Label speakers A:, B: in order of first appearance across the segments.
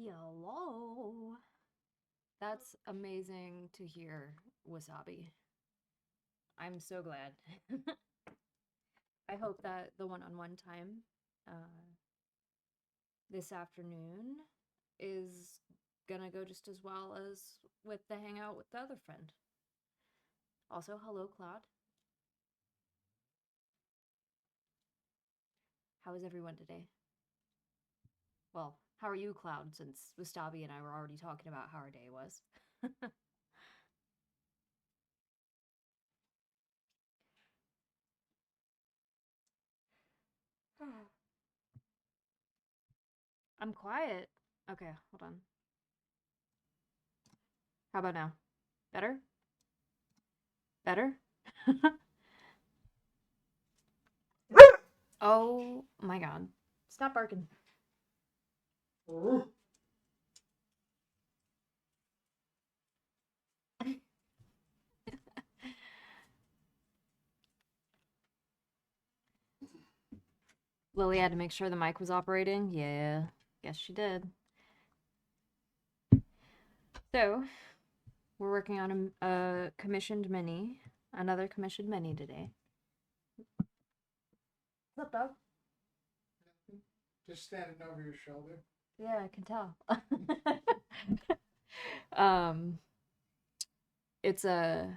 A: Hello. That's amazing to hear, Wasabi. I'm so glad. I hope that the one-on-one time uh, this afternoon is gonna go just as well as with the hangout with the other friend. Also, hello, Claude. How is everyone today? Well, how are you, Cloud, since Wasabi and I were already talking about how our day was? I'm quiet. Okay, hold on. How about now? Better? Better? Oh my god. Stop barking. Lily had to make sure the mic was operating. Yeah, guess she did. So, we're working on a commissioned mini. Another commissioned mini today. What's up, dog?
B: Just standing over your shoulder.
A: Yeah, I can tell. um, it's a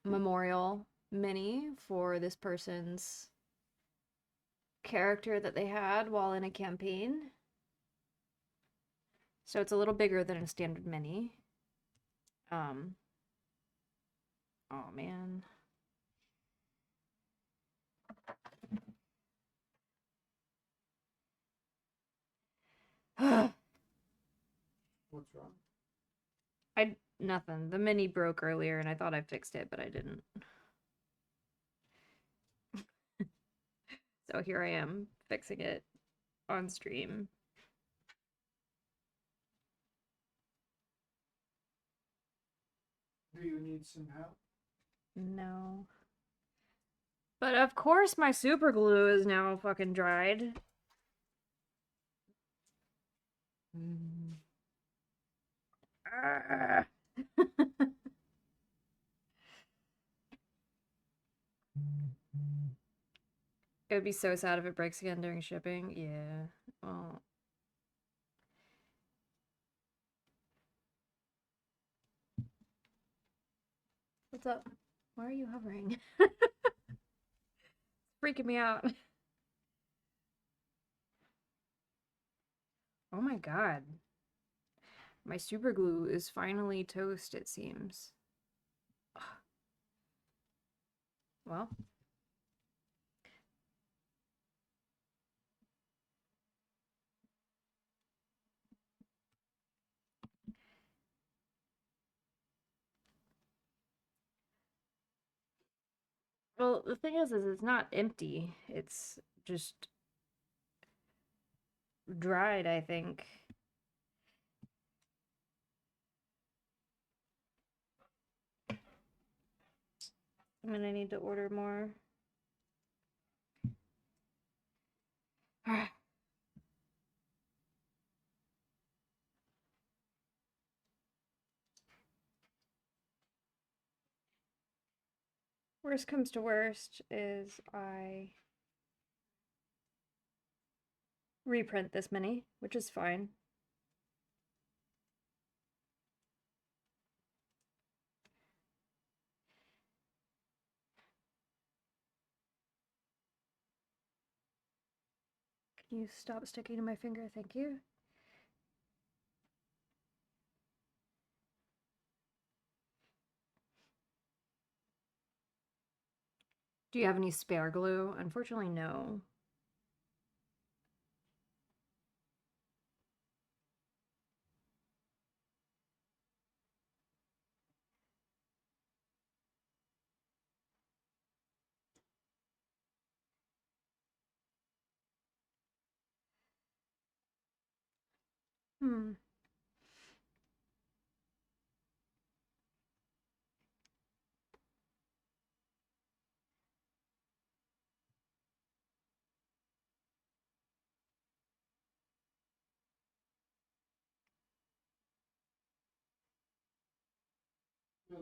A: memorial mini for this person's character that they had while in a campaign. So it's a little bigger than a standard mini. Um, oh man.
B: What's wrong?
A: Nothing. The mini broke earlier and I thought I fixed it, but I didn't. So here I am fixing it on stream.
B: Do you need some help?
A: No. But of course my super glue is now fucking dried. Ah. It would be so sad if it breaks again during shipping. Yeah. Well. What's up? Why are you hovering? Freaking me out. Oh my god. My super glue is finally toast, it seems. Well. Well, the thing is it's not empty. It's just dried, I think. I'm gonna need to order more. Worst comes to worst is I reprint this many, which is fine. Can you stop sticking to my finger? Thank you. Do you have any spare glue? Unfortunately, no. Hmm.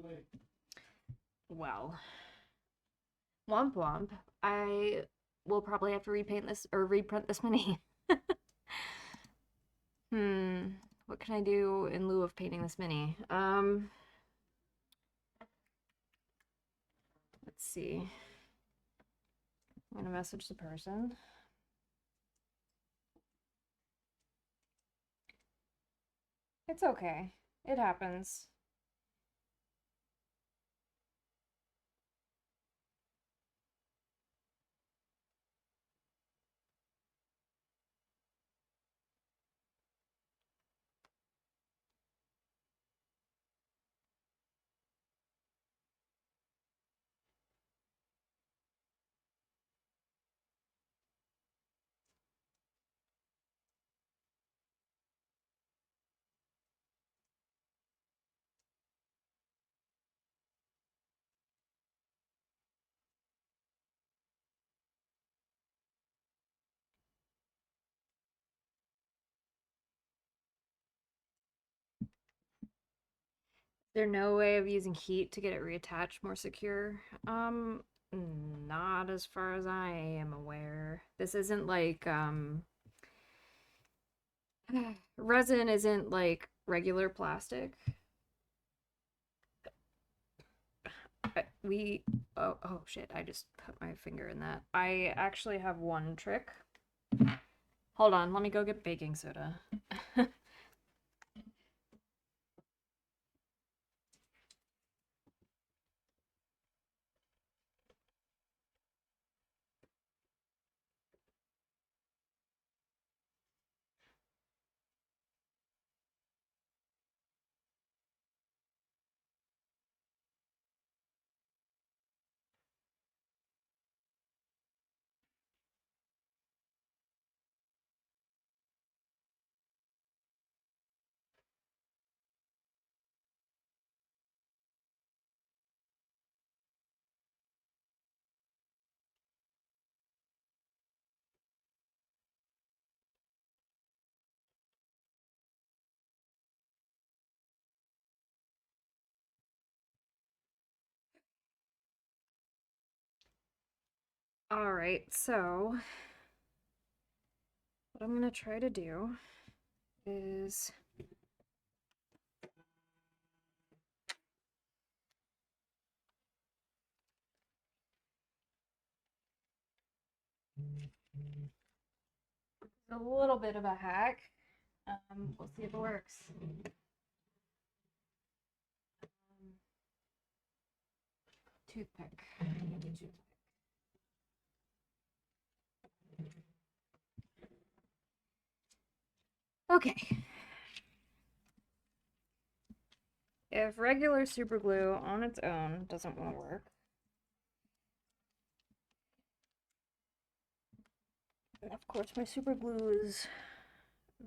B: delay?
A: Well, womp womp. I will probably have to repaint this or reprint this mini. What can I do in lieu of painting this mini? Let's see. I'm gonna message the person. It's okay. It happens. There no way of using heat to get it reattached more secure? Not as far as I am aware. This isn't like, resin isn't like regular plastic. Oh shit, I just put my finger in that. I actually have one trick. Hold on, let me go get baking soda. All right, so what I'm gonna try to do is a little bit of a hack. We'll see if it works. Toothpick. Okay. If regular super glue on its own doesn't want to work, and of course my super glue is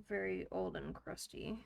A: very old and crusty.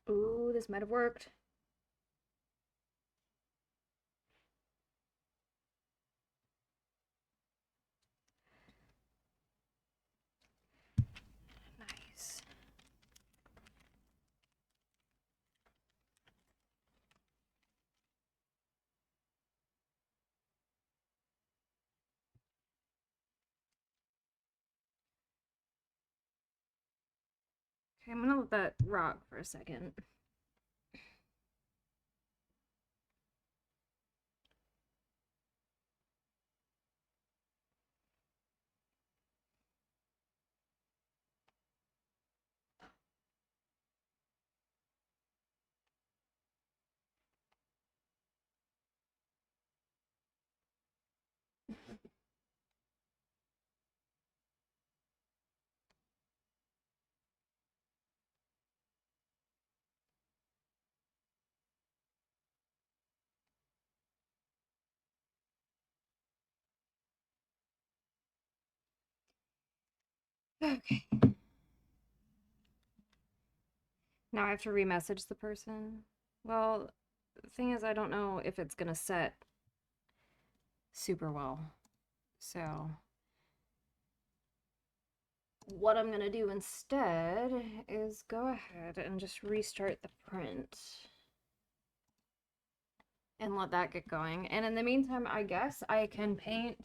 A: Ooh, this might have worked. Nice. Okay, I'm gonna let that rock for a second. Okay. Now I have to remessage the person. Well, the thing is, I don't know if it's gonna set super well. So, what I'm gonna do instead is go ahead and just restart the print and let that get going. And in the meantime, I guess I can paint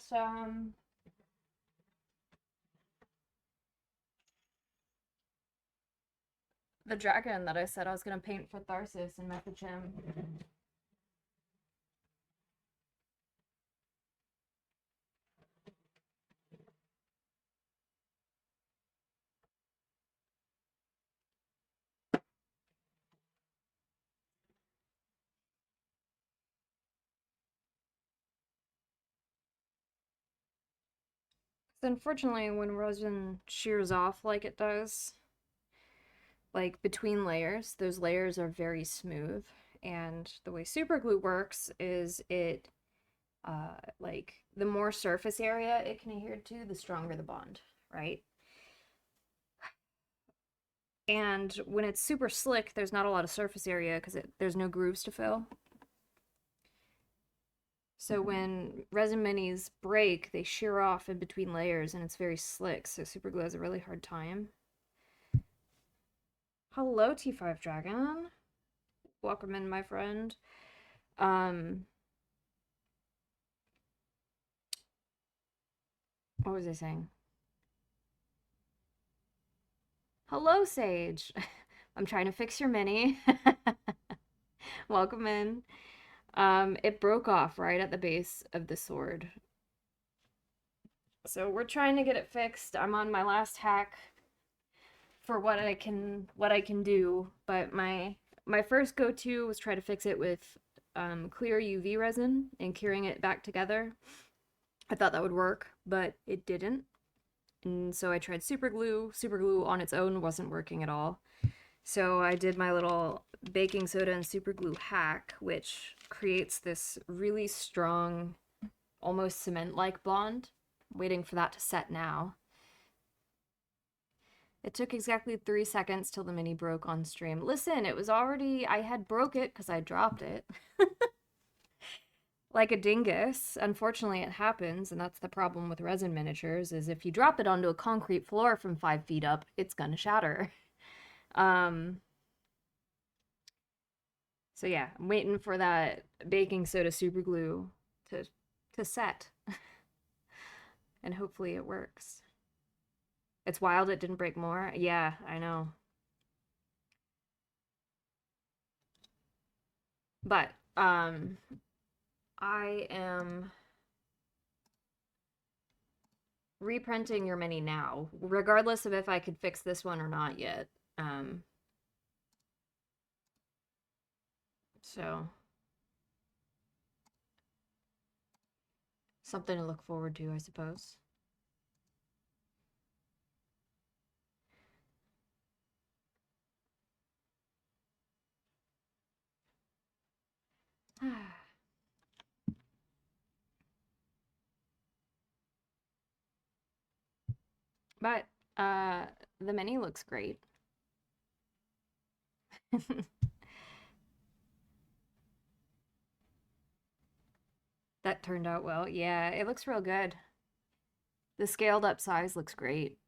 A: the dragon that I said I was gonna paint for Tharsis and message him. 'Cause unfortunately, when resin shears off like it does, like between layers, those layers are very smooth. And the way super glue works is it, like, the more surface area it can adhere to, the stronger the bond, right? And when it's super slick, there's not a lot of surface area because there's no grooves to fill. So when resin minis break, they shear off in between layers and it's very slick, so super glue has a really hard time. Hello, T5 Dragon. Welcome in, my friend. What was I saying? Hello, Sage. I'm trying to fix your mini. Welcome in. It broke off right at the base of the sword. So we're trying to get it fixed. I'm on my last hack for what I can do, but my first go-to was try to fix it with clear UV resin and curing it back together. I thought that would work, but it didn't. And so I tried super glue. Super glue on its own wasn't working at all. So I did my little baking soda and super glue hack, which creates this really strong, almost cement-like bond. I'm waiting for that to set now. It took exactly 3 seconds till the mini broke on stream. Listen, it was already, I had broke it because I dropped it. Like a dingus. Unfortunately, it happens, and that's the problem with resin miniatures, is if you drop it onto a concrete floor from 5 feet up, it's gonna shatter. So yeah, I'm waiting for that baking soda super glue to set. And hopefully it works. It's wild it didn't break more. Yeah, I know. But I am reprinting your mini now, regardless of if I could fix this one or not yet. So something to look forward to, I suppose. But the mini looks great. That turned out well. Yeah, it looks real good. The scaled up size looks great.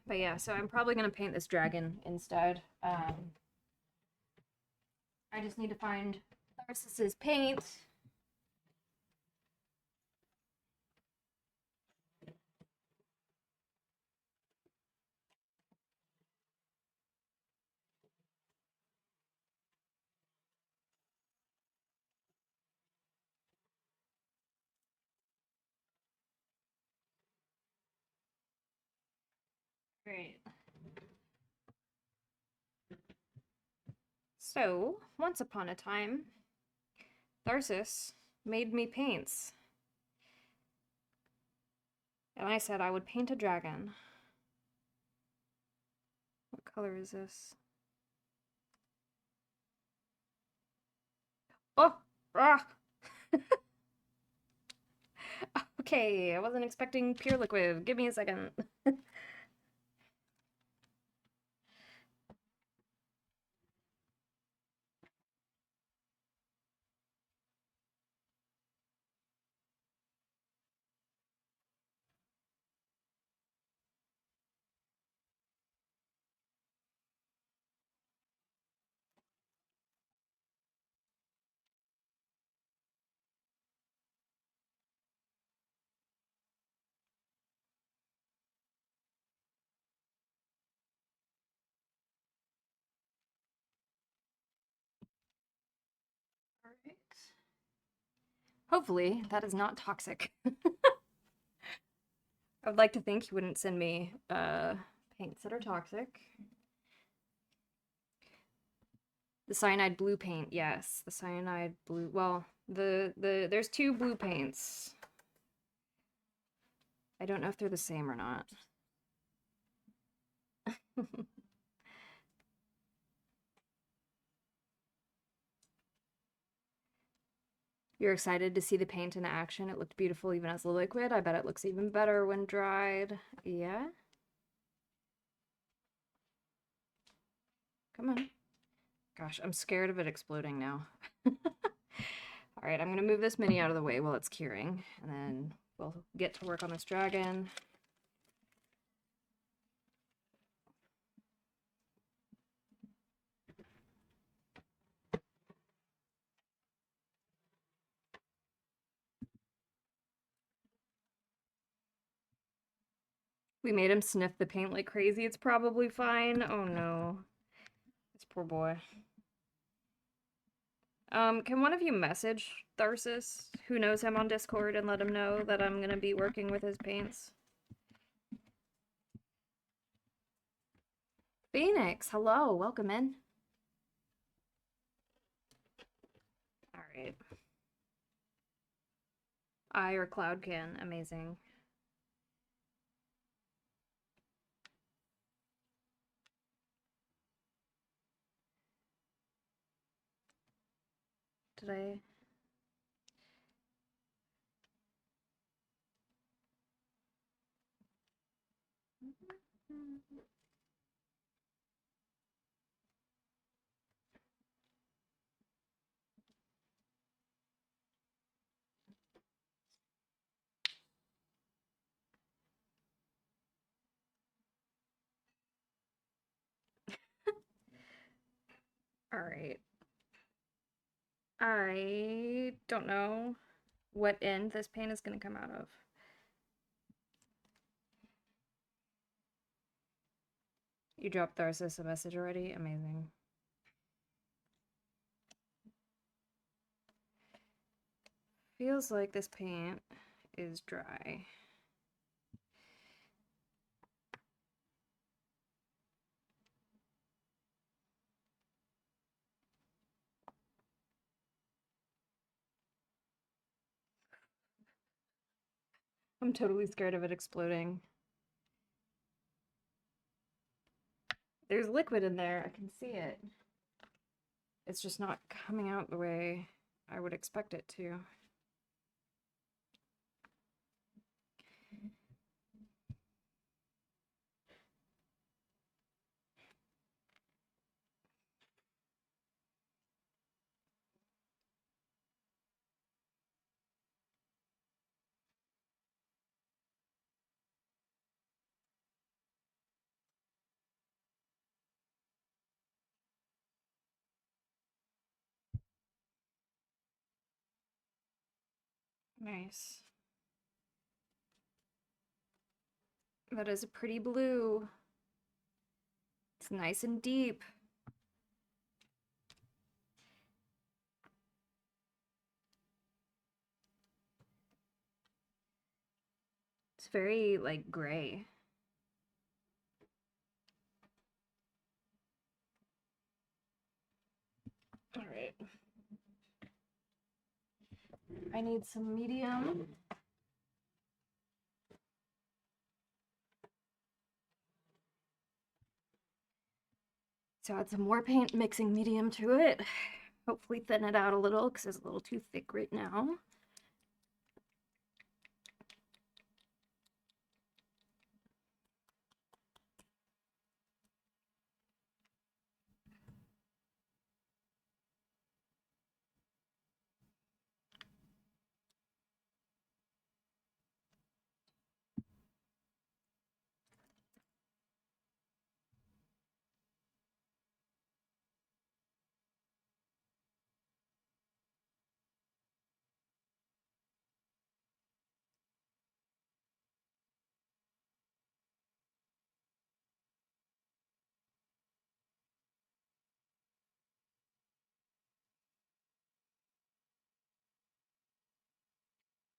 A: But yeah, so I'm probably gonna paint this dragon instead. I just need to find Tharsis's paint. Great. So, once upon a time, Tharsis made me paints. And I said I would paint a dragon. What color is this? Ah! Okay, I wasn't expecting pure liquid. Give me a second. Alright. Hopefully, that is not toxic. I would like to think he wouldn't send me paints that are toxic. The cyanide blue paint, yes. The cyanide blue. Well, there's two blue paints. I don't know if they're the same or not. You're excited to see the paint in action. It looked beautiful even as a liquid. I bet it looks even better when dried. Yeah? Come on. Gosh, I'm scared of it exploding now. Alright, I'm gonna move this mini out of the way while it's curing, and then we'll get to work on this dragon. We made him sniff the paint like crazy. It's probably fine. Oh no. This poor boy. Can one of you message Tharsis, who knows him on Discord, and let him know that I'm gonna be working with his paints? Phoenix, hello, welcome in. Alright. I or Cloud can, amazing. Did I... Alright. I don't know what end this paint is gonna come out of. You dropped Tharsis a message already? Amazing. Feels like this paint is dry. I'm totally scared of it exploding. There's liquid in there, I can see it. It's just not coming out the way I would expect it to. Nice. That is a pretty blue. It's nice and deep. It's very, like, gray. Alright. I need some medium. So add some more paint, mixing medium to it. hopefully thin it out a little because it's a little too thick right now.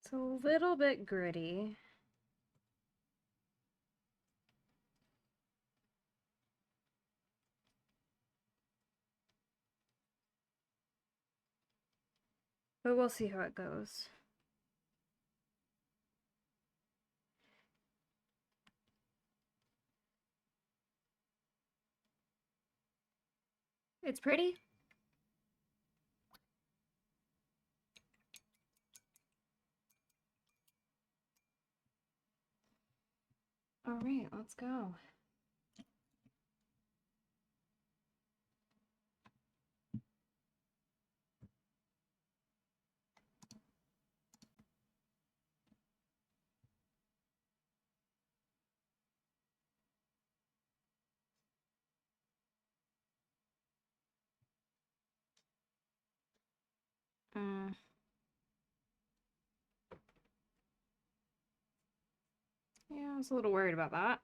A: It's a little bit gritty. But we'll see how it goes. It's pretty. All right, let's go. Yeah, I was a little worried about that.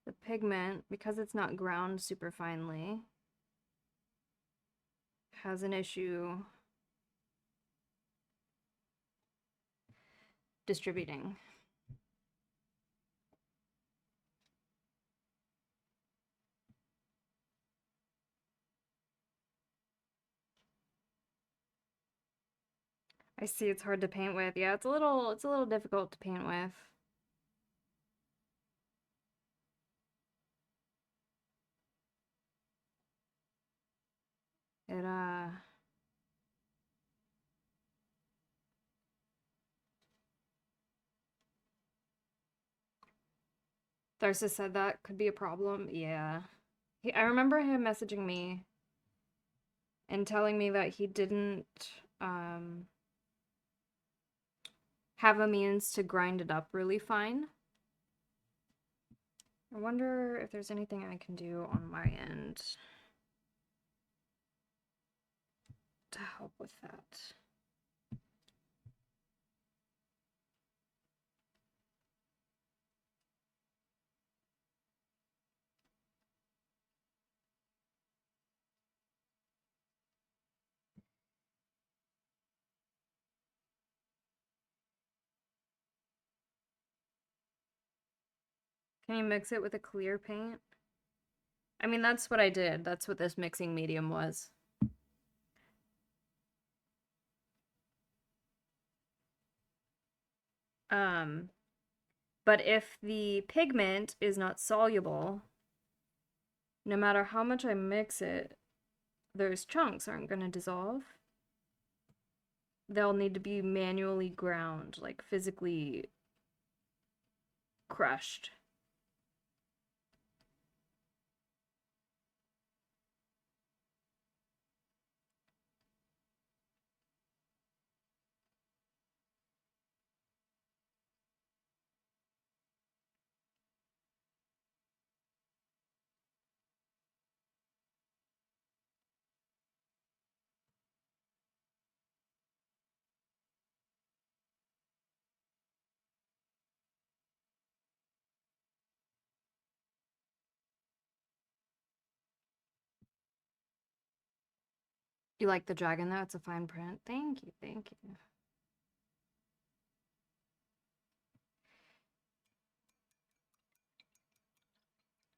A: The pigment, because it's not ground super finely, has an issue distributing. I see it's hard to paint with. Yeah, it's a little difficult to paint with. It Tharsis said that could be a problem. Yeah. I remember him messaging me and telling me that he didn't have a means to grind it up really fine. I wonder if there's anything I can do on my end to help with that. Can you mix it with a clear paint? I mean, that's what I did. That's what this mixing medium was. But if the pigment is not soluble, no matter how much I mix it, those chunks aren't going to dissolve. They'll need to be manually ground, like physically crushed. You like the dragon though? It's a fine print. Thank you, thank you.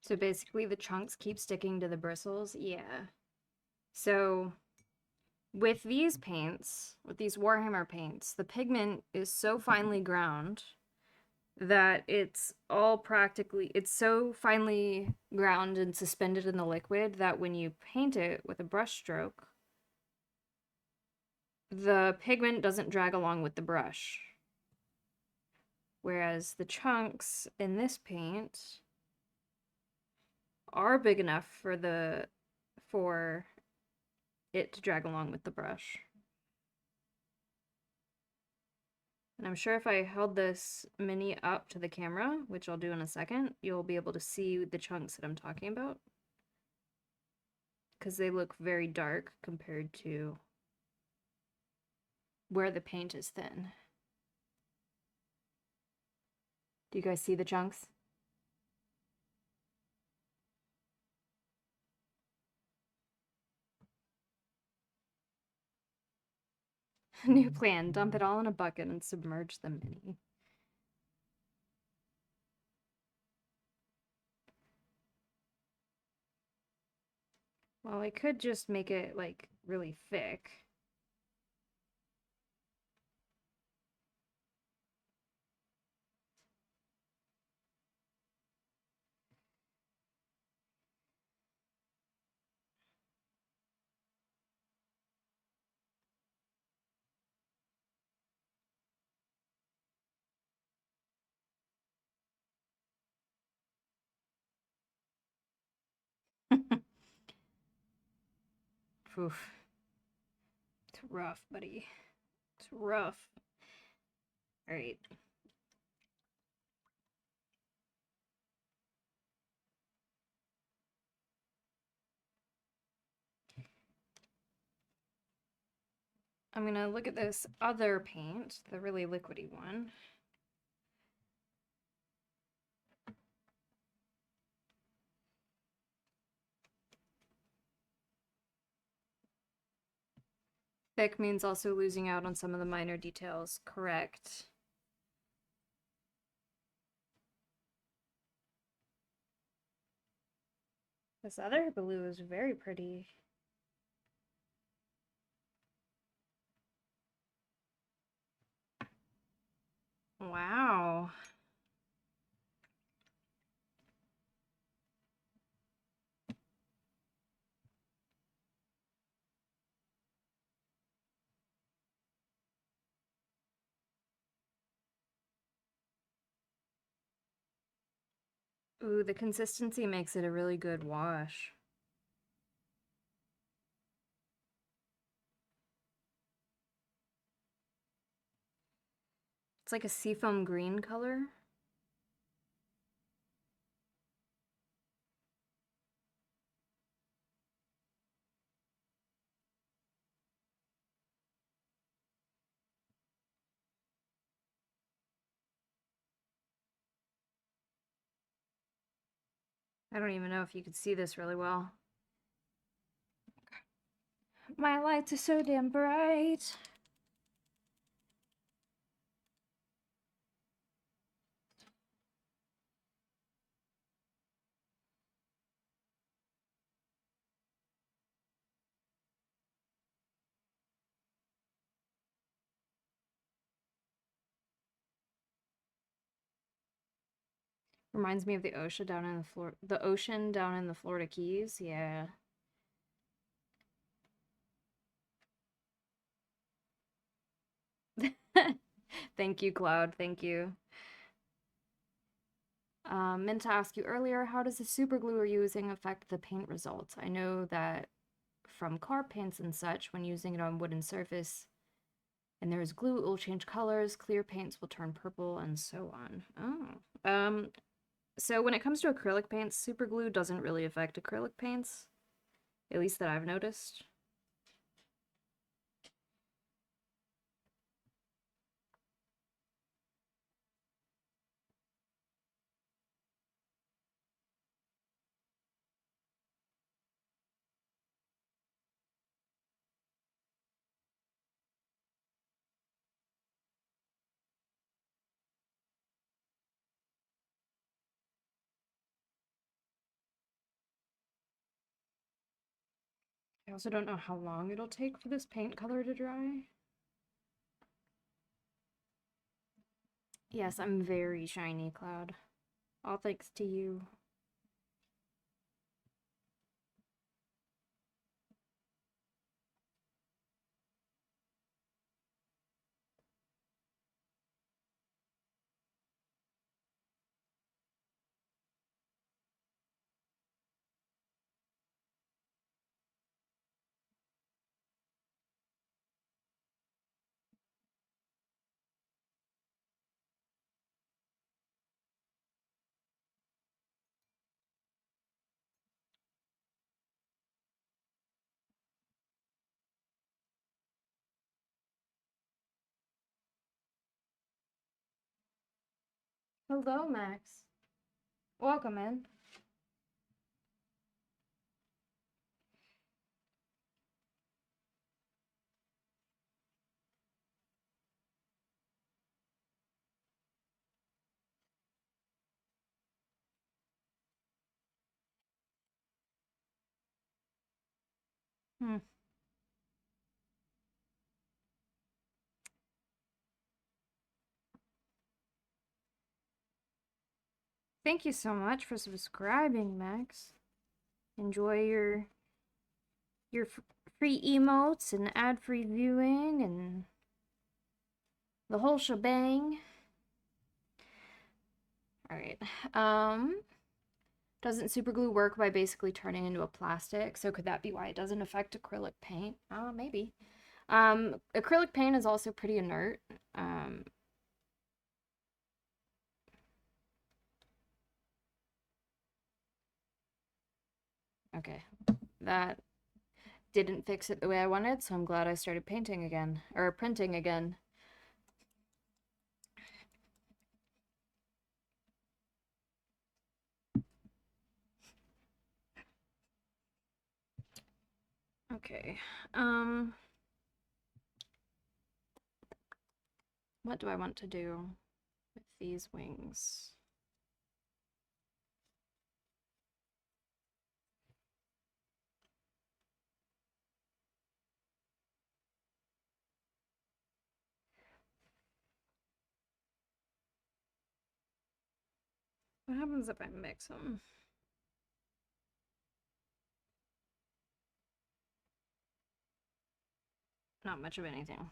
A: So basically the chunks keep sticking to the bristles? Yeah. So with these paints, with these Warhammer paints, the pigment is so finely ground that it's all practically, it's so finely ground and suspended in the liquid that when you paint it with a brush stroke, the pigment doesn't drag along with the brush. Whereas the chunks in this paint are big enough for it to drag along with the brush. And I'm sure if I held this mini up to the camera, which I'll do in a second, you'll be able to see the chunks that I'm talking about. Because they look very dark compared to where the paint is thin. Do you guys see the chunks? New plan, dump it all in a bucket and submerge the mini. Well, I could just make it, like, really thick. Oof. It's rough, buddy. It's rough. Alright. I'm gonna look at this other paint, the really liquidy one. Thick means also losing out on some of the minor details. Correct. This other blue is very pretty. Wow. Ooh, the consistency makes it a really good wash. It's like a seafoam green color. I don't even know if you could see this really well. My lights are so damn bright. Reminds me of the ocean down in the Florida Keys. Yeah. Thank you, Cloud. Thank you. Meant to ask you earlier, how does the super glue you're using affect the paint results? I know that from car paints and such, when using it on wooden surface and there is glue, it will change colors, clear paints will turn purple, and so on. Oh. So when it comes to acrylic paints, super glue doesn't really affect acrylic paints, at least that I've noticed. I also don't know how long it'll take for this paint color to dry. Yes, I'm very shiny, Cloud. All thanks to you. Hello, Max. Welcome in. Hmm. Thank you so much for subscribing, Max. Enjoy your free emotes and ad-free viewing and the whole shebang. All right. Doesn't super glue work by basically turning into a plastic? So could that be why it doesn't affect acrylic paint? Maybe. Acrylic paint is also pretty inert. Okay. That didn't fix it the way I wanted, so I'm glad I started painting again. Or printing again. Okay. What do I want to do with these wings? What happens if I mix them? Not much of anything.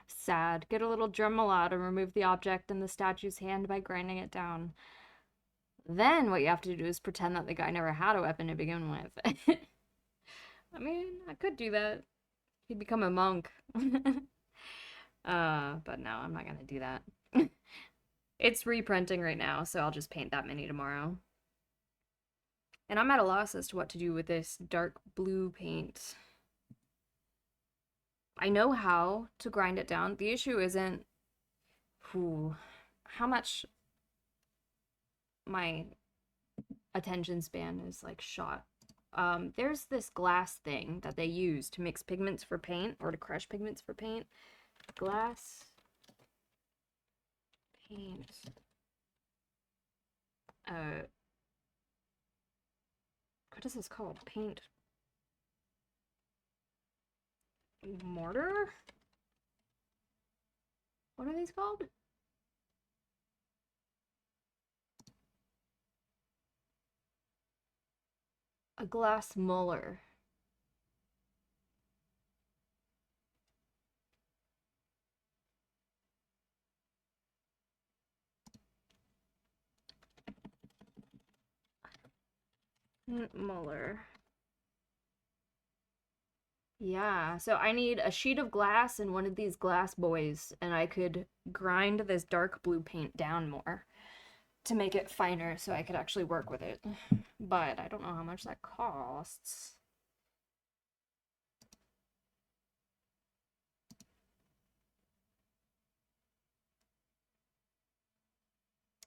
A: Sad. Get a little Dremel out and remove the object in the statue's hand by grinding it down. Then what you have to do is pretend that the guy never had a weapon to begin with. I mean, I could do that. He'd become a monk. But no, I'm not gonna do that. It's reprinting right now, so I'll just paint that mini tomorrow. And I'm at a loss as to what to do with this dark blue paint. I know how to grind it down. The issue isn't how much my attention span is like shot. There's this glass thing that they use to mix pigments for paint or to crush pigments for paint. Glass paint. What is this called? Paint mortar? What are these called? A glass muller. Muller. Yeah, so I need a sheet of glass and one of these glass boys, and I could grind this dark blue paint down more to make it finer so I could actually work with it. But I don't know how much that costs.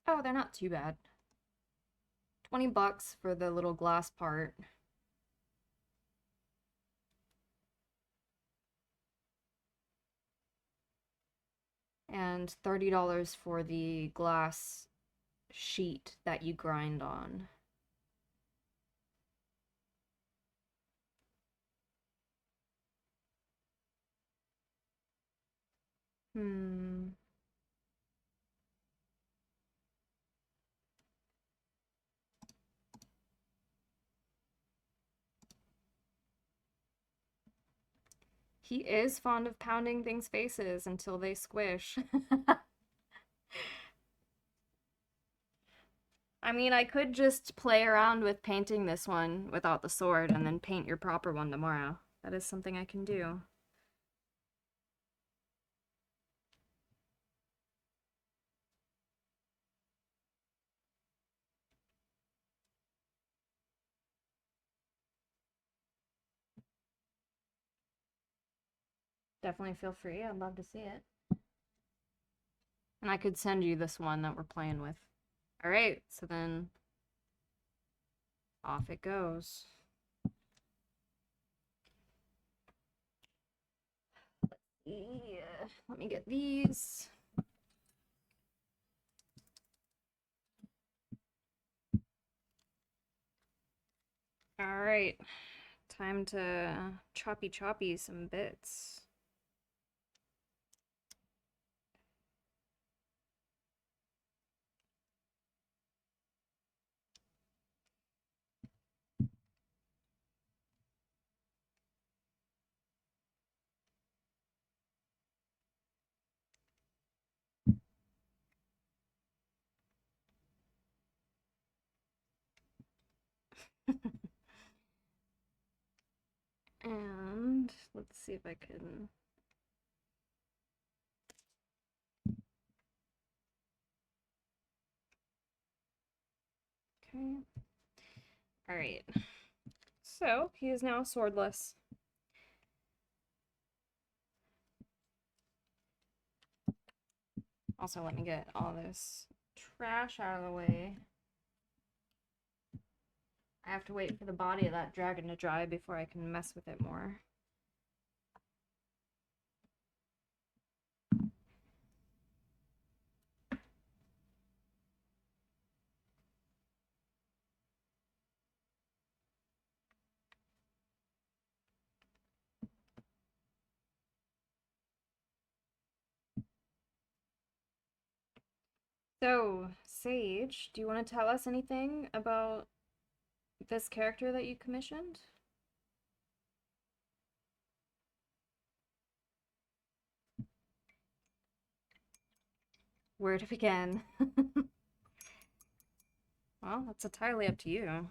A: Oh, they're not too bad. $20 for the little glass part. and $30 for the glass sheet that you grind on. Hmm. He is fond of pounding things' faces until they squish. I mean, I could just play around with painting this one without the sword and then paint your proper one tomorrow. That is something I can do. Definitely feel free. I'd love to see it. And I could send you this one that we're playing with. All right, so then off it goes. Yeah, let me get these. All right, time to choppy some bits. And let's see if I can. Okay. All right. So he is now swordless. Also, let me get all this trash out of the way. I have to wait for the body of that dragon to dry before I can mess with it more. So, Sage, do you want to tell us anything about this character that you commissioned? Where to begin? Well, that's entirely up to you.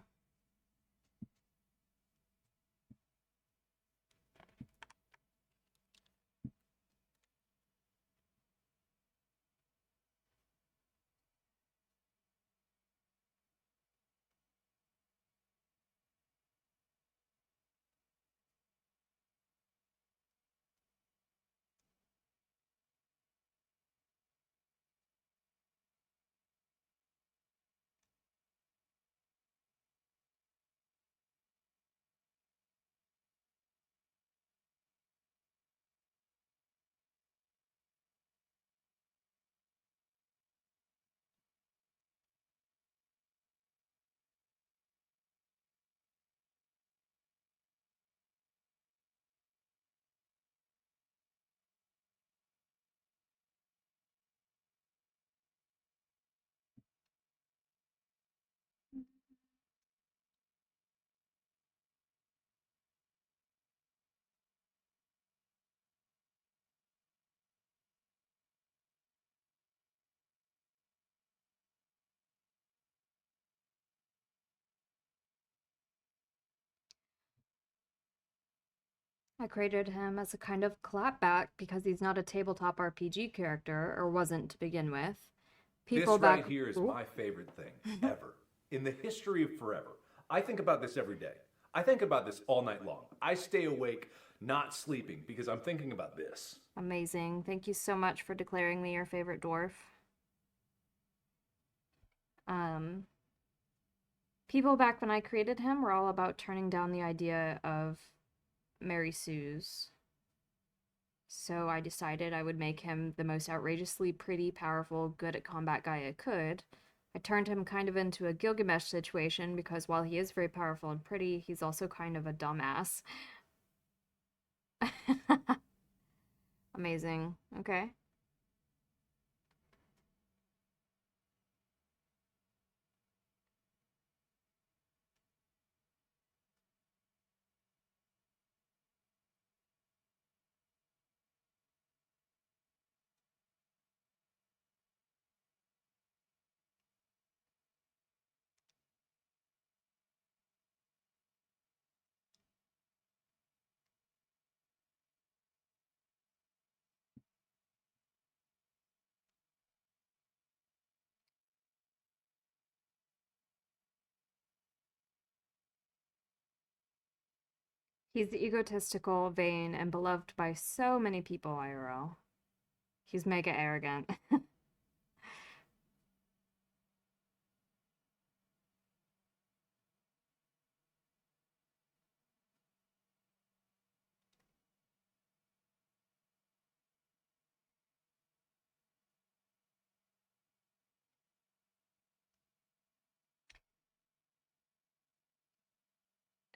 A: I created him as a kind of clapback because he's not a tabletop RPG character, or wasn't to begin with. People
C: This right
A: back.
C: here is
A: Ooh.
C: my favorite thing ever. In the history of forever. I think about this every day. I think about this all night long. I stay awake, not sleeping, because I'm thinking about this.
A: Amazing. Thank you so much for declaring me your favorite dwarf. People back when I created him were all about turning down the idea of Mary Sue's. So I decided I would make him the most outrageously pretty, powerful, good at combat guy I could. I turned him kind of into a Gilgamesh situation because while he is very powerful and pretty, he's also kind of a dumbass. Amazing. Okay. He's egotistical, vain, and beloved by so many people, IRL. He's mega arrogant.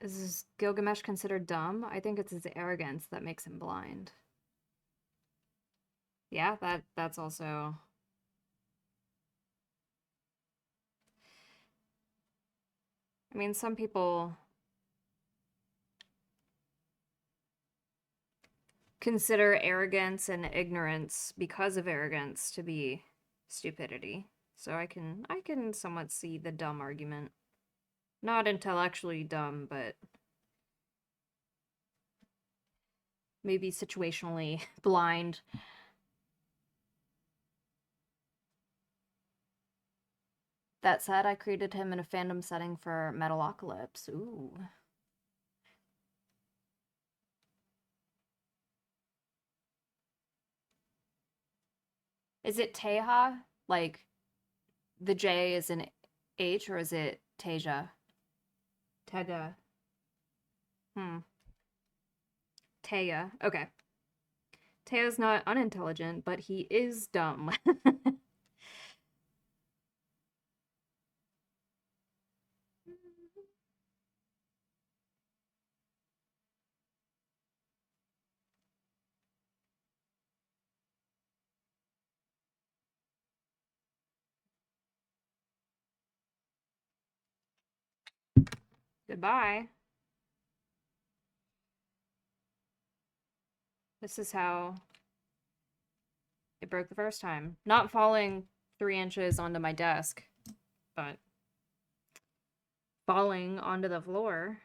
A: Is Gilgamesh considered dumb? I think it's his arrogance that makes him blind. Yeah, that's also. I mean, some people consider arrogance and ignorance because of arrogance to be stupidity. So I can somewhat see the dumb argument. Not intellectually dumb, but maybe situationally blind. That said, I created him in a fandom setting for Metalocalypse. Ooh. Is it Teja? Like the J is an H, or is it Teja? Teja. Hmm. Teja. Okay. Teja's not unintelligent, but he is dumb. Goodbye. This is how it broke the first time. Not falling 3 inches onto my desk, but falling onto the floor.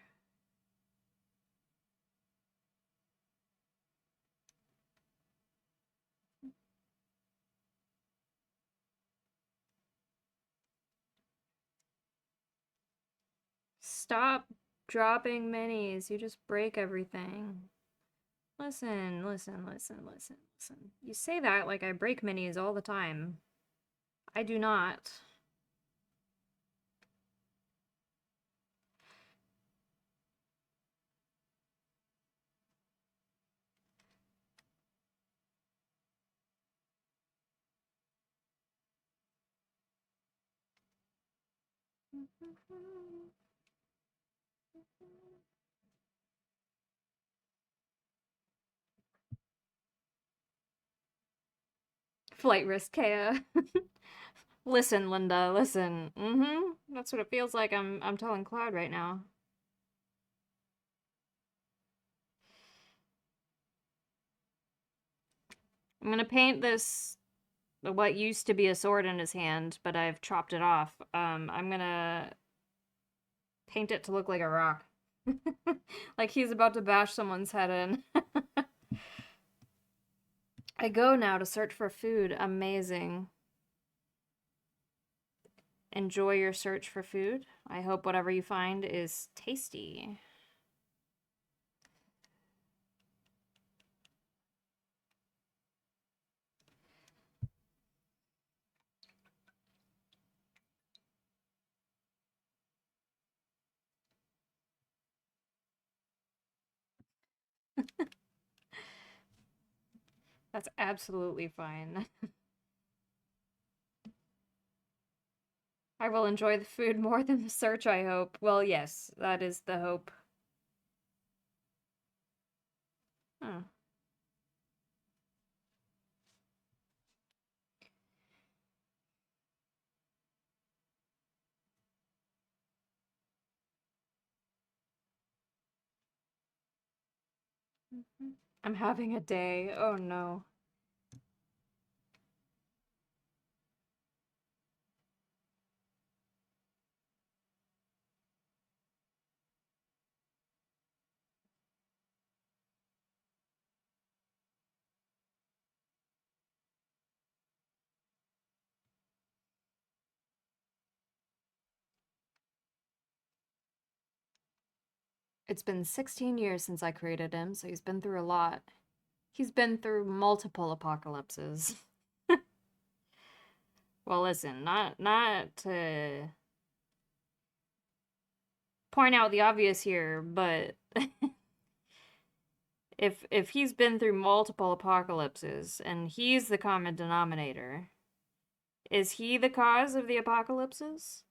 A: Stop dropping minis. You just break everything. Listen, listen, listen, listen, listen. You say that like I break minis all the time. I do not. Flight risk, Kea. Listen, Linda, listen. That's what it feels like I'm telling Cloud right now. I'm gonna paint this what used to be a sword in his hand, but I've chopped it off. I'm gonna paint it to look like a rock. Like he's about to bash someone's head in. I go now to search for food. Amazing. Enjoy your search for food. I hope whatever you find is tasty. That's absolutely fine. I will enjoy the food more than the search, I hope. Well, yes, that is the hope. Huh. I'm having a day. Oh no. It's been 16 years since I created him, so he's been through a lot. He's been through multiple apocalypses. Well, listen, not to point out the obvious here, but if he's been through multiple apocalypses and he's the common denominator, is he the cause of the apocalypses?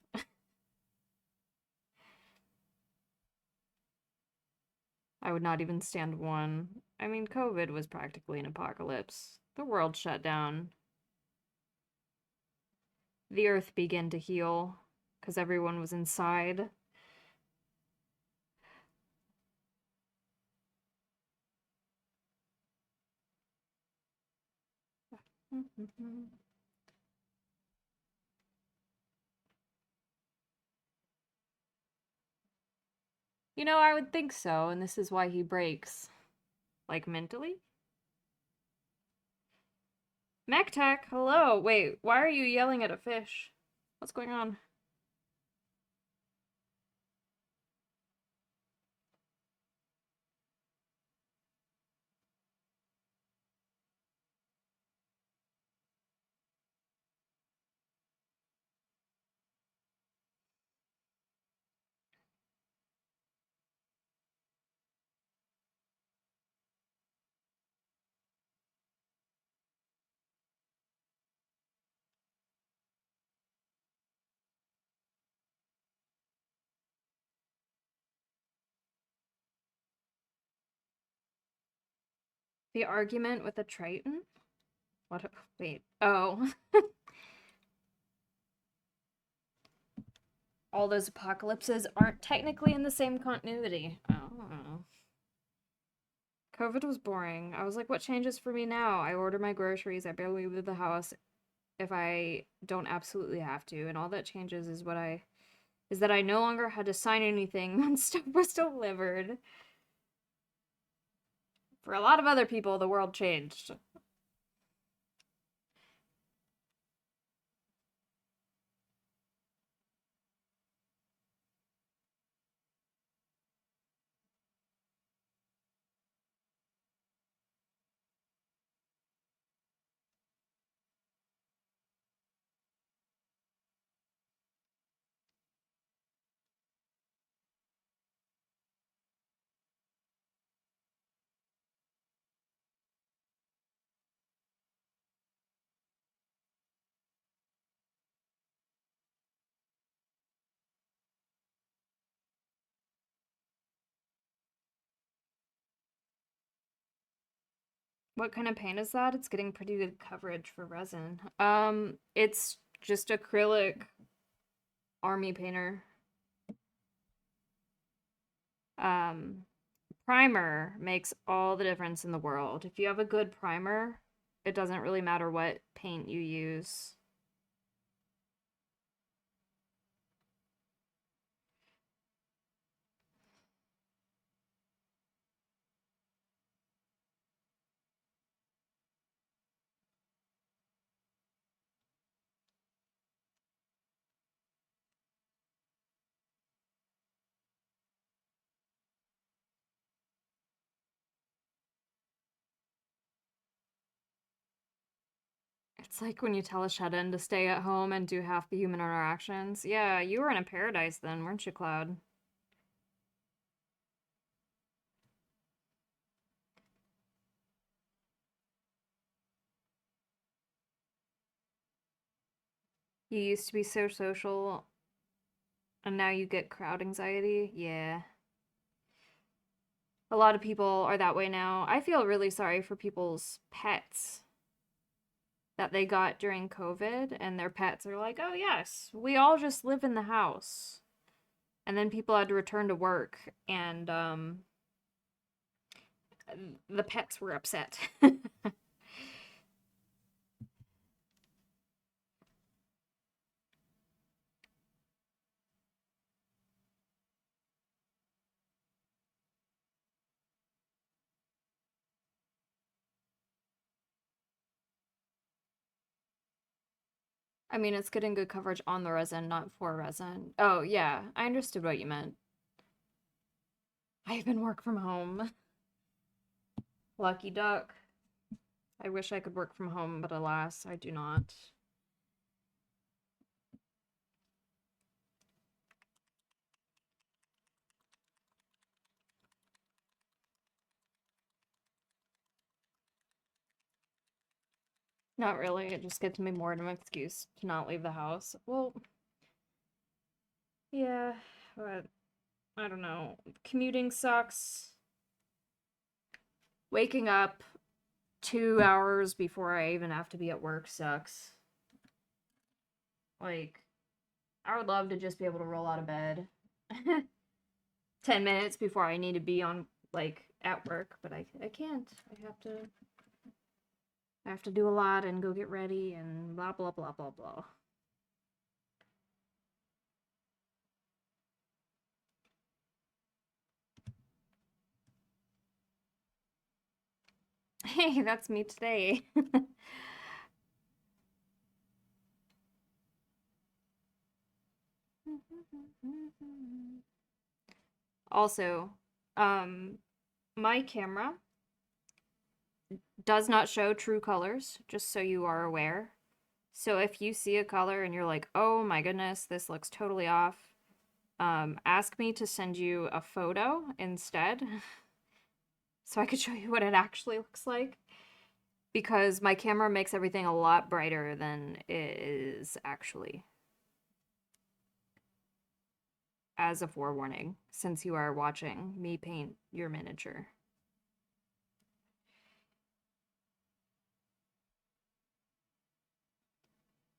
A: I would not even stand one. I mean, COVID was practically an apocalypse. The world shut down. The earth began to heal because everyone was inside. You know, I would think so, and this is why he breaks. Like, mentally? MacTech, hello! Wait, why are you yelling at a fish? What's going on? The argument with the Triton? What? Wait. Oh. All those apocalypses aren't technically in the same continuity. Oh. COVID was boring. I was like, what changes for me now? I order my groceries. I barely leave the house if I don't absolutely have to. And all that changes is that I no longer had to sign anything when stuff was delivered. For a lot of other people, the world changed. What kind of paint is that? It's getting pretty good coverage for resin. It's just acrylic army painter. Um, Primer makes all the difference in the world. If you have a good primer, it doesn't really matter what paint you use. It's like when you tell a shut-in to stay at home and do half the human interactions. Yeah, you were in a paradise then, weren't you, Cloud? You used to be so social, and now you get crowd anxiety? Yeah. A lot of people are that way now. I feel really sorry for people's pets that they got during COVID, and their pets are like, oh, yes, we all just live in the house. And then people had to return to work, and the pets were upset. I mean, it's getting good coverage on the resin, not for resin. Oh, yeah, I understood what you meant. I even work from home. Lucky duck. I wish I could work from home, but alas, I do not. Not really. It just gives me more of an excuse to not leave the house. Well, yeah, but I don't know. Commuting sucks. Waking up 2 hours before I even have to be at work sucks. Like, I would love to just be able to roll out of bed 10 minutes before I need to be on, like, at work, but I can't. I have to do a lot and go get ready and blah, blah, blah, blah, blah. Hey, that's me today. Also, my camera does not show true colors, just so you are aware. So if you see a color and you're like, oh my goodness, this looks totally off, ask me to send you a photo instead so I could show you what it actually looks like. Because my camera makes everything a lot brighter than it is actually. As a forewarning, since you are watching me paint your miniature.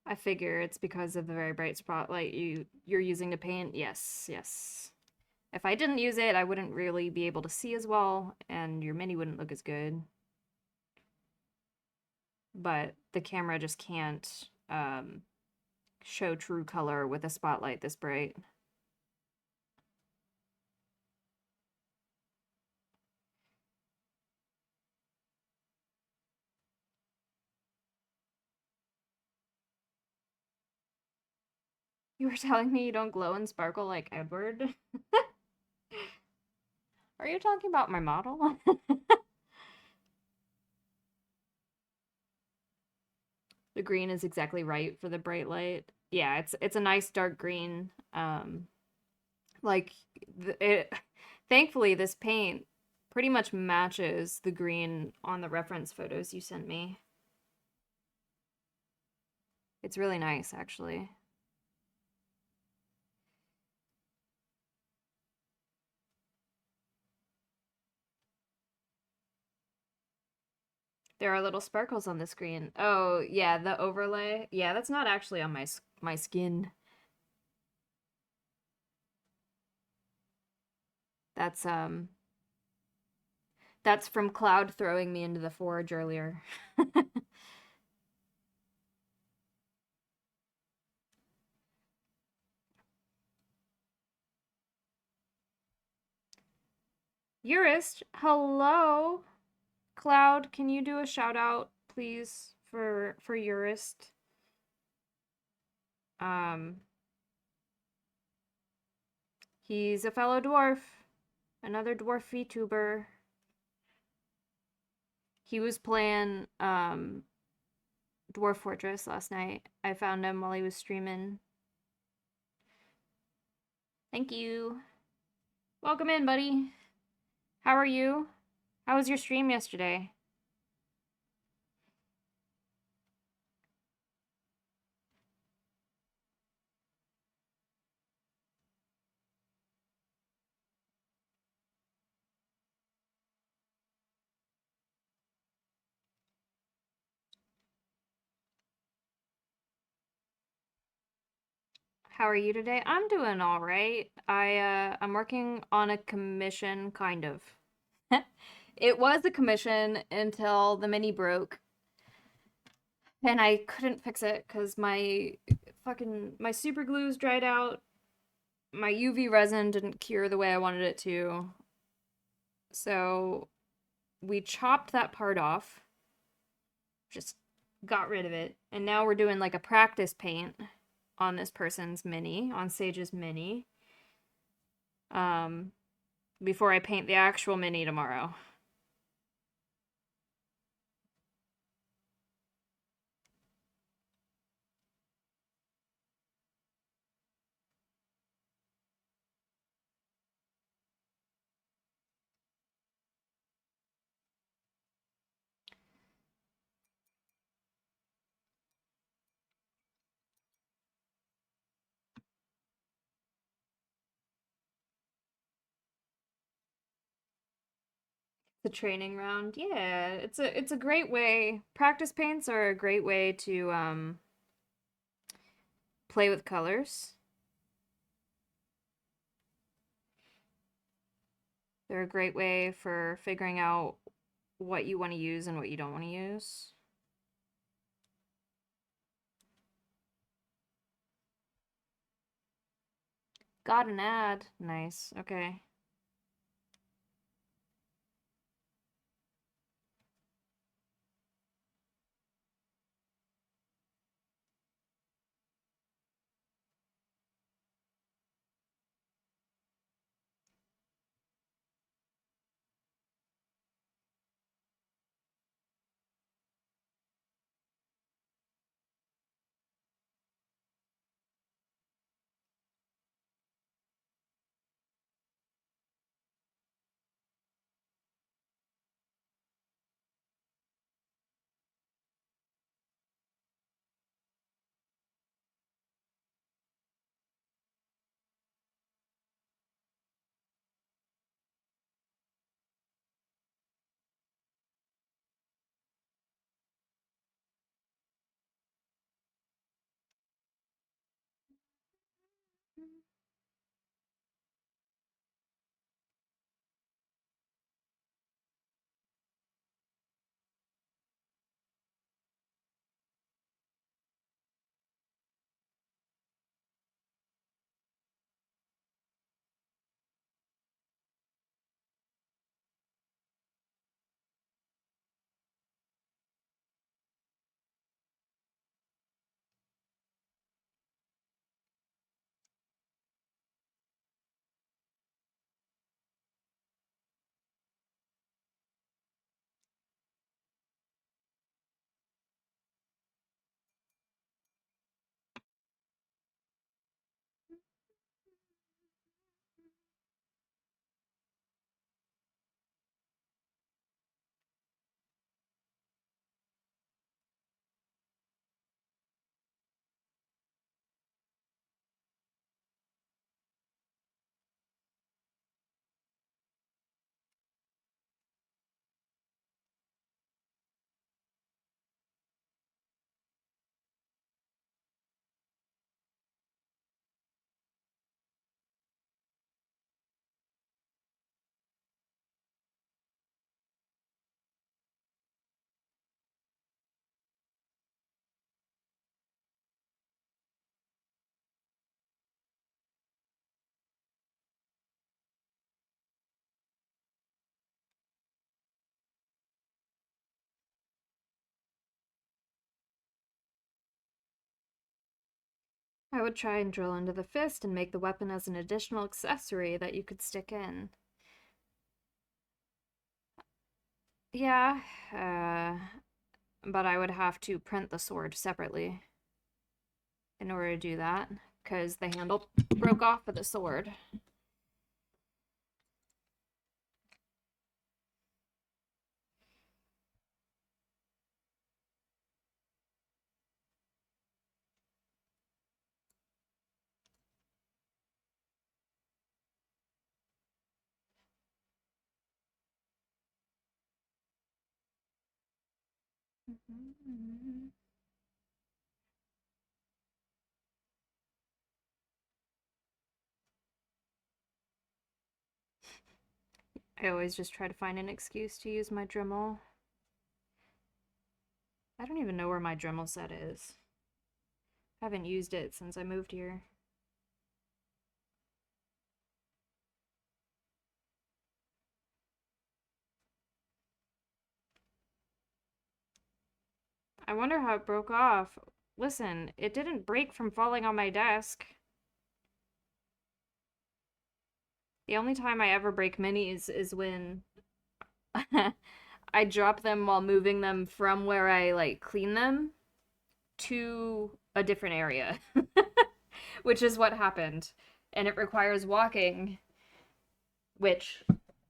A: I figure it's because of the very bright spotlight you're using to paint. Yes, yes. If I didn't use it, I wouldn't really be able to see as well, and your mini wouldn't look as good. But the camera just can't show true color with a spotlight this bright. You were telling me you don't glow and sparkle like Edward? Are you talking about my model? The green is exactly right for the bright light. Yeah, it's a nice dark green. Like it thankfully this paint pretty much matches the green on the reference photos you sent me. It's really nice actually. There are little sparkles on the screen. Oh, yeah, the overlay. Yeah, that's not actually on my skin. That's that's from Cloud throwing me into the forge earlier. Eurist, hello. Cloud, can you do a shout out, please, for Eurist? He's a fellow dwarf, another dwarf VTuber. He was playing Dwarf Fortress last night. I found him while he was streaming. Thank you. Welcome in, buddy. How are you? How was your stream yesterday? How are you today? I'm doing all right. I'm working on a commission, kind of. It was a commission until the mini broke, and I couldn't fix it because my super glue's dried out. My UV resin didn't cure the way I wanted it to. So we chopped that part off, just got rid of it, and now we're doing like a practice paint on this person's mini, on Sage's mini. Um, before I paint the actual mini tomorrow. The training round, yeah, it's a great way. Practice paints are a great way to play with colors. They're a great way for figuring out what you want to use and what you don't want to use. Got an ad. Nice. Okay. I would try and drill into the fist and make the weapon as an additional accessory that you could stick in. Yeah, but I would have to print the sword separately in order to do that, because the handle broke off of the sword. I always just try to find an excuse to use my Dremel. I don't even know where my Dremel set is. I haven't used it since I moved here. I wonder how it broke off. Listen, it didn't break from falling on my desk. The only time I ever break minis is when I drop them while moving them from where I like clean them to a different area, which is what happened. And it requires walking, which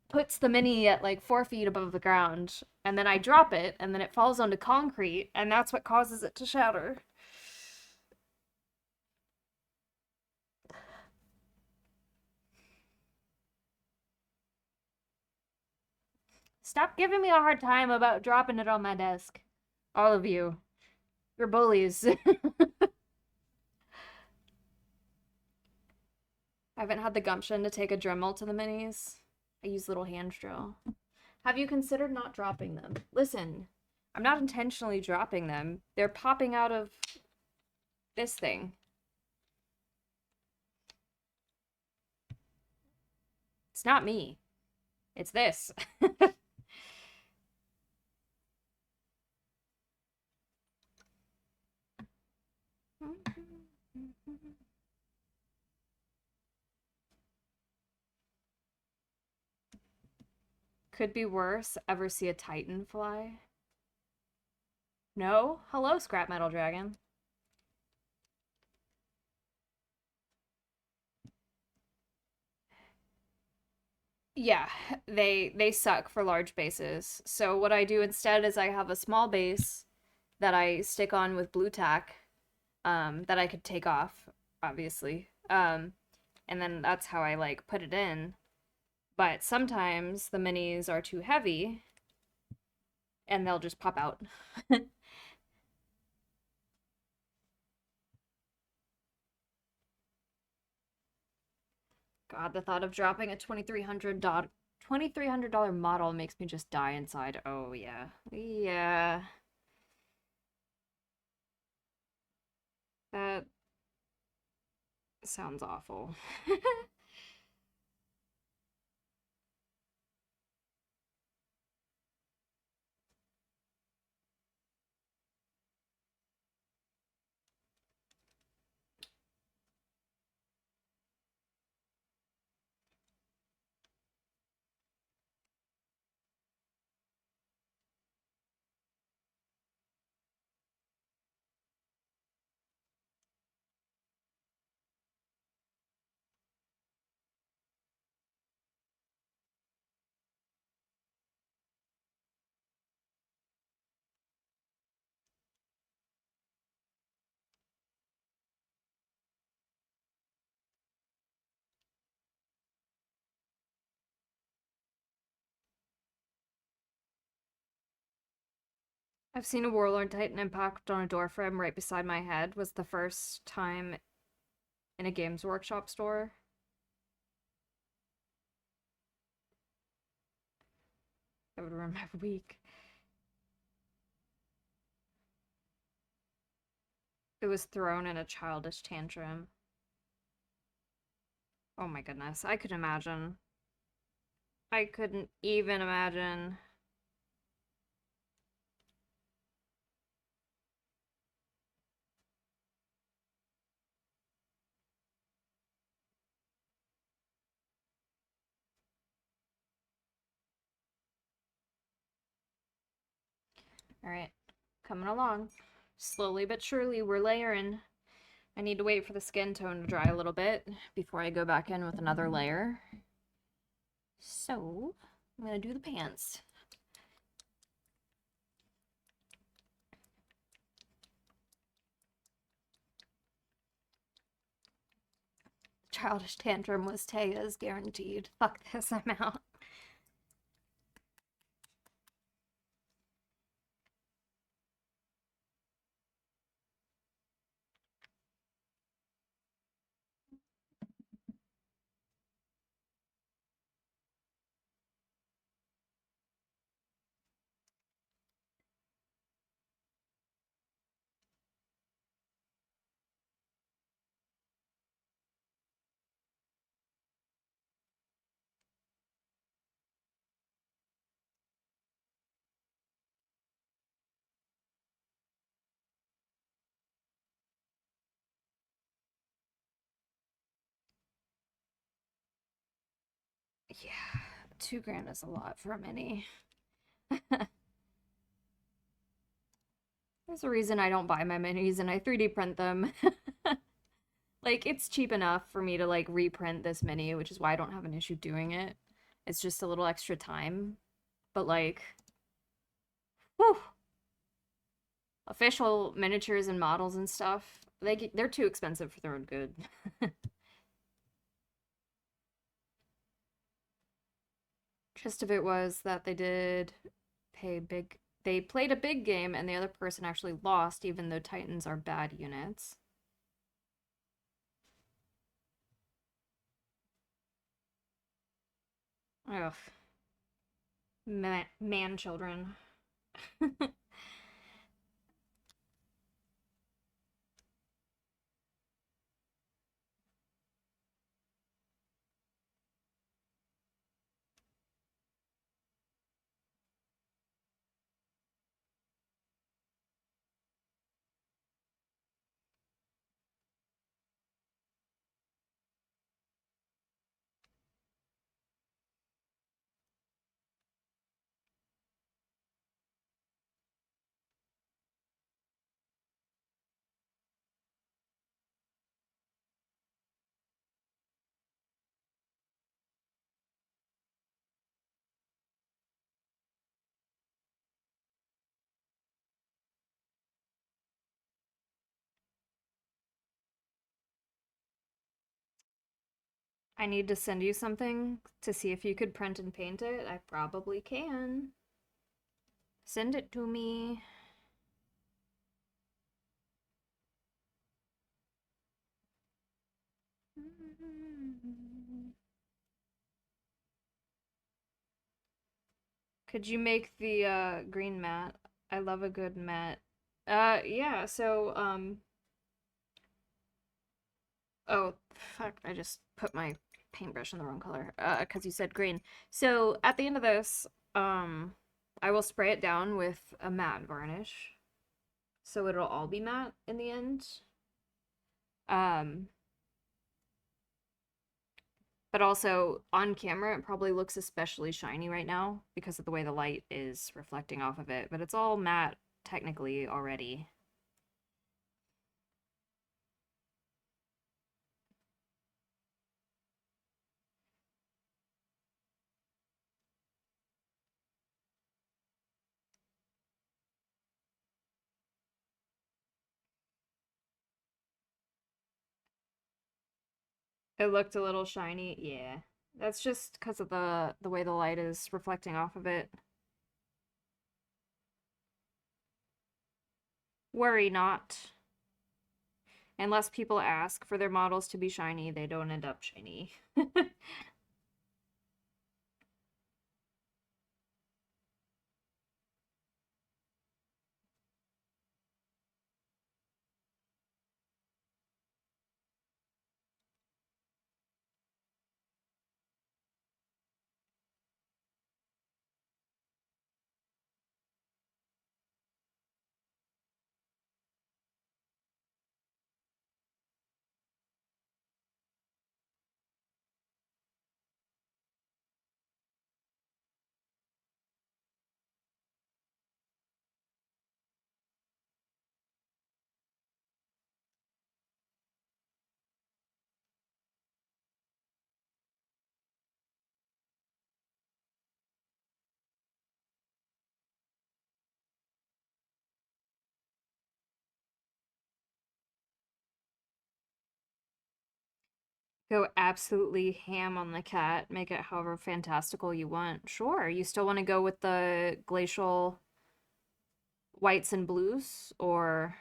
A: puts the mini at like 4 feet above the ground. And then I drop it, and then it falls onto concrete, and that's what causes it to shatter. Stop giving me a hard time about dropping it on my desk. All of you. You're bullies. I haven't had the gumption to take a Dremel to the minis. I use little hand drill. Have you considered not dropping them? Listen, I'm not intentionally dropping them. They're popping out of this thing. It's not me. It's this. Could be worse. Ever see a Titan fly? No? Hello, Scrap Metal Dragon. Yeah, they suck for large bases. So what I do instead is I have a small base that I stick on with blue tack, that I could take off, obviously. And then that's how I like put it in. But sometimes the minis are too heavy and they'll just pop out. God, the thought of dropping a $2,300 model makes me just die inside. Oh yeah. Yeah. That sounds awful. I've seen a Warlord Titan impact on a door frame right beside my head. Was the first time in a Games Workshop store. That would ruin my week. It was thrown in a childish tantrum. Oh my goodness, I could imagine. I couldn't even imagine. Alright, coming along. Slowly but surely, we're layering. I need to wait for the skin tone to dry a little bit before I go back in with another layer. So, I'm gonna do the pants. Childish tantrum was Taya's, guaranteed. Fuck this, I'm out. Yeah, $2,000 is a lot for a mini. There's a reason I don't buy my minis and I 3D print them. Like, it's cheap enough for me to, like, reprint this mini, which is why I don't have an issue doing it. It's just a little extra time. But, like, whew! Official miniatures and models and stuff, they're too expensive for their own good. Gist of it was that they played a big game and the other person actually lost, even though Titans are bad units. Ugh. Man children. I need to send you something to see if you could print and paint it. I probably can. Send it to me. Could you make the green mat? I love a good mat. Yeah, so oh, fuck, I just put my paintbrush in the wrong color. Because you said green. So at the end of this, I will spray it down with a matte varnish. So it'll all be matte in the end. Um, but also on camera, it probably looks especially shiny right now because of the way the light is reflecting off of it. But it's all matte technically already. It looked a little shiny. Yeah. That's just because of the way the light is reflecting off of it. Worry not. Unless people ask for their models to be shiny, they don't end up shiny. Go absolutely ham on the cat. Make it however fantastical you want. Sure, you still want to go with the glacial whites and blues, or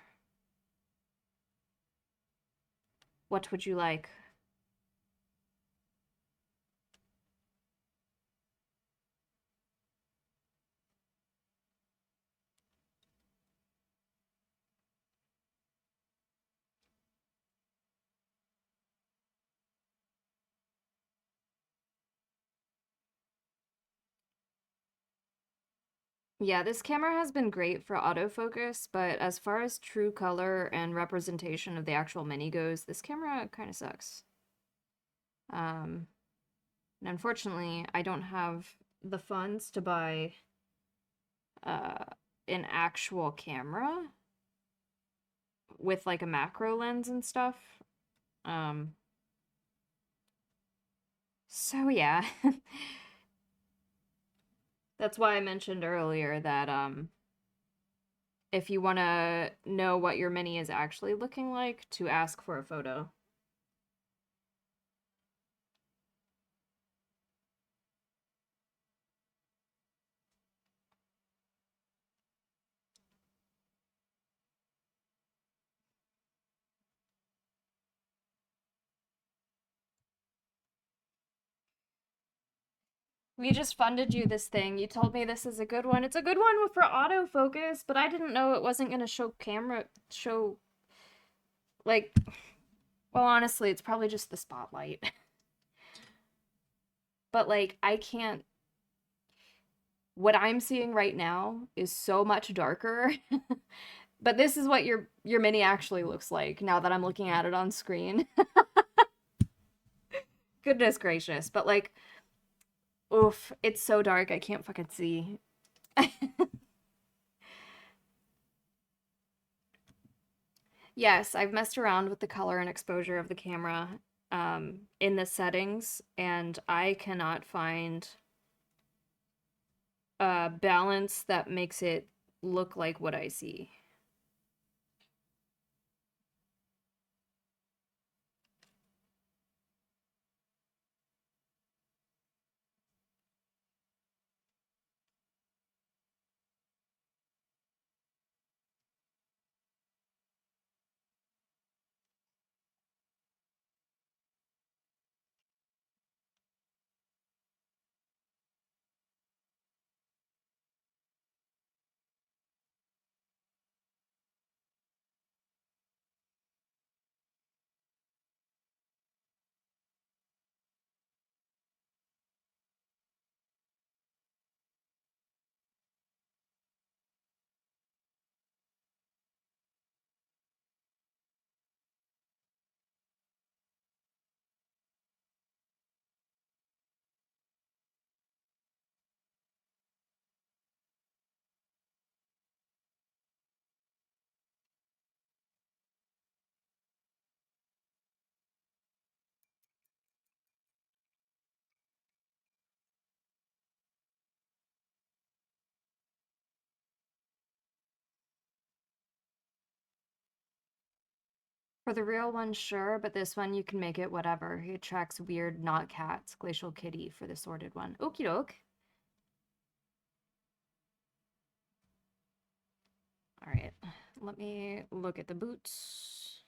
A: what would you like? Yeah, this camera has been great for autofocus, but as far as true color and representation of the actual mini goes, this camera kind of sucks. Um, And unfortunately, I don't have the funds to buy an actual camera with like a macro lens and stuff. So yeah. That's why I mentioned earlier that if you want to know what your mini is actually looking like, to ask for a photo. We just funded you this thing. You told me this is a good one. It's a good one for autofocus, but I didn't know it wasn't going to show like, well, honestly, it's probably just the spotlight. But like I can't, what I'm seeing right now is so much darker. But this is what your mini actually looks like now that I'm looking at it on screen. Goodness gracious. But like, oof, it's so dark I can't fucking see. Yes, I've messed around with the color and exposure of the camera in the settings, and I cannot find a balance that makes it look like what I see. For the real one, sure, but this one you can make it whatever. He attracts weird, not cats, glacial kitty for the sorted one. Okie doke. All right, let me look at the boots.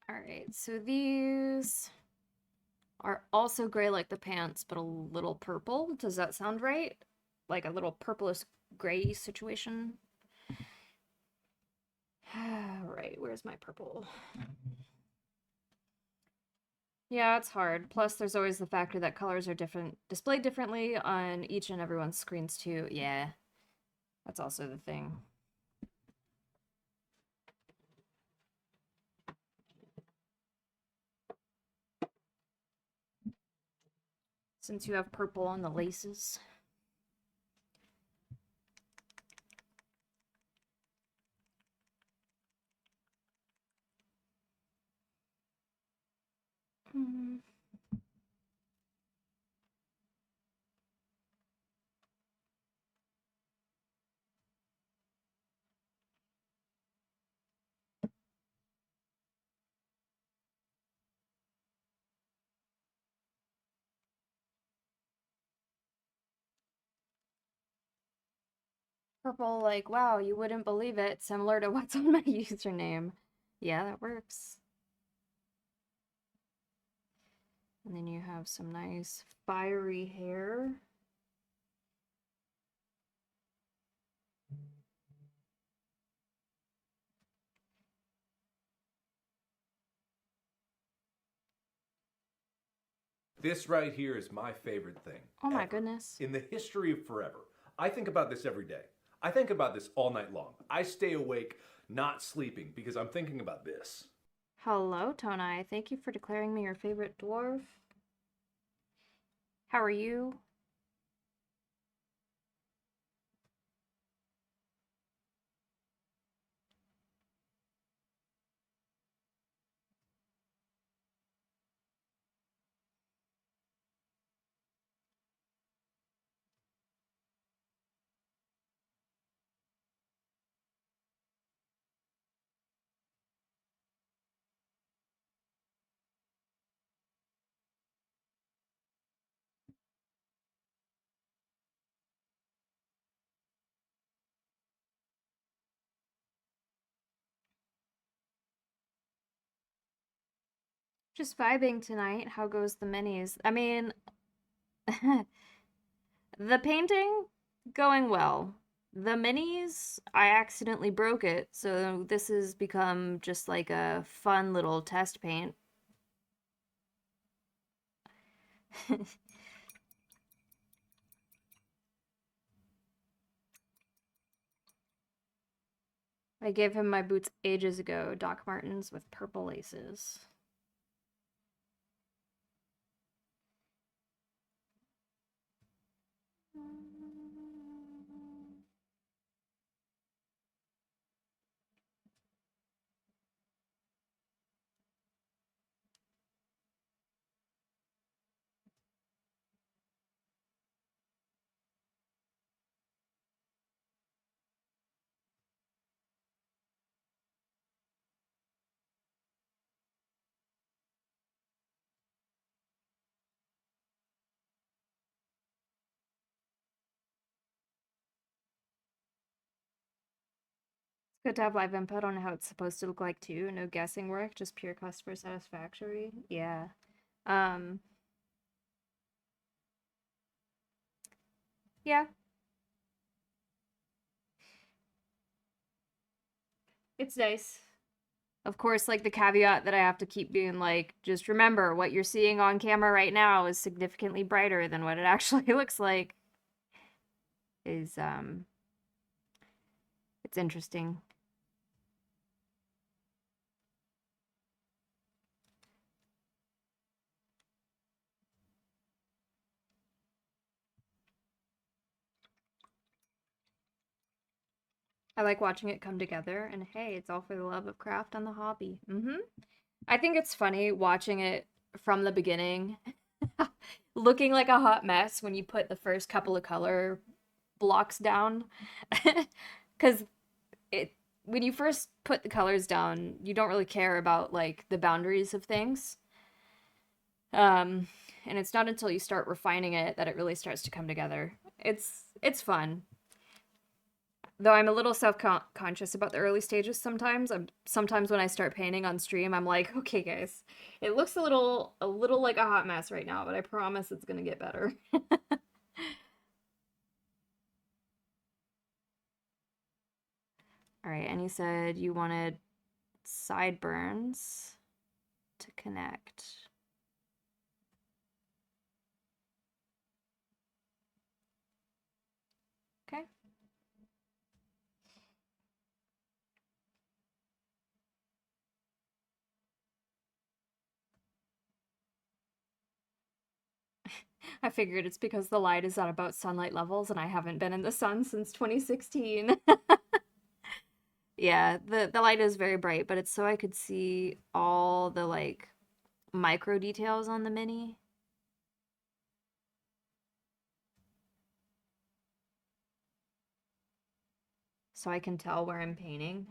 A: All right, so these are also gray like the pants, but a little purple. Does that sound right? Like a little purplish gray situation? All right, where's my purple? Yeah, it's hard. Plus, there's always the factor that colors are different, displayed differently on each and everyone's screens too. Yeah, that's also the thing. Since you have purple on the laces. Purple, like, wow, you wouldn't believe it, similar to what's on my username. Yeah, that works. And then you have some nice fiery hair.
C: This right here is my favorite thing.
A: Oh my
C: ever.
A: goodness.
C: In the history of forever. I think about this every day. I think about this all night long. I stay awake, not sleeping, because I'm thinking about this.
A: Hello, Tonai. Thank you for declaring me your favorite dwarf. How are you? Just vibing tonight. How goes the minis? I mean, the painting going well. The minis, I accidentally broke it, so this has become just like a fun little test paint. I gave him my boots ages ago, Doc Martens with purple laces. Good to have live input on how it's supposed to look like too. No guessing work, just pure customer satisfactory. Yeah. Um, yeah. It's nice. Of course, like the caveat that I have to keep being like, just remember what you're seeing on camera right now is significantly brighter than what it actually looks like. Is it's interesting. I like watching it come together, and hey, it's all for the love of craft and the hobby. I think it's funny watching it from the beginning, looking like a hot mess when you put the first couple of color blocks down. Because it when you first put the colors down, you don't really care about like the boundaries of things. Um, and it's not until you start refining it that it really starts to come together. It's fun. Though I'm a little self-conscious about the early stages sometimes. Sometimes when I start painting on stream, I'm like, okay, guys, it looks a little like a hot mess right now, but I promise it's gonna get better. All right, and you said you wanted sideburns to connect. Okay. I figured it's because the light is at about sunlight levels and I haven't been in the sun since 2016. Yeah, the light is very bright, but it's so I could see all the like micro details on the mini. So I can tell where I'm painting.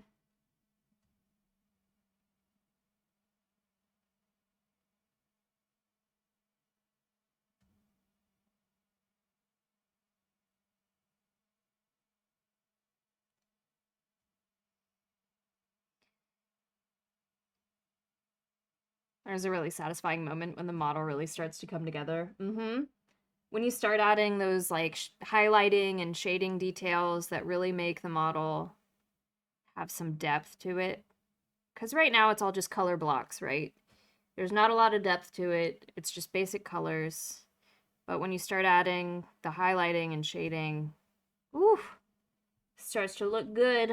A: There's a really satisfying moment when the model really starts to come together. When you start adding those like highlighting and shading details that really make the model have some depth to it. Because right now it's all just color blocks, right? There's not a lot of depth to it. It's just basic colors. But when you start adding the highlighting and shading, ooh, starts to look good.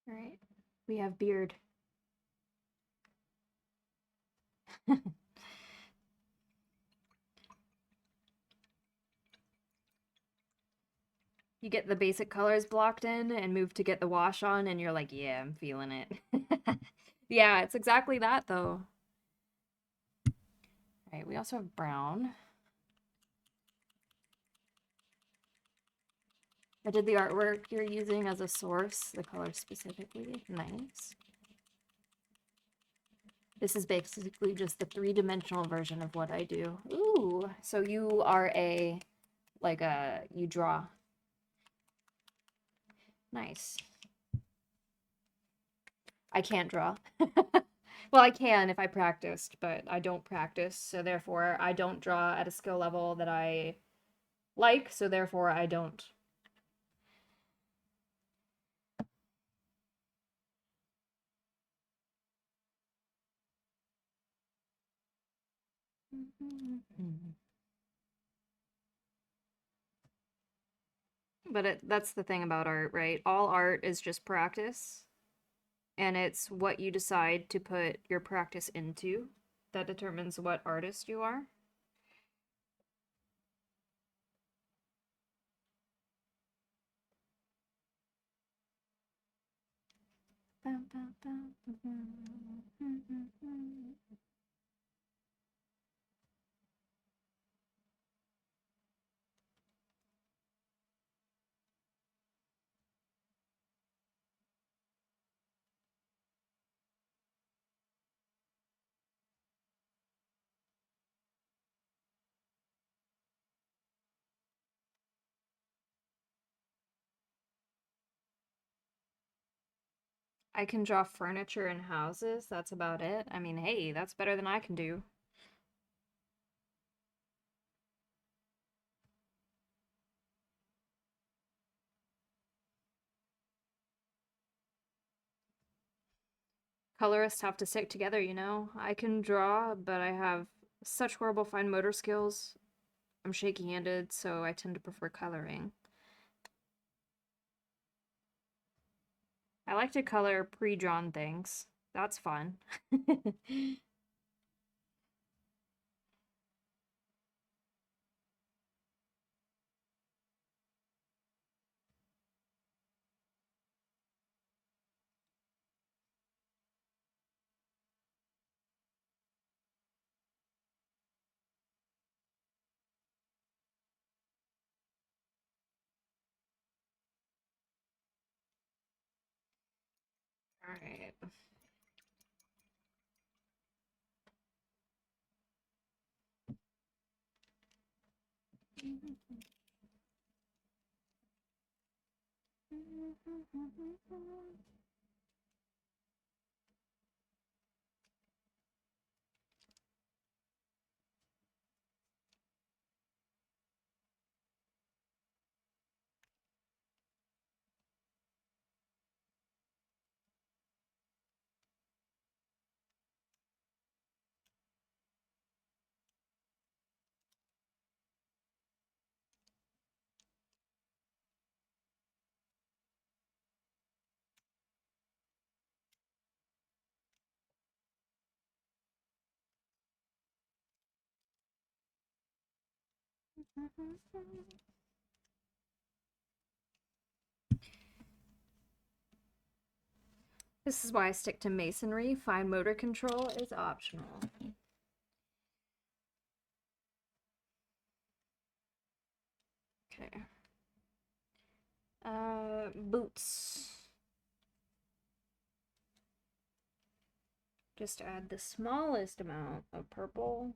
A: All right, we have beard. You get the basic colors blocked in and move to get the wash on, and you're like, yeah, I'm feeling it. Yeah, it's exactly that, though. All right, we also have brown. I did the artwork you're using as a source, the color specifically. Nice. This is basically just the three-dimensional version of what I do. Ooh, so you are you draw. Nice. I can't draw. Well, I can if I practiced, but I don't practice, so therefore I don't draw at a skill level that I like, so therefore I don't. But that's the thing about art, right? All art is just practice, and it's what you decide to put your practice into that determines what artist you are. I can draw furniture and houses. That's about it. I mean, hey, that's better than I can do. Colorists have to stick together, you know? I can draw, but I have such horrible fine motor skills. I'm shaky-handed, so I tend to prefer coloring. I like to color pre-drawn things. That's fun. All right. This is why I stick to masonry. Fine motor control is optional. Okay. Boots. Just add the smallest amount of purple.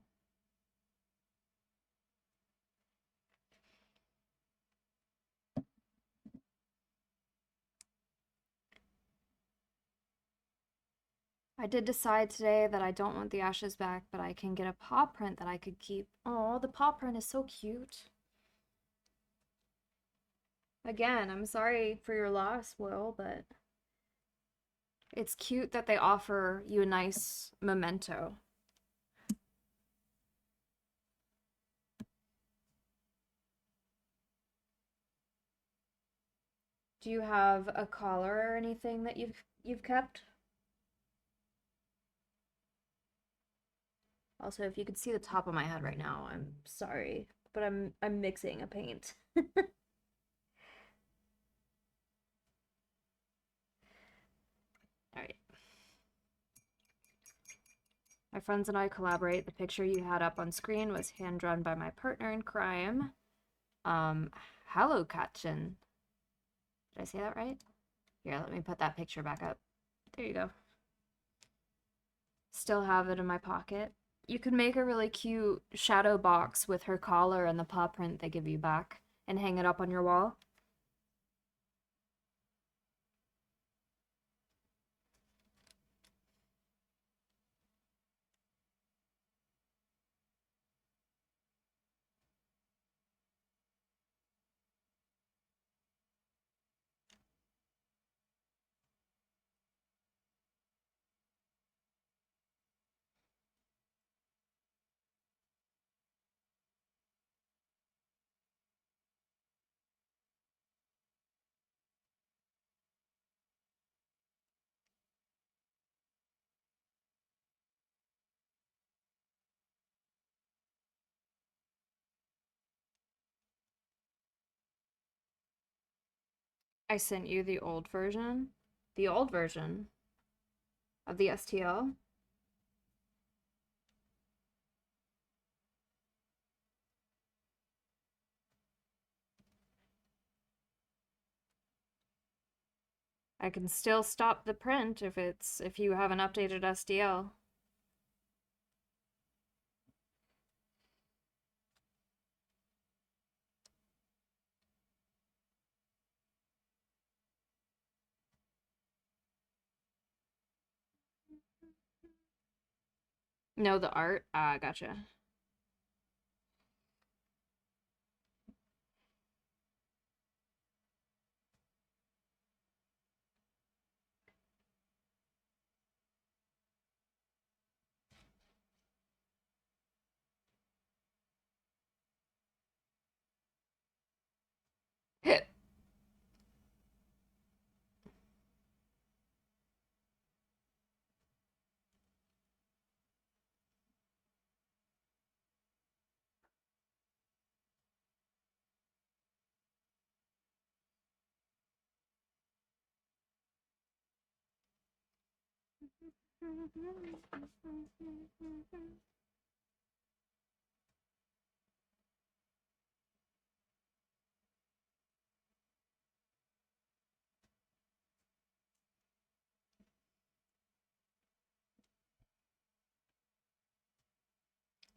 A: I did decide today that I don't want the ashes back, but I can get a paw print that I could keep. Oh, the paw print is so cute. Again, I'm sorry for your loss, Will, but it's cute that they offer you a nice memento. Do you have a collar or anything that you've kept? Also, if you could see the top of my head right now, I'm sorry, but I'm mixing a paint. All right. My friends and I collaborate. The picture you had up on screen was hand drawn by my partner in crime. Hello, Katchen. Did I say that right? Here, let me put that picture back up. There you go. Still have it in my pocket. You could make a really cute shadow box with her collar and the paw print they give you back and hang it up on your wall. I sent you the old version. The old version of the STL. I can still stop the print if you have an updated STL. No, the art. Ah, gotcha.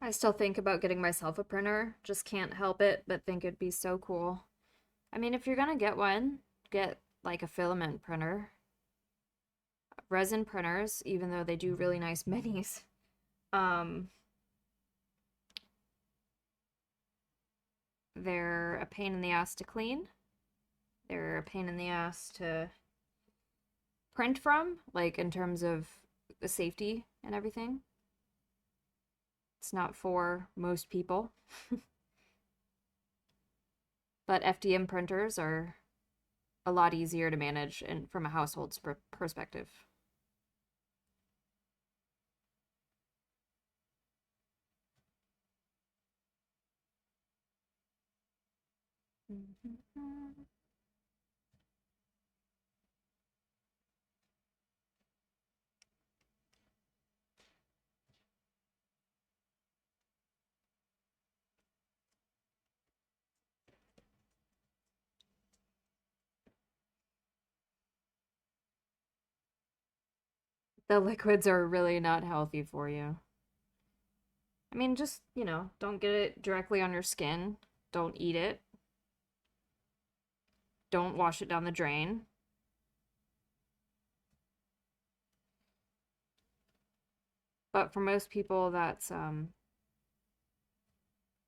A: I still think about getting myself a printer. Just can't help it, but think it'd be so cool. I mean, if you're gonna get one, get like a filament printer. Resin printers, even though they do really nice minis, um, they're a pain in the ass to clean. They're a pain in the ass to print from, like in terms of the safety and everything. It's not for most people. But FDM printers are a lot easier to manage and from a household's perspective. The liquids are really not healthy for you. I mean, just, don't get it directly on your skin. Don't eat it. Don't wash it down the drain. But for most people, that's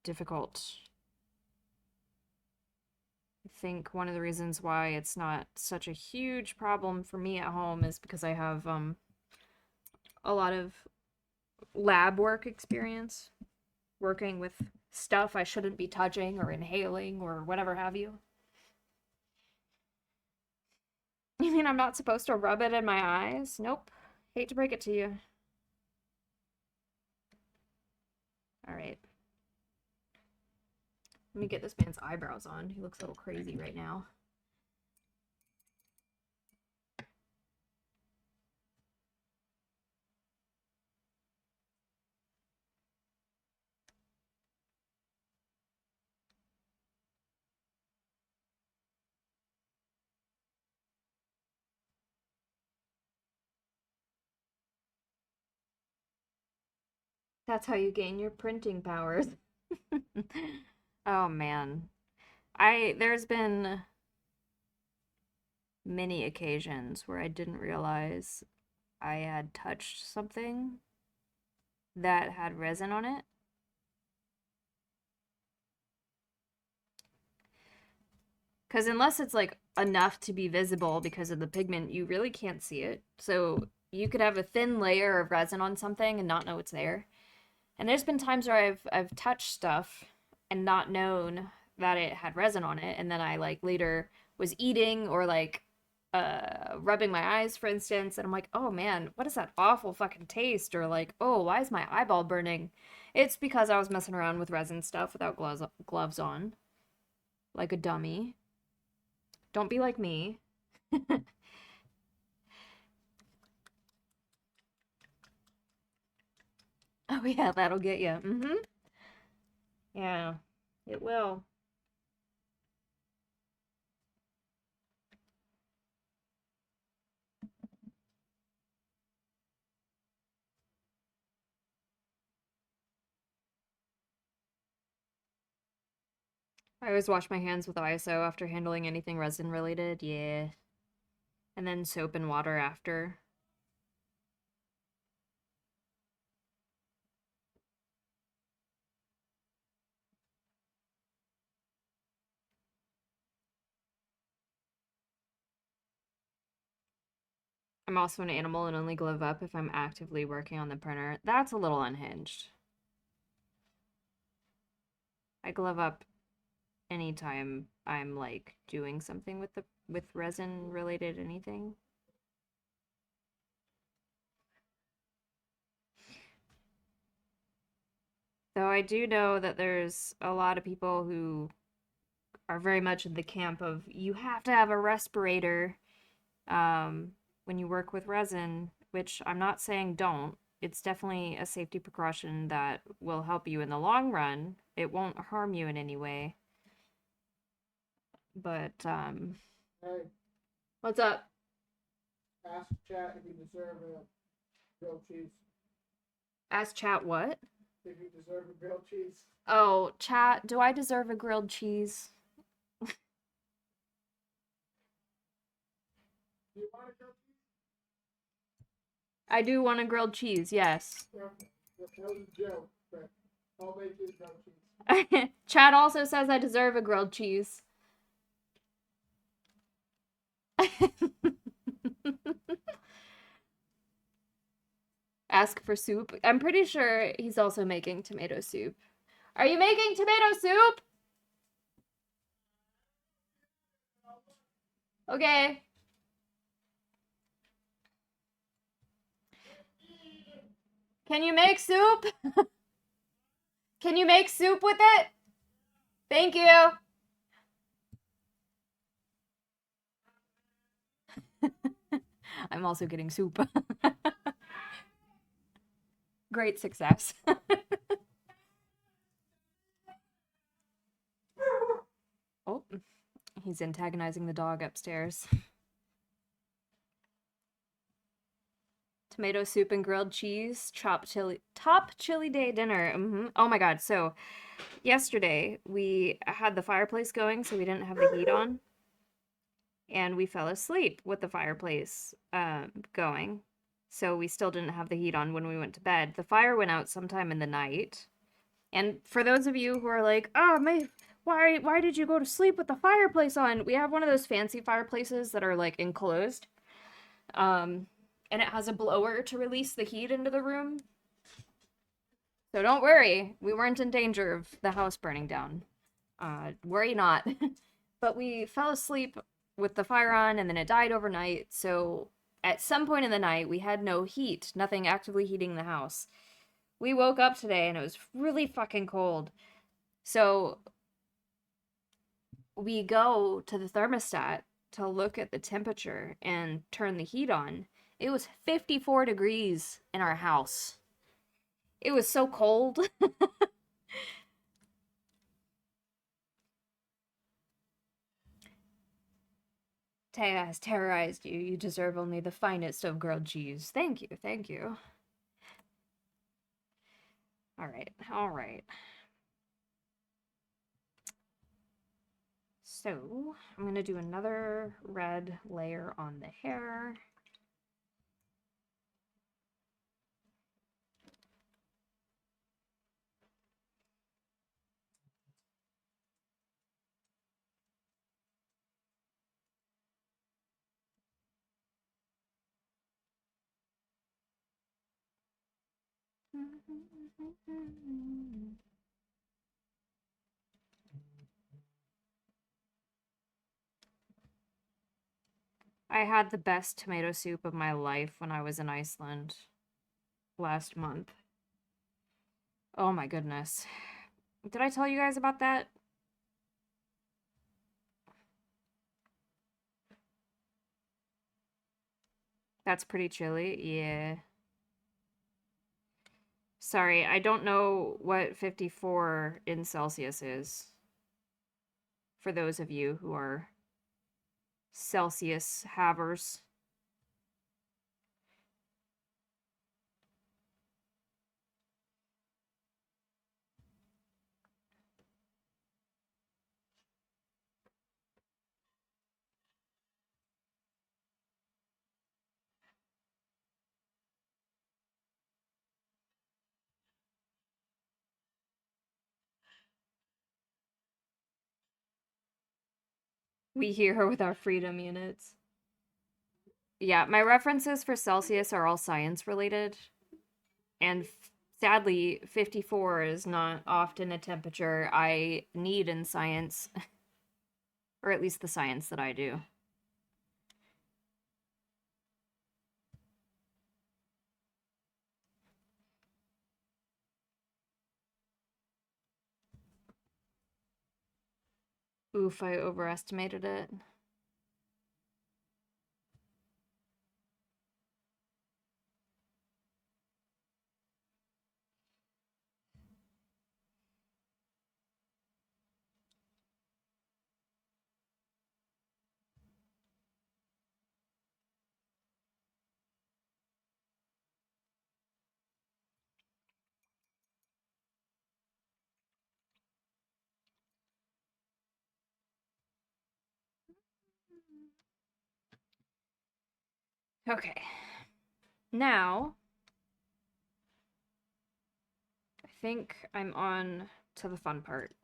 A: difficult. I think one of the reasons why it's not such a huge problem for me at home is because I have a lot of lab work experience, working with stuff I shouldn't be touching or inhaling or whatever have you. You mean I'm not supposed to rub it in my eyes? Nope. Hate to break it to you. All right. Let me get this man's eyebrows on. He looks a little crazy right now. That's how you gain your printing powers. Oh man. There's been many occasions where I didn't realize I had touched something that had resin on it. Because unless it's like enough to be visible because of the pigment, you really can't see it. So you could have a thin layer of resin on something and not know it's there. And there's been times where I've touched stuff and not known that it had resin on it, and then I like later was eating or like rubbing my eyes, for instance, and I'm like, oh man, what is that awful fucking taste? Or like, oh, why is my eyeball burning? It's because I was messing around with resin stuff without gloves on, like a dummy. Don't be like me. Oh yeah, that'll get you. Mm-hmm. Yeah, it will. I always wash my hands with ISO after handling anything resin related. Yeah. And then soap and water after. I'm also an animal and only glove up if I'm actively working on the printer. That's a little unhinged. I glove up anytime I'm like doing something with resin related anything. Though I do know that there's a lot of people who are very much in the camp of you have to have a respirator when you work with resin, which I'm not saying don't. It's definitely a safety precaution that will help you in the long run. It won't harm you in any way. But,
B: Hey,
A: what's up?
B: ask chat if you deserve a grilled cheese.
A: Ask chat what?
B: If you deserve a grilled cheese.
A: Oh, chat, do I deserve a grilled cheese?
B: Do you want a grilled cheese?
A: I do want a grilled cheese, yes.
B: Perfect. That was a joke, but I'll make you a grilled cheese.
A: Chat also says I deserve a grilled cheese. Ask for soup. I'm pretty sure he's also making tomato soup. Are you making tomato soup? Okay. Can you make soup? Can you make soup with it? Thank you. I'm also getting soup. Great success. Oh, he's antagonizing the dog upstairs. tomato soup and grilled cheese, top chili day dinner. Oh my god. So, yesterday we had the fireplace going, so we didn't have the heat on. And we fell asleep with the fireplace going. So we still didn't have the heat on when we went to bed. The fire went out sometime in the night. And for those of you who are like, "Oh, why did you go to sleep with the fireplace on?" We have one of those fancy fireplaces that are like enclosed. And it has a blower to release the heat into the room. So don't worry, we weren't in danger of the house burning down. Worry not. But we fell asleep with the fire on, and then it died overnight. So at some point in the night, we had no heat, nothing actively heating the house. We woke up today and it was really fucking cold. So we go to the thermostat to look at the temperature and turn the heat on. It was 54 degrees in our house. It was so cold. Taya has terrorized you. You deserve only the finest of grilled cheese. Thank you, thank you. Alright, alright. So, I'm gonna do another red layer on the hair. I had the best tomato soup of my life when I was in Iceland last month. Oh my goodness. Did I tell you guys about that? That's pretty chilly. Yeah. Sorry, I don't know what 54 in Celsius is. For those of you who are Celsius havers. We here with our freedom units. Yeah, my references for Celsius are all science related. And sadly, 54 is not often a temperature I need in science. Or at least the science that I do. Oof, I overestimated it. Okay. Now, I think I'm on to the fun part.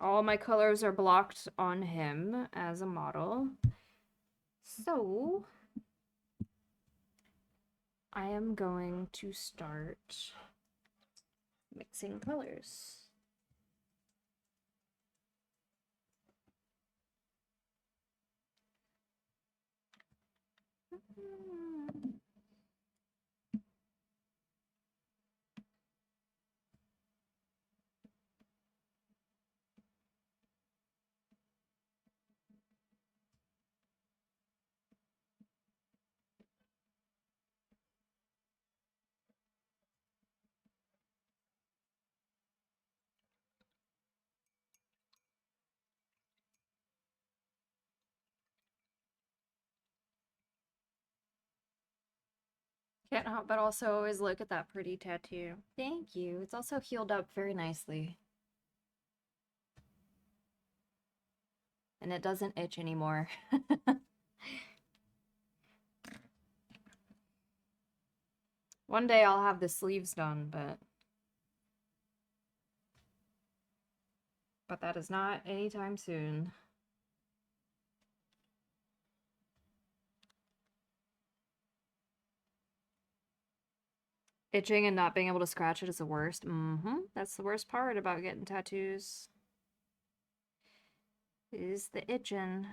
A: All my colors are blocked on him as a model. So, I am going to start mixing colors. Can't help but also always look at that pretty tattoo. Thank you. It's also healed up very nicely. And it doesn't itch anymore. One day I'll have the sleeves done, but that is not anytime soon. Itching and not being able to scratch it is the worst. That's the worst part about getting tattoos. Is the itching.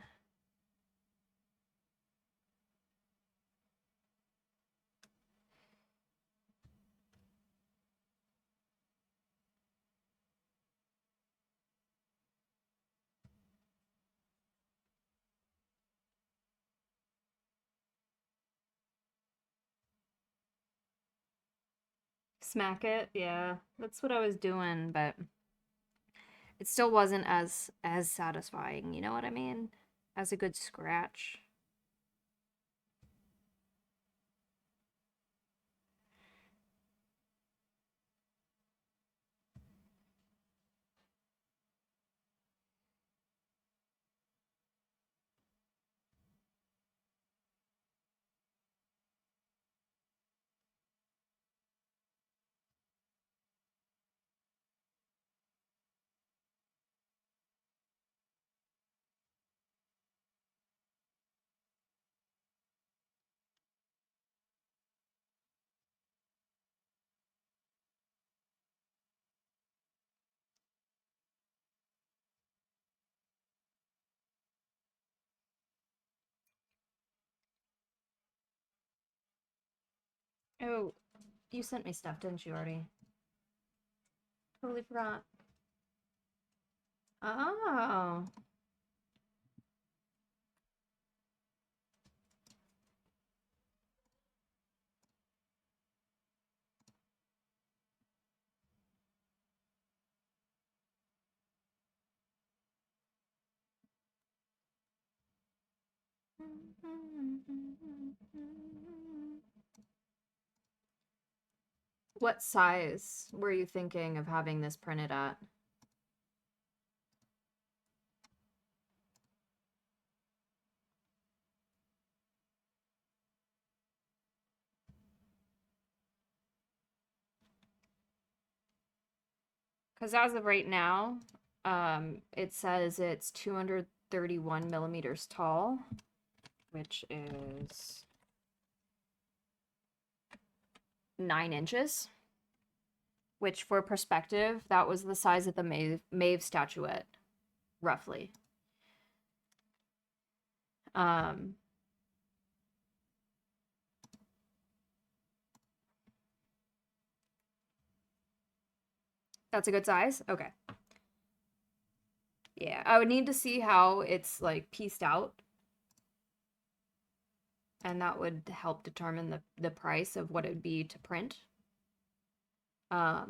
A: Smack it, yeah. That's what I was doing, but it still wasn't as satisfying, you know what I mean? As a good scratch. Oh, you sent me stuff, didn't you already? Totally forgot. Oh. What size were you thinking of having this printed at? Because as of right now, it says it's 231 millimeters tall, which is 9 inches. Which, for perspective, that was the size of the Maeve statuette, roughly. That's a good size? Okay. Yeah, I would need to see how it's, like, pieced out. And that would help determine the price of what it would be to print. Well,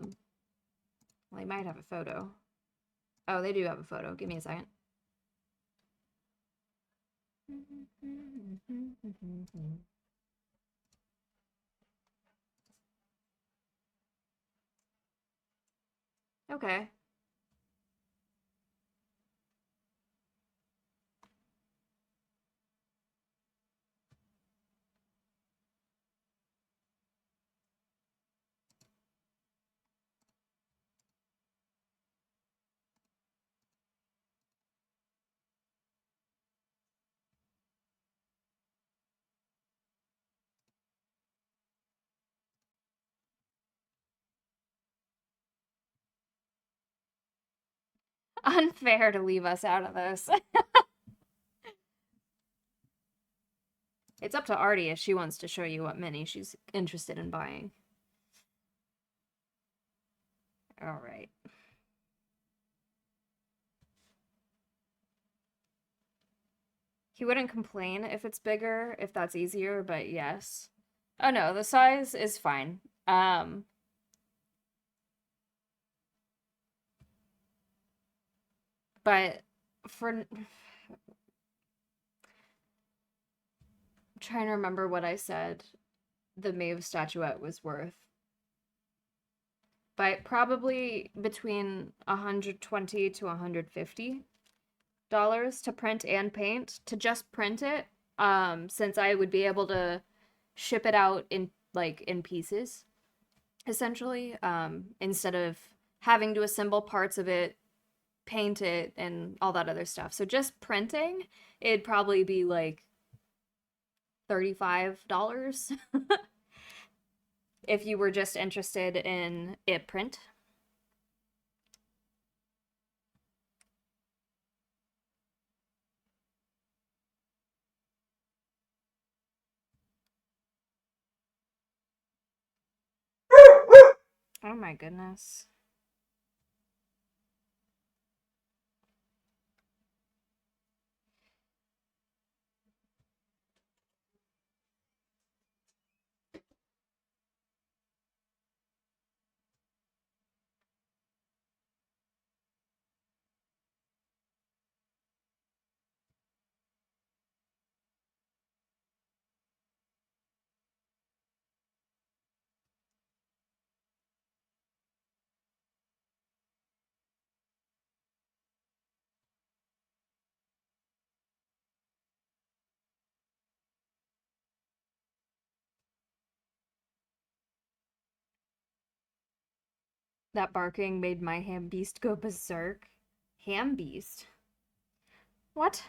A: they might have a photo. Oh, they do have a photo. Give me a second. Okay. Unfair to leave us out of this. It's up to Artie if she wants to show you what mini she's interested in buying. All right. He wouldn't complain if it's bigger, if that's easier, but yes. Oh no, the size is fine. But for I'm trying to remember what I said. the Maeve statuette was worth. But probably between $120 to $150 to print and paint. To just print it, since I would be able to ship it out in pieces, essentially, instead of having to assemble parts of it, paint it, and all that other stuff. So just printing, it'd probably be like $35 if you were just interested in it print. Oh my goodness. That barking made my ham beast go berserk. Ham beast? What?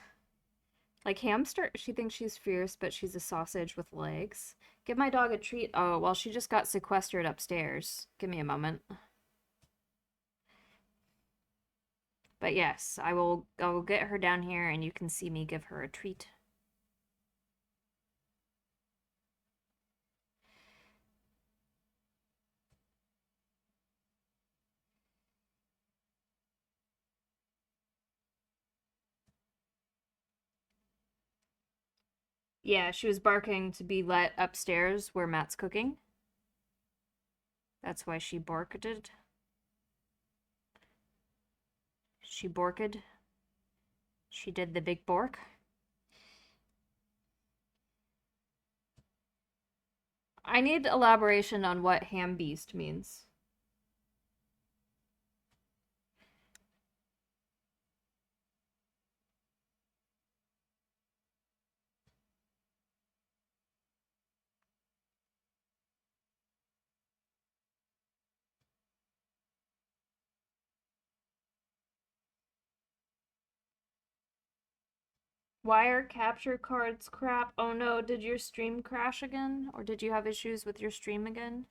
A: Like hamster? She thinks she's fierce, but she's a sausage with legs. Give my dog a treat. Oh, well, she just got sequestered upstairs. Give me a moment. But yes, I will get her down here and you can see me give her a treat. Yeah, she was barking to be let upstairs where Matt's cooking. That's why she barked. She borked. She did the big bork. I need elaboration on what ham beast means. Why are capture cards crap? Oh no, did your stream crash again? Or did you have issues with your stream again?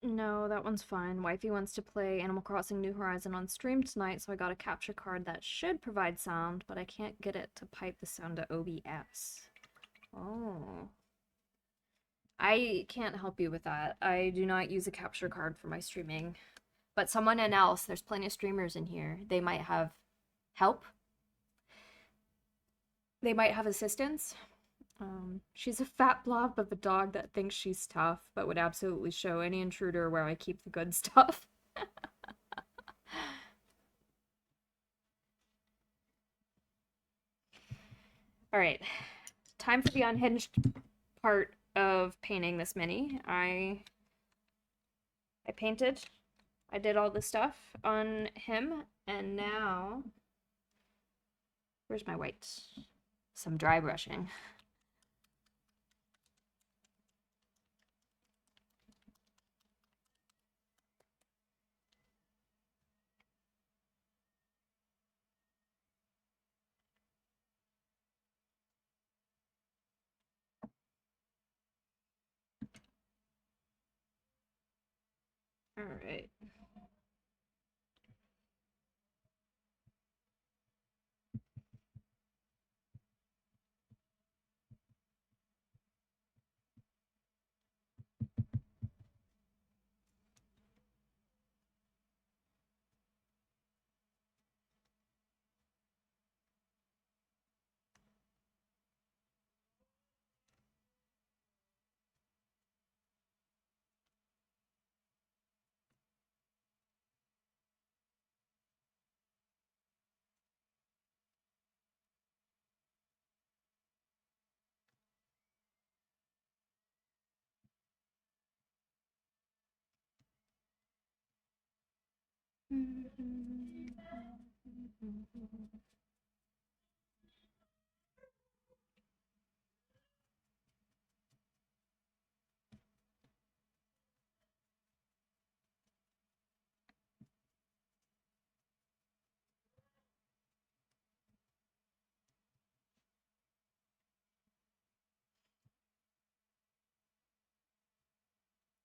A: No, that one's fine. Wifey wants to play Animal Crossing New Horizon on stream tonight, so I got a capture card that should provide sound, but I can't get it to pipe the sound to OBS. Oh. I can't help you with that. I do not use a capture card for my streaming. But someone else, there's plenty of streamers in here. They might have help. They might have assistance. She's a fat blob of a dog that thinks she's tough, but would absolutely show any intruder where I keep the good stuff. All right, time for the unhinged part of painting this mini. I painted. I did all the stuff on him, and now where's my white? Some dry brushing. right.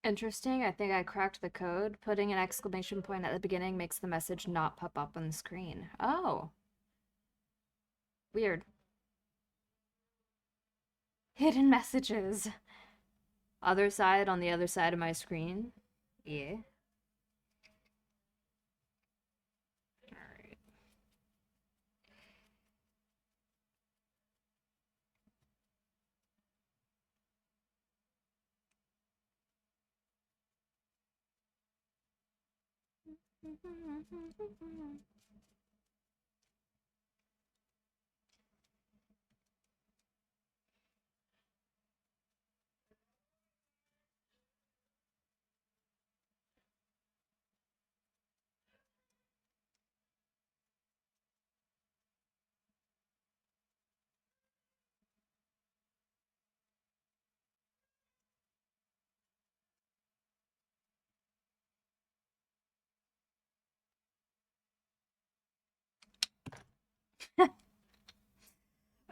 A: Interesting. I think I cracked the code. Putting an exclamation point at the beginning makes the message not pop up on the screen. Oh. Weird. Hidden messages. Other side on the other side of my screen. Yeah. Alright.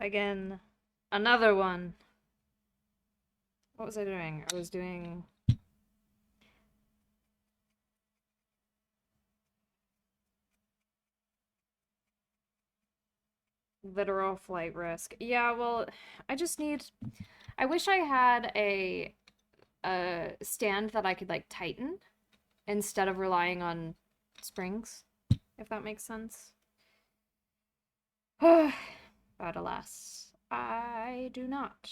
A: Again, another one. What was I doing? I was doing literal flight risk. Yeah, well, I wish I had a stand that I could like tighten instead of relying on springs, if that makes sense. But alas, I do not.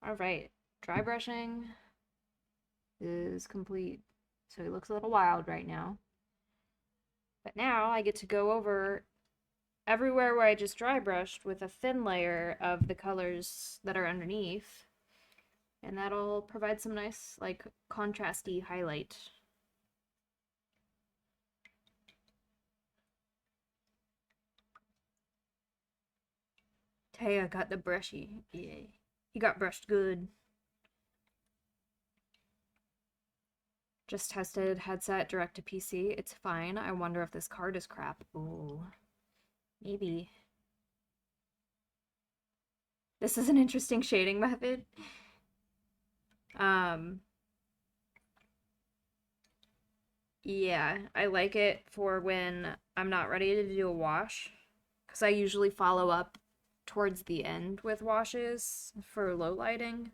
A: All right, dry brushing is complete. So he looks a little wild right now. But now I get to go over everywhere where I just dry brushed with a thin layer of the colors that are underneath. And that'll provide some nice, like, contrasty highlight. Taya got the brushy. Yeah. He got brushed good. Just tested headset direct to PC. It's fine. I wonder if this card is crap. Ooh. Maybe. This is an interesting shading method. Yeah, I like it for when I'm not ready to do a wash, because I usually follow up towards the end with washes for low lighting.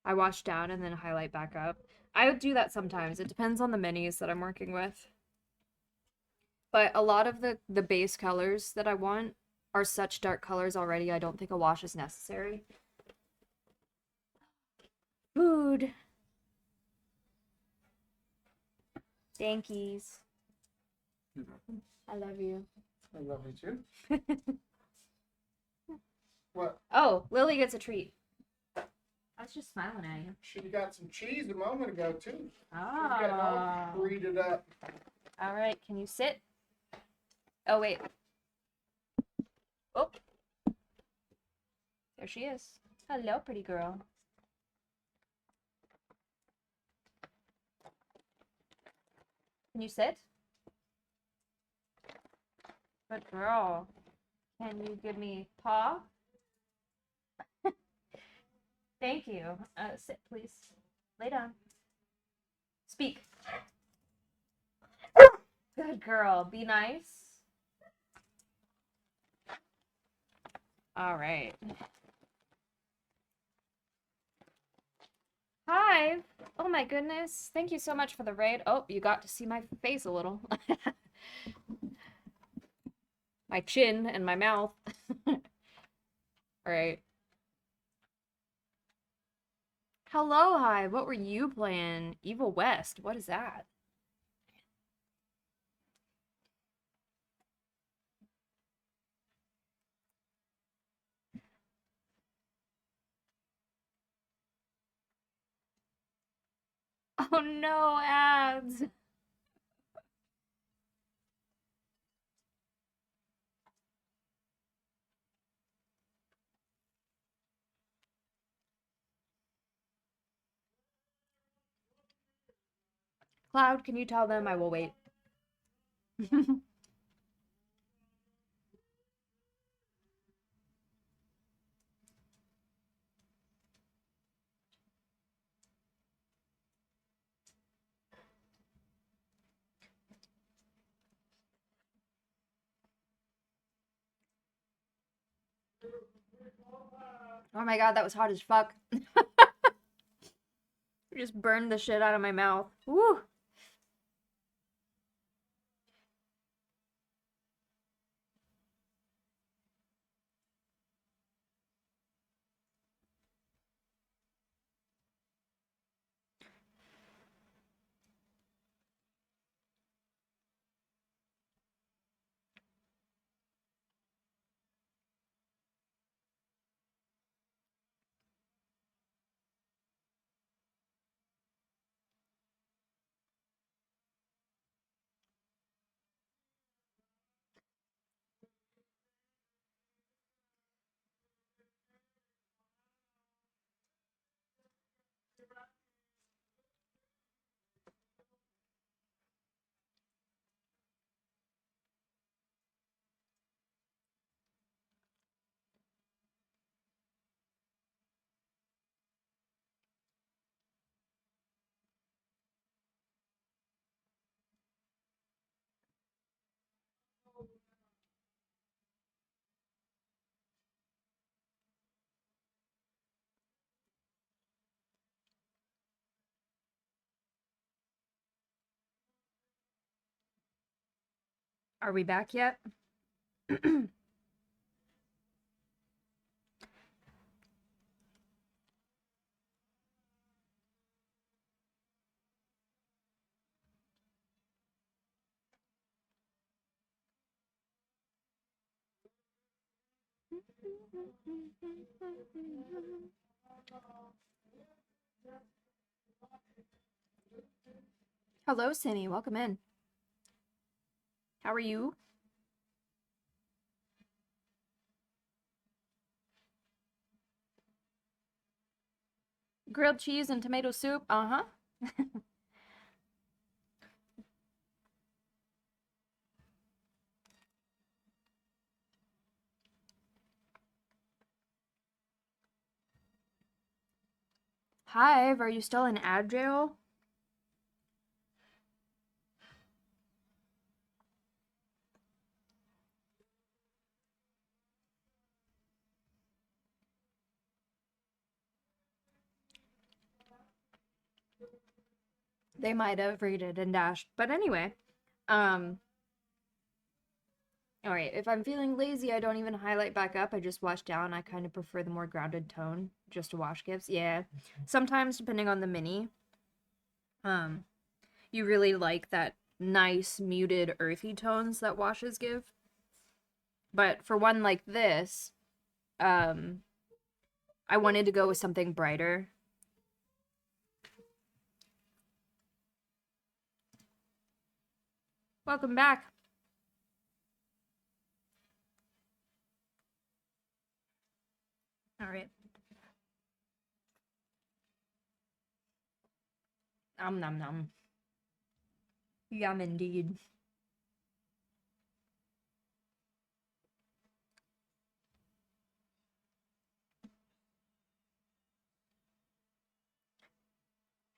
A: I wash down and then highlight back up. I would do that sometimes. It depends on the minis that I'm working with. But a lot of the base colors that I want are such dark colors already, I don't think a wash is necessary. Food. Dankies. I love you.
B: I love you too. What?
A: Oh, Lily gets a treat. I was just smiling at you.
B: She got some cheese a moment ago too. She's
A: Ah.
B: getting all breeded up.
A: All right, can you sit? Oh, wait. Oh. There she is. Hello, pretty girl. Can you sit? Good girl. Can you give me paw? Thank you. Sit, please. Lay down. Speak. Good girl. Be nice. All right. Hi. Oh my goodness. Thank you so much for the raid. Oh, you got to see my face a little. My chin and my mouth. All right. Hello, Hive. What were you playing? Evil West. What is that? Oh no, ads. Cloud, can you tell them I will wait? Oh my god, that was hot as fuck. Just burned the shit out of my mouth. Woo! Are we back yet? Hello, Cindy. Welcome in. How are you? Grilled cheese and tomato soup. Uh-huh. Hive, are you still in ad jail? They might have raided and dashed. But anyway, all right, if I'm feeling lazy, I don't even highlight back up. I just wash down. I kind of prefer the more grounded tone just to wash gives. Yeah. Sometimes, depending on the mini, you really like that nice, muted, earthy tones that washes give. But for one like this, I wanted to go with something brighter. Welcome back. All right. Nom nom. Yum indeed.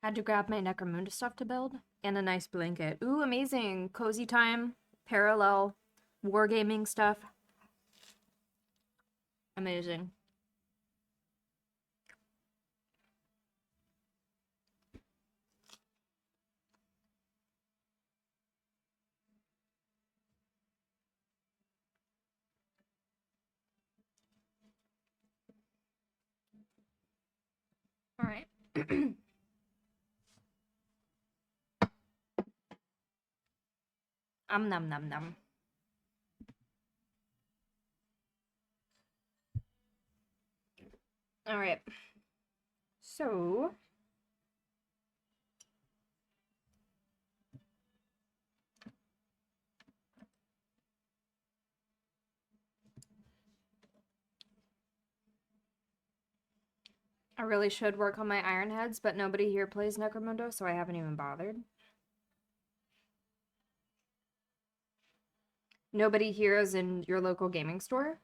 A: Had to grab my Necromunda stuff to build. And a nice blanket. Ooh, amazing. Cozy time. Parallel. Wargaming stuff. Amazing. All right. Num num num. All right. So, I really should work on my iron heads, but nobody here plays Necromundo, so I haven't even bothered. Nobody here is in your local gaming store?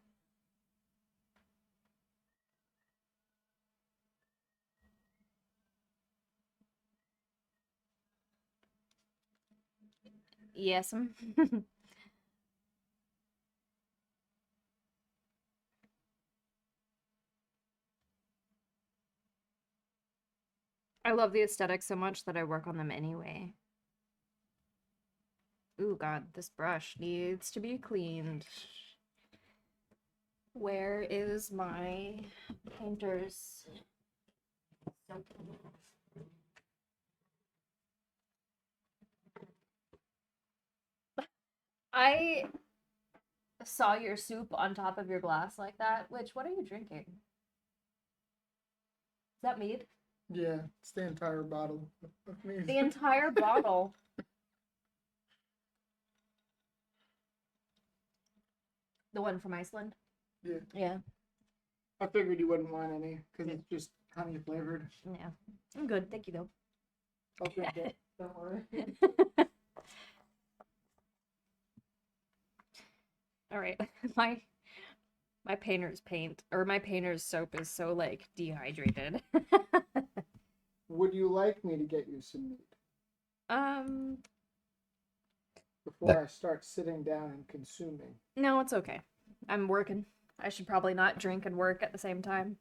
A: Yes. I love the aesthetic so much that I work on them anyway. Ooh, God, this brush needs to be cleaned. Where is my painter's soap? I saw your soup on top of your glass like that. Which, what are you drinking? Is that mead?
B: Yeah, it's the entire bottle of me.
A: The entire bottle. The one from Iceland?
B: Yeah.
A: Yeah.
B: I figured you wouldn't want any because it's just honey flavored.
A: Yeah. I'm good. Thank you, though.
B: I'll drink it. Don't worry.
A: All right. My painter's paint or my painter's soap is so like dehydrated.
B: Would you like me to get you some meat
A: um
B: before I start sitting down and consuming?
A: no, it's okay. I'm working. I should probably not drink and work at the same time.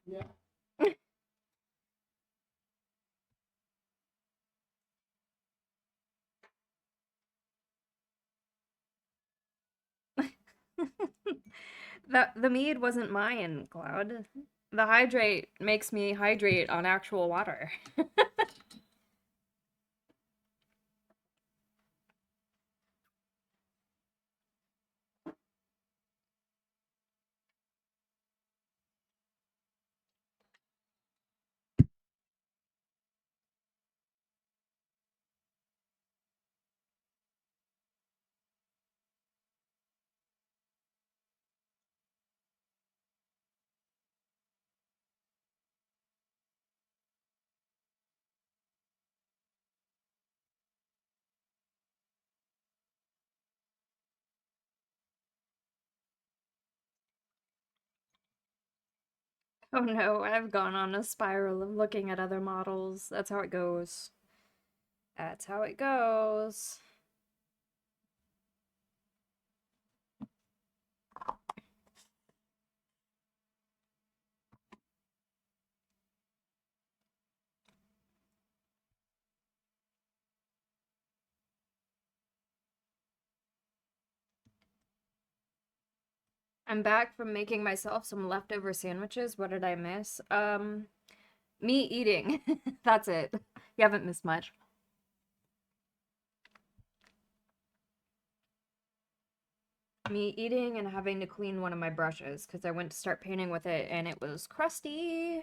B: Yeah.
A: The mead wasn't mine, Cloud. The hydrate makes me hydrate on actual water. Oh no, I've gone on a spiral of looking at other models. That's how it goes. That's how it goes. I'm back from making myself some leftover sandwiches. What did I miss? Me eating. That's it. You haven't missed much. Me eating and having to clean one of my brushes because I went to start painting with it and it was crusty.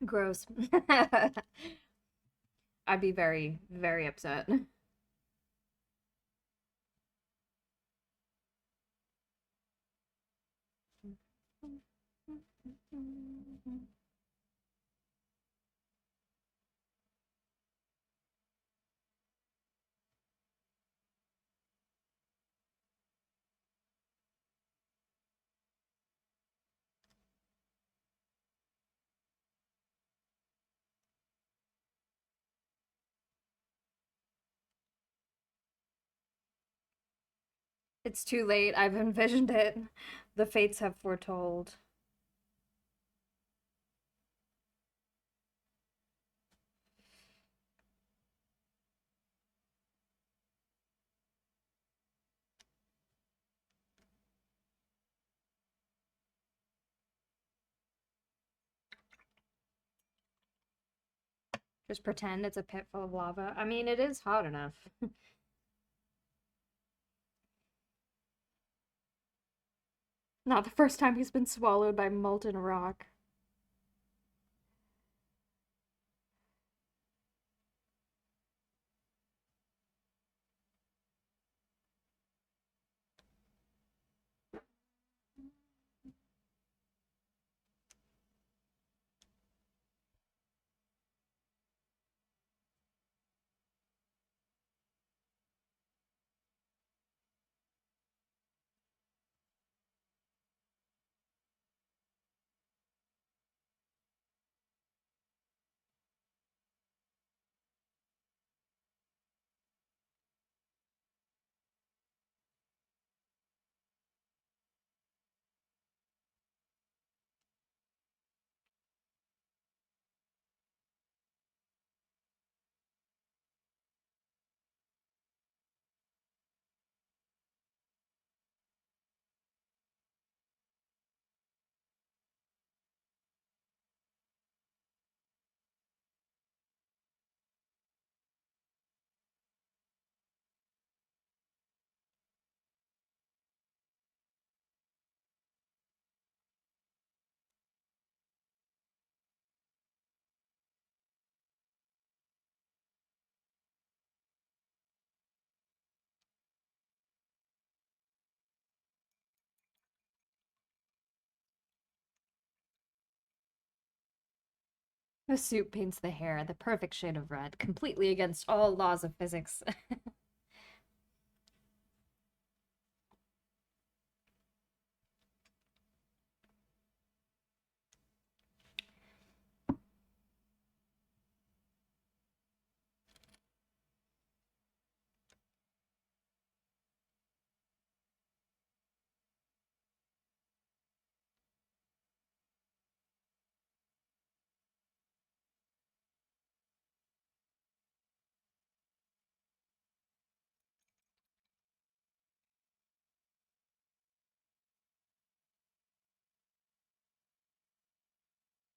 A: Gross. I'd be very, very upset. It's too late. I've envisioned it. The fates have foretold. Just pretend it's a pit full of lava. I mean, it is hot enough. Not the first time he's been swallowed by molten rock. The suit paints the hair the perfect shade of red, completely against all laws of physics.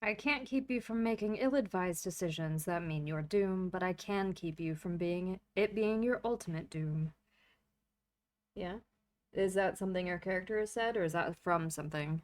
A: I can't keep you from making ill-advised decisions that mean your doom, but I can keep you from being your ultimate doom. Yeah? Is that something your character has said, or is that from something?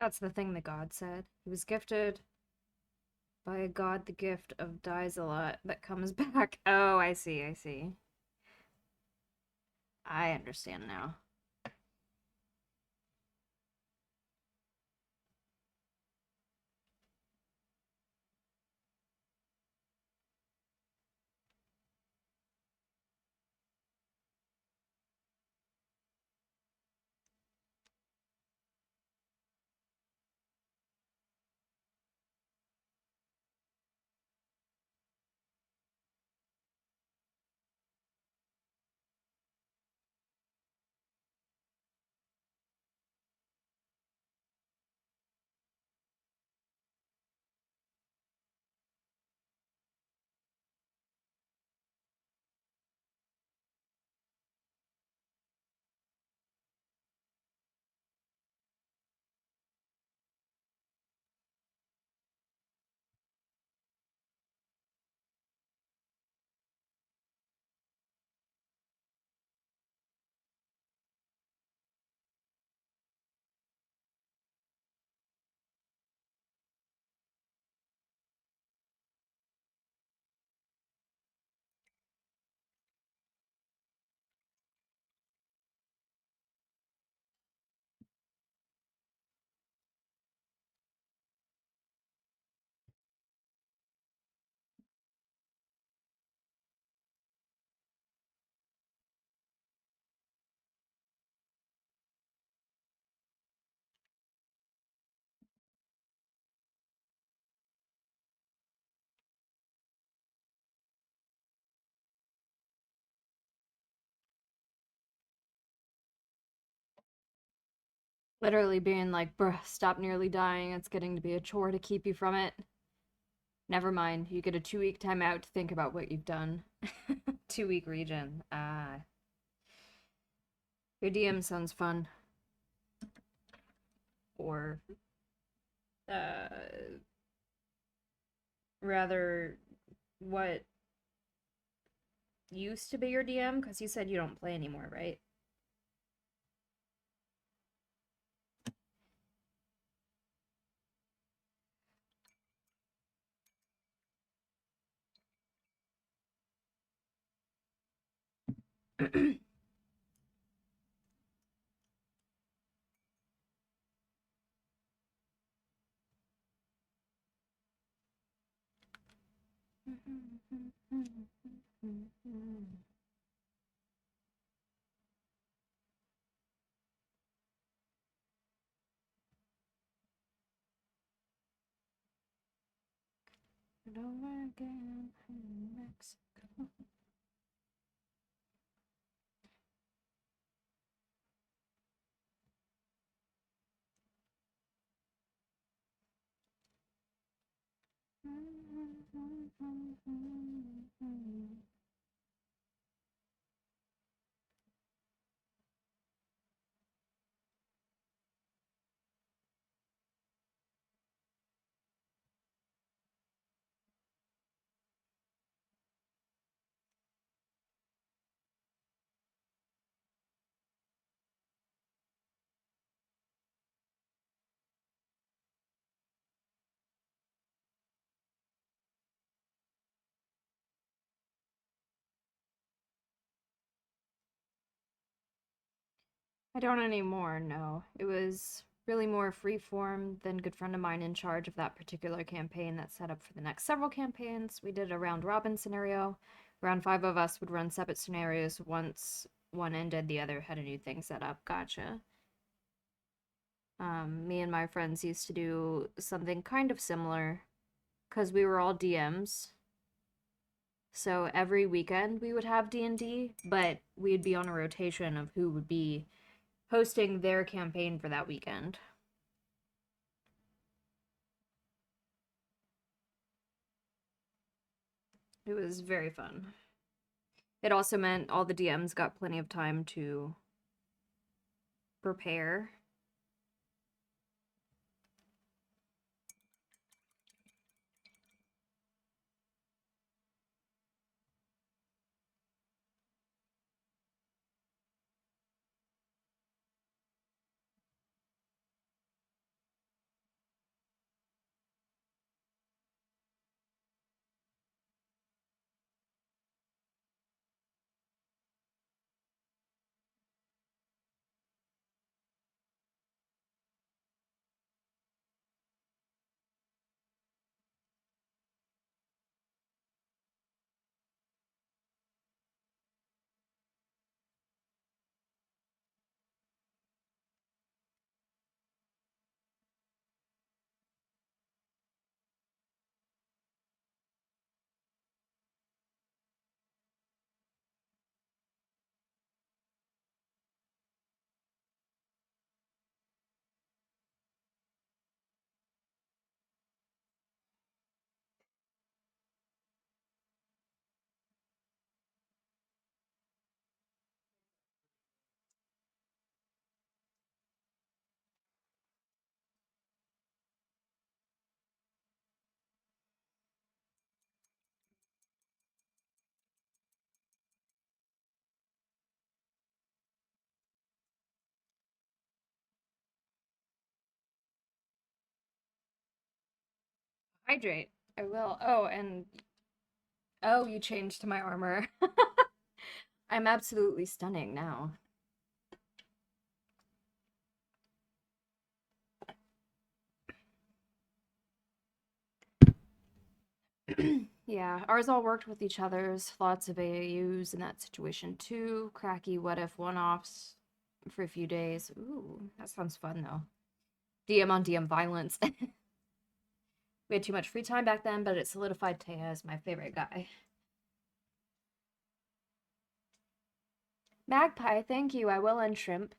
A: That's the thing the god said. He was gifted by a god the gift of dies a lot that comes back. Oh, I see, I see. I understand now. Literally being like, bruh, stop nearly dying. It's getting to be a chore to keep you from it. Never mind. You get a 2-week timeout to think about what you've done. 2-week region. Ah. Your DM sounds fun. Or, uh, rather, what used to be your DM? Because you said you don't play anymore, right? Over again in Mexico. I don't anymore, no. It was really more freeform than good friend of mine in charge of that particular campaign that set up for the next several campaigns. We did a round robin scenario. Around 5 of us would run separate scenarios. Once one ended, the other had a new thing set up. Gotcha. Me and my friends used to do something kind of similar because we were all DMs. So every weekend we would have D&D, but we'd be on a rotation of who would be hosting their campaign for that weekend. It was very fun. It also meant all the DMs got plenty of time to prepare. Hydrate. I will. Oh, and oh, you changed to my armor. I'm absolutely stunning now. Yeah, ours all worked with each other's. Lots of AAUs in that situation too. Cracky what if one-offs for a few days. Ooh, that sounds fun though. DM on DM violence. We had too much free time back then, but it solidified Taya as my favorite guy. Magpie, thank you. I will end shrimp.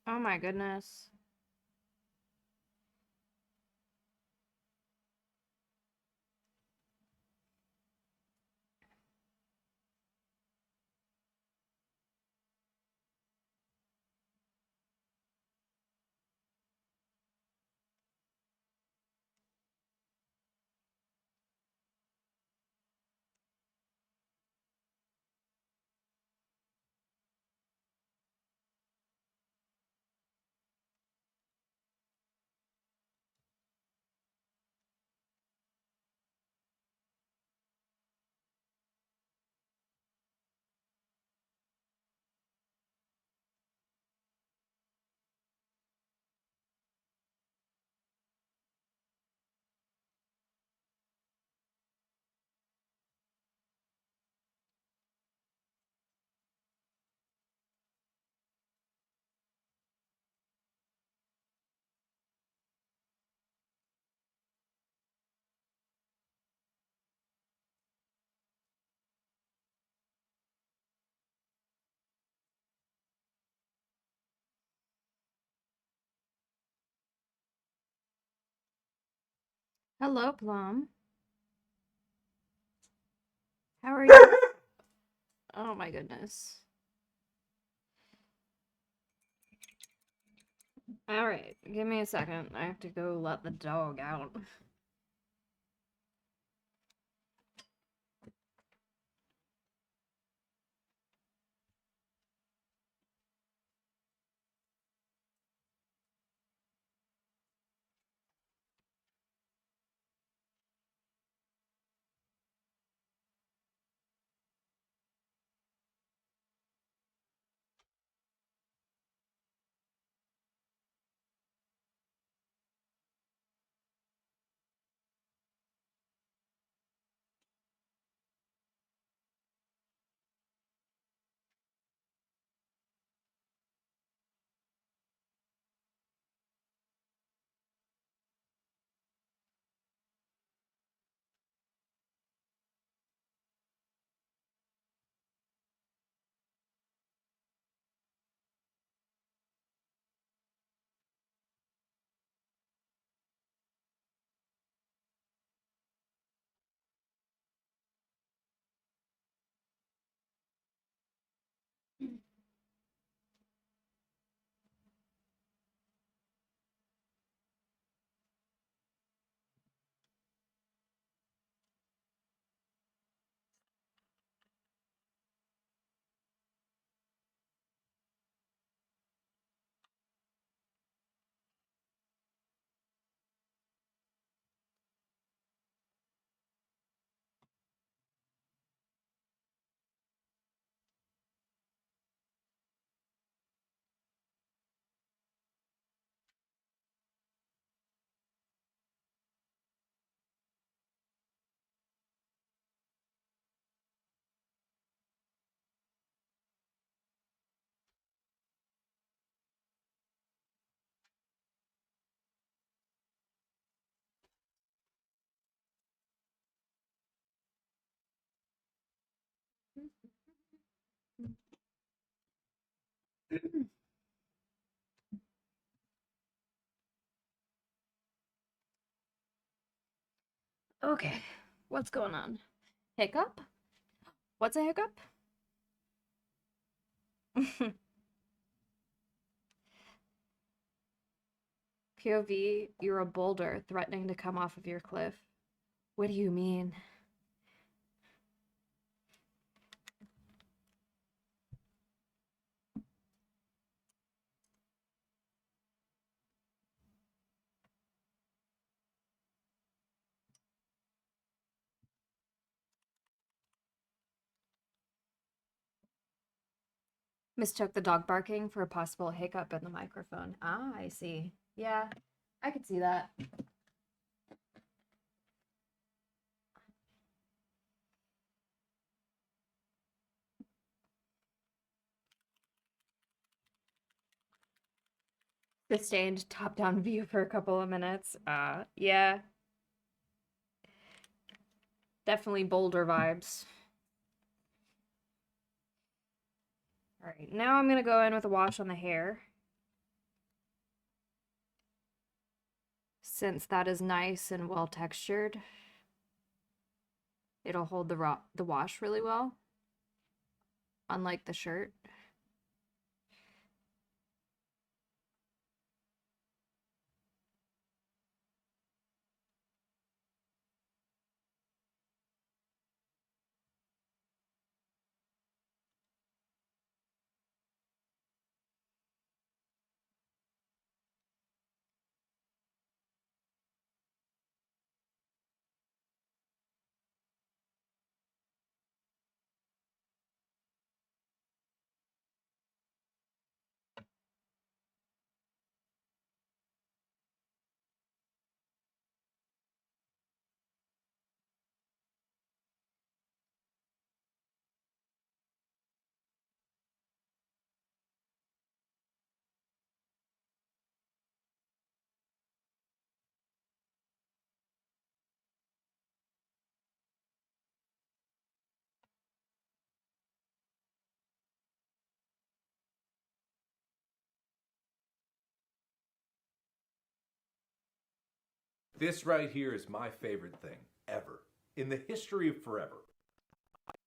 A: Oh my goodness. Hello, Plum. How are you? Oh my goodness. All right, give me a second. I have to go let the dog out. Okay, what's going on? Hiccup? What's a hiccup? POV, you're a boulder threatening to come off of your cliff. What do you mean? Mistook the dog barking for a possible hiccup in the microphone. Ah, I see. Yeah, I could see that. Sustained top-down view for a couple of minutes. Yeah. Definitely boulder vibes. Alright, now I'm gonna go in with a wash on the hair. Since that is nice and well textured, it'll hold the wash really well, unlike the shirt.
C: This right here is my favorite thing ever. In the history of forever.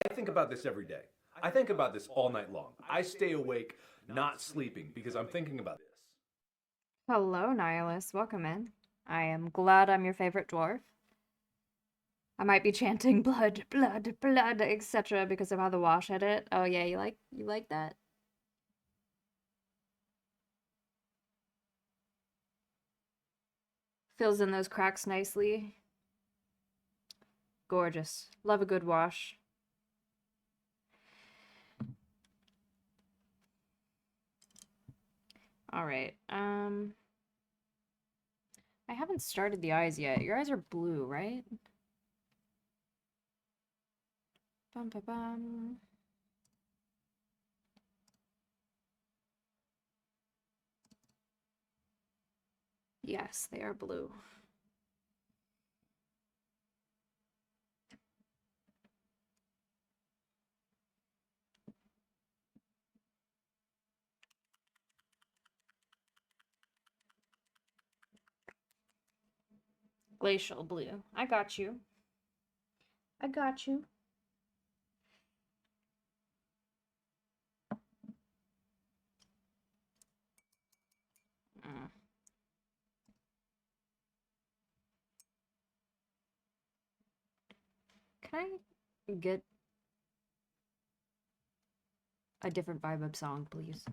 C: I think about this every day. I think about this all night long. I stay awake, not sleeping, because I'm thinking about this.
A: Hello, Nihilus. Welcome in. I am glad I'm your favorite dwarf. I might be chanting blood, blood, blood, etc. because of how the wash edit. Oh yeah, you like that? Fills in those cracks nicely. Gorgeous. Love a good wash. All right. I haven't started the eyes yet. Your eyes are blue, right? Bum ba bum. Yes, they are blue. Glacial blue. I got you. I got you. Mm. Can I get a different vibe of song, please?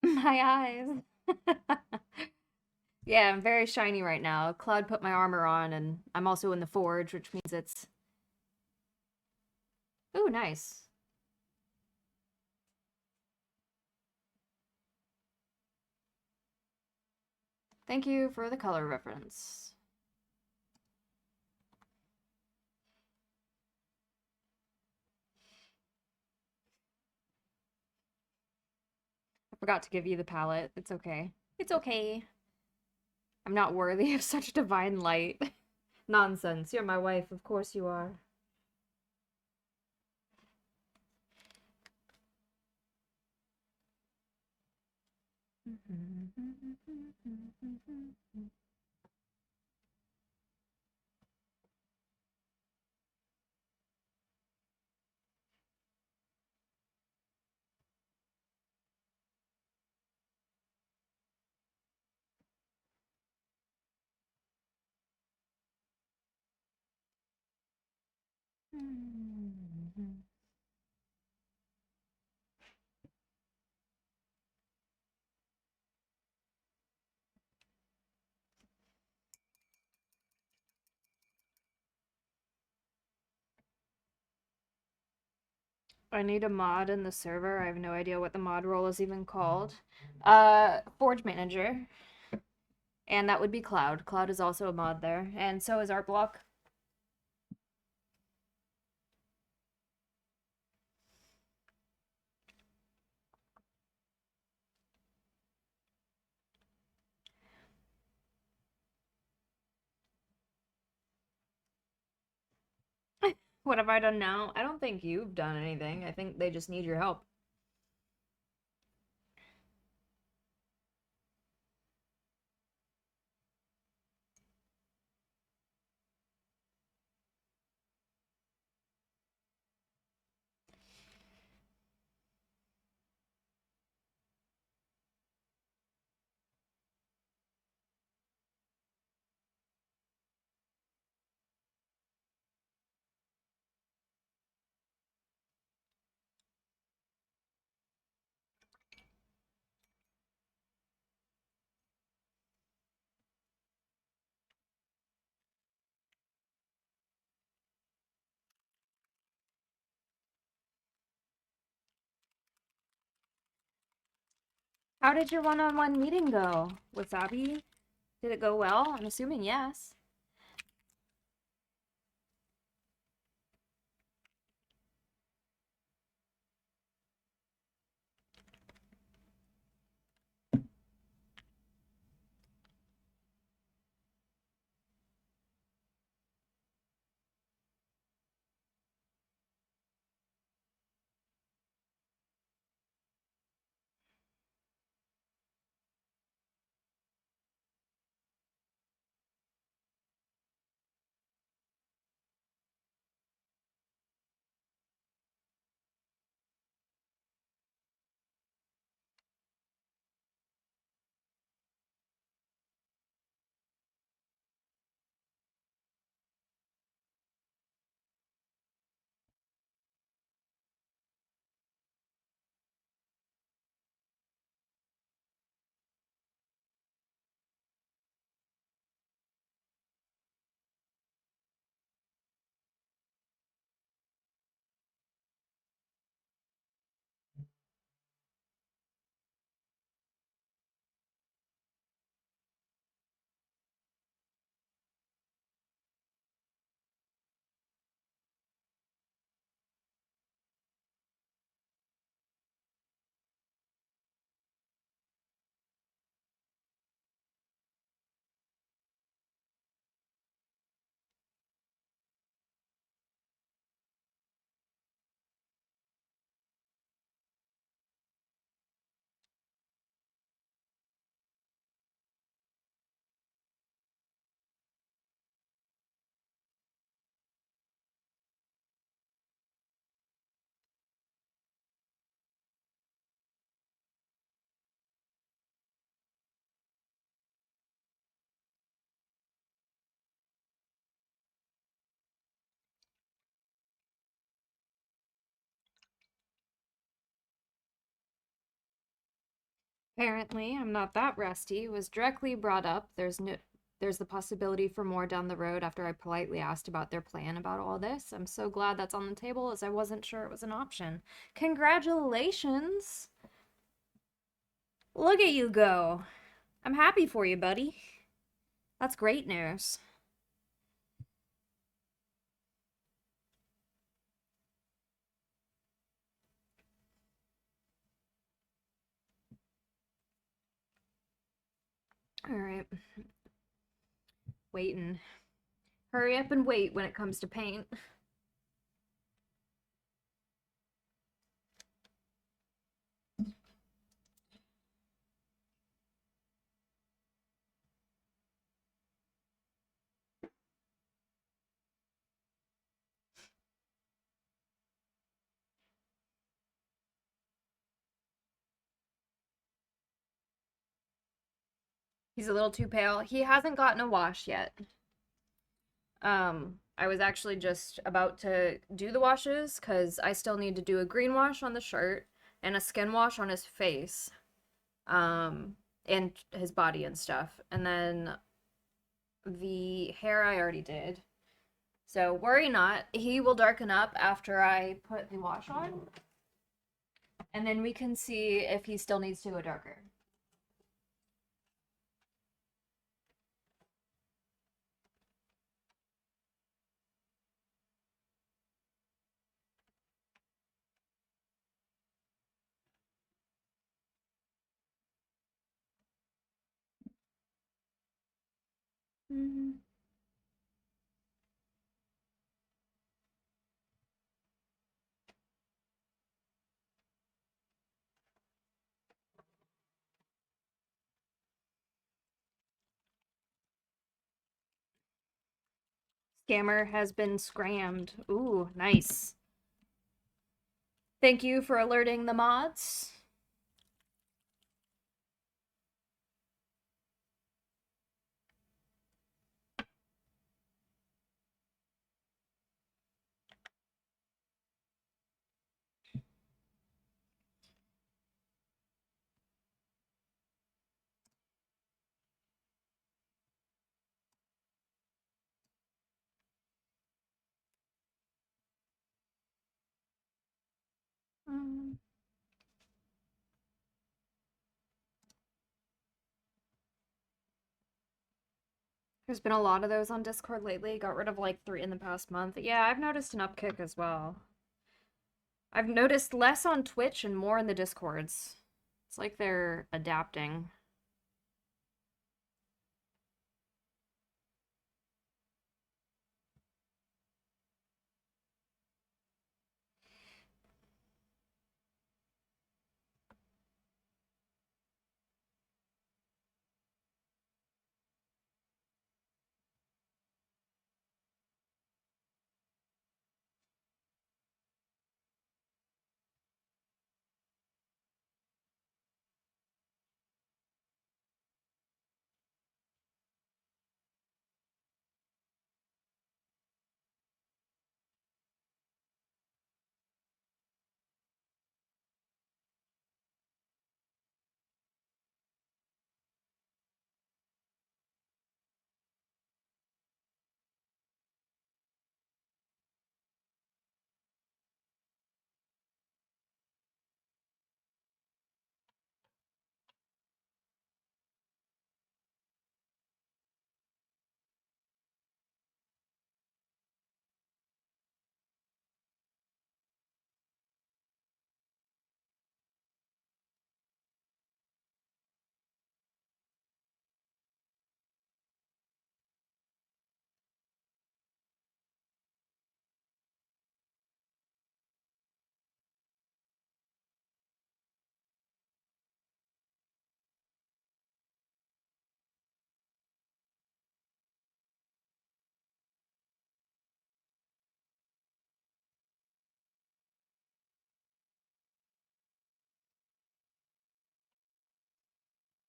A: My eyes. Yeah, I'm very shiny right now. Cloud put my armor on, and I'm also in the forge, which means it's... Ooh, nice. Thank you for the color reference. I forgot to give you the palette. It's okay. It's okay. I'm not worthy of such divine light. Nonsense. You're my wife. Of course you are. I need a mod in the server. I have no idea what the mod role is even called. Forge Manager. And that would be Cloud. Cloud is also a mod there. And so is Art Block. What have I done now? I don't think you've done anything. I think they just need your help. How did your one-on-one meeting go? Wasabi? Did it go well? I'm assuming yes. Apparently, I'm not that rusty. It was directly brought up. There's the possibility for more down the road after I politely asked about their plan about all this. I'm so glad that's on the table as I wasn't sure it was an option. Congratulations! Look at you go. I'm happy for you, buddy. That's great news. All right. Waiting. Hurry up and wait when it comes to paint. He's a little too pale. He hasn't gotten a wash yet. I was actually just about to do the washes because I still need to do a green wash on the shirt and a skin wash on his face, and his body and stuff. And then the hair I already did. So worry not, he will darken up after I put the wash on. And then we can see if he still needs to go darker. Mm-hmm. Scammer has been scrammed. Ooh, nice. Thank you for alerting the mods. Mm. There's been a lot of those on Discord lately. Got rid of like 3 in the past month. Yeah, I've noticed an upkick as well. I've noticed less on Twitch and more in the Discords. It's like they're adapting.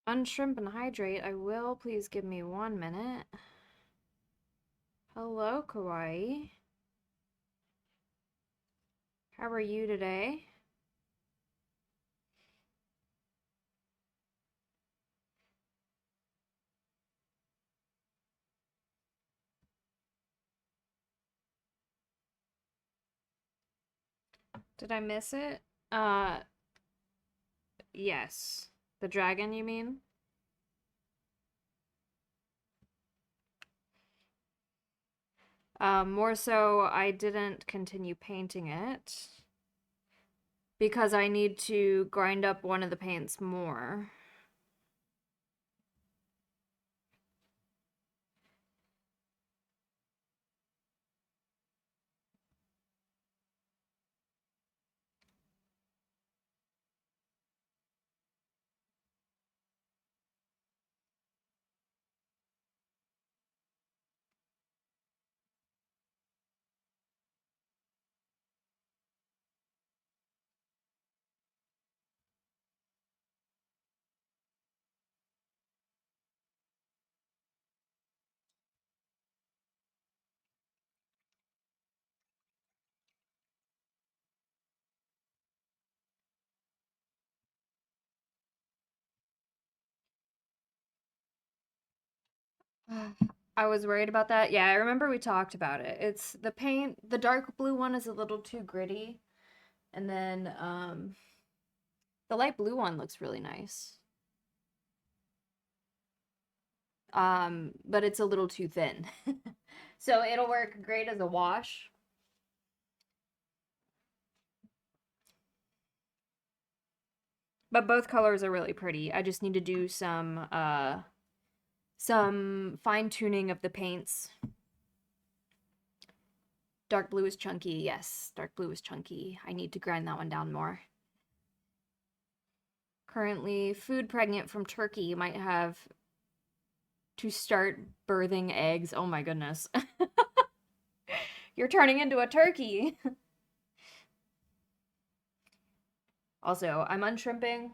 A: Unshrimp and hydrate. I will. Please give me 1 minute. Hello, Kawaii. How are you today? Did I miss it? Yes. The dragon, you mean? More so, I didn't continue painting it because I need to grind up one of the paints more. I was worried about that. Yeah, I remember we talked about it. It's the paint, the dark blue one is a little too gritty. And then the light blue one looks really nice. But it's a little too thin. So it'll work great as a wash. But both colors are really pretty. I just need to do some fine tuning of the paints. Dark blue is chunky. Yes, dark blue is chunky. I need to grind that one down more. Currently, food pregnant from Turkey. You might have to start birthing eggs. Oh my goodness. You're turning into a turkey. Also, I'm unshrimping.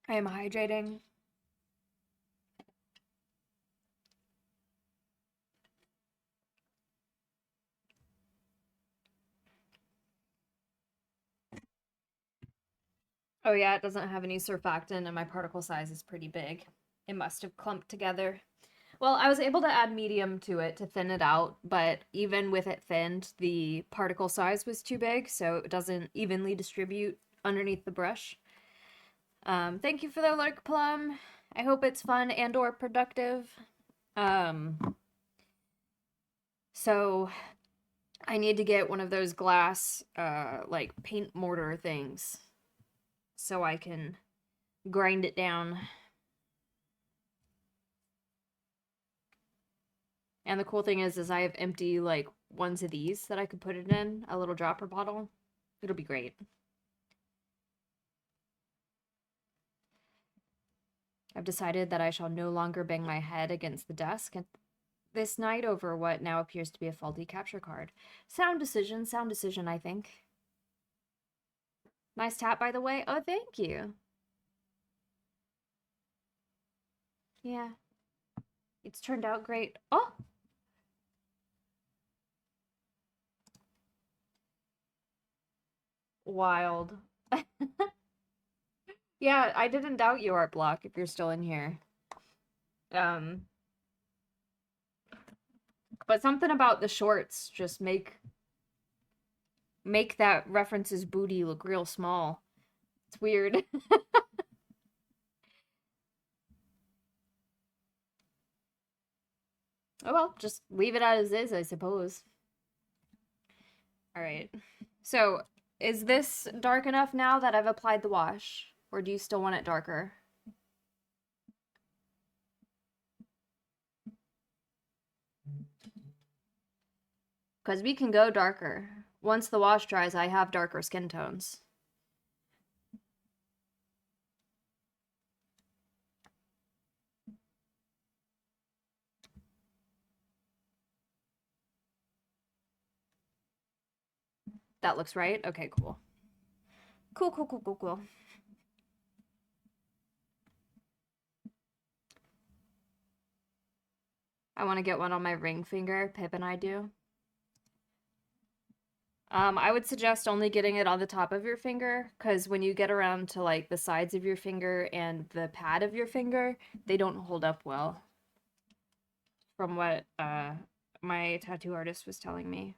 A: I am hydrating. Oh yeah, it doesn't have any surfactant and my particle size is pretty big. It must have clumped together. Well, I was able to add medium to it to thin it out, but even with it thinned, the particle size was too big, so it doesn't evenly distribute underneath the brush. Thank you for the lurk, Plum. I hope it's fun and or productive. So I need to get one of those glass, like paint mortar things so I can grind it down. And the cool thing is I have empty, like, ones of these that I could put it in, a little dropper bottle. It'll be great. I've decided that I shall no longer bang my head against the desk this night over what now appears to be a faulty capture card. Sound decision, I think. Nice tap, by the way. Oh, thank you. Yeah. It's turned out great. Oh! Wild. Yeah, I didn't doubt you, Art Block, if you're still in here. But something about the shorts just make that reference's booty look real small. It's weird. Oh well, just leave it as is, I suppose. All right. So, is this dark enough now that I've applied the wash? Or do you still want it darker? Because we can go darker. Once the wash dries, I have darker skin tones. That looks right? Okay, cool. Cool. I want to get one on my ring finger. Pip and I do. I would suggest only getting it on the top of your finger, because when you get around to, like, the sides of your finger and the pad of your finger, they don't hold up well. from what my tattoo artist was telling me.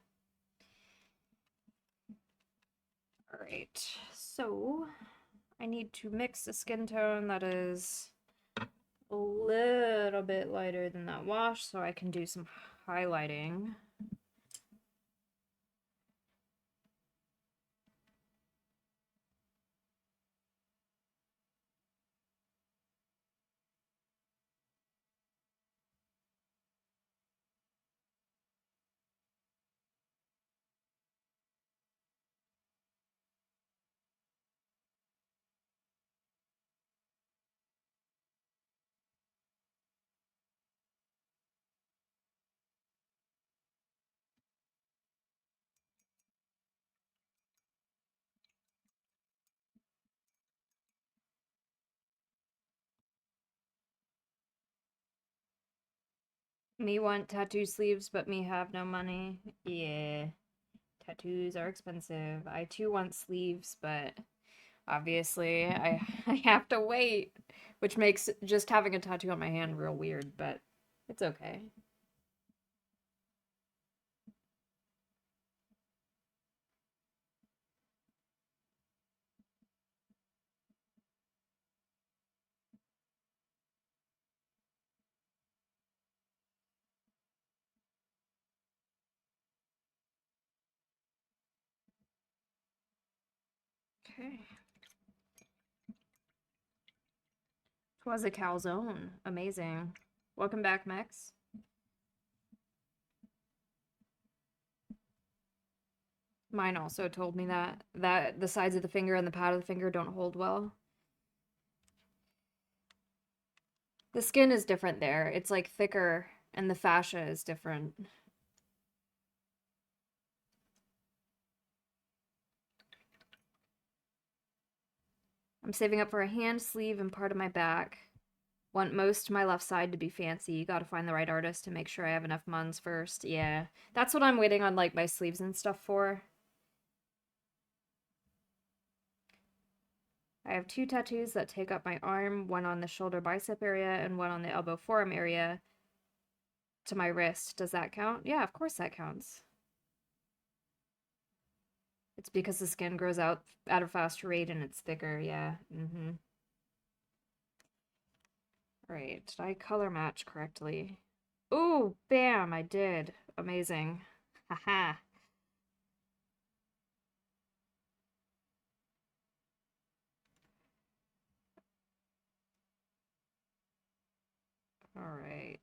A: All right, so I need to mix a skin tone that is a little bit lighter than that wash so I can do some highlighting. Me want tattoo sleeves, but me have no money. Yeah, tattoos are expensive. I too want sleeves, but obviously I have to wait, which makes just having a tattoo on my hand real weird, but it's okay. Okay. Twas a calzone. Amazing. Welcome back, Mex. Mine also told me that the sides of the finger and the pad of the finger don't hold well. The skin is different there. It's like thicker and the fascia is different. I'm saving up for a hand sleeve and part of my back. Want most of my left side to be fancy. You gotta find the right artist to make sure I have enough muns first. Yeah. That's what I'm waiting on like my sleeves and stuff for. I have 2 tattoos that take up my arm, one on the shoulder bicep area and one on the elbow forearm area to my wrist. Does that count? Yeah, of course that counts. It's because the skin grows out at a faster rate and it's thicker, yeah. Right, did I color match correctly? Ooh, bam, I did. Amazing. Haha. All right.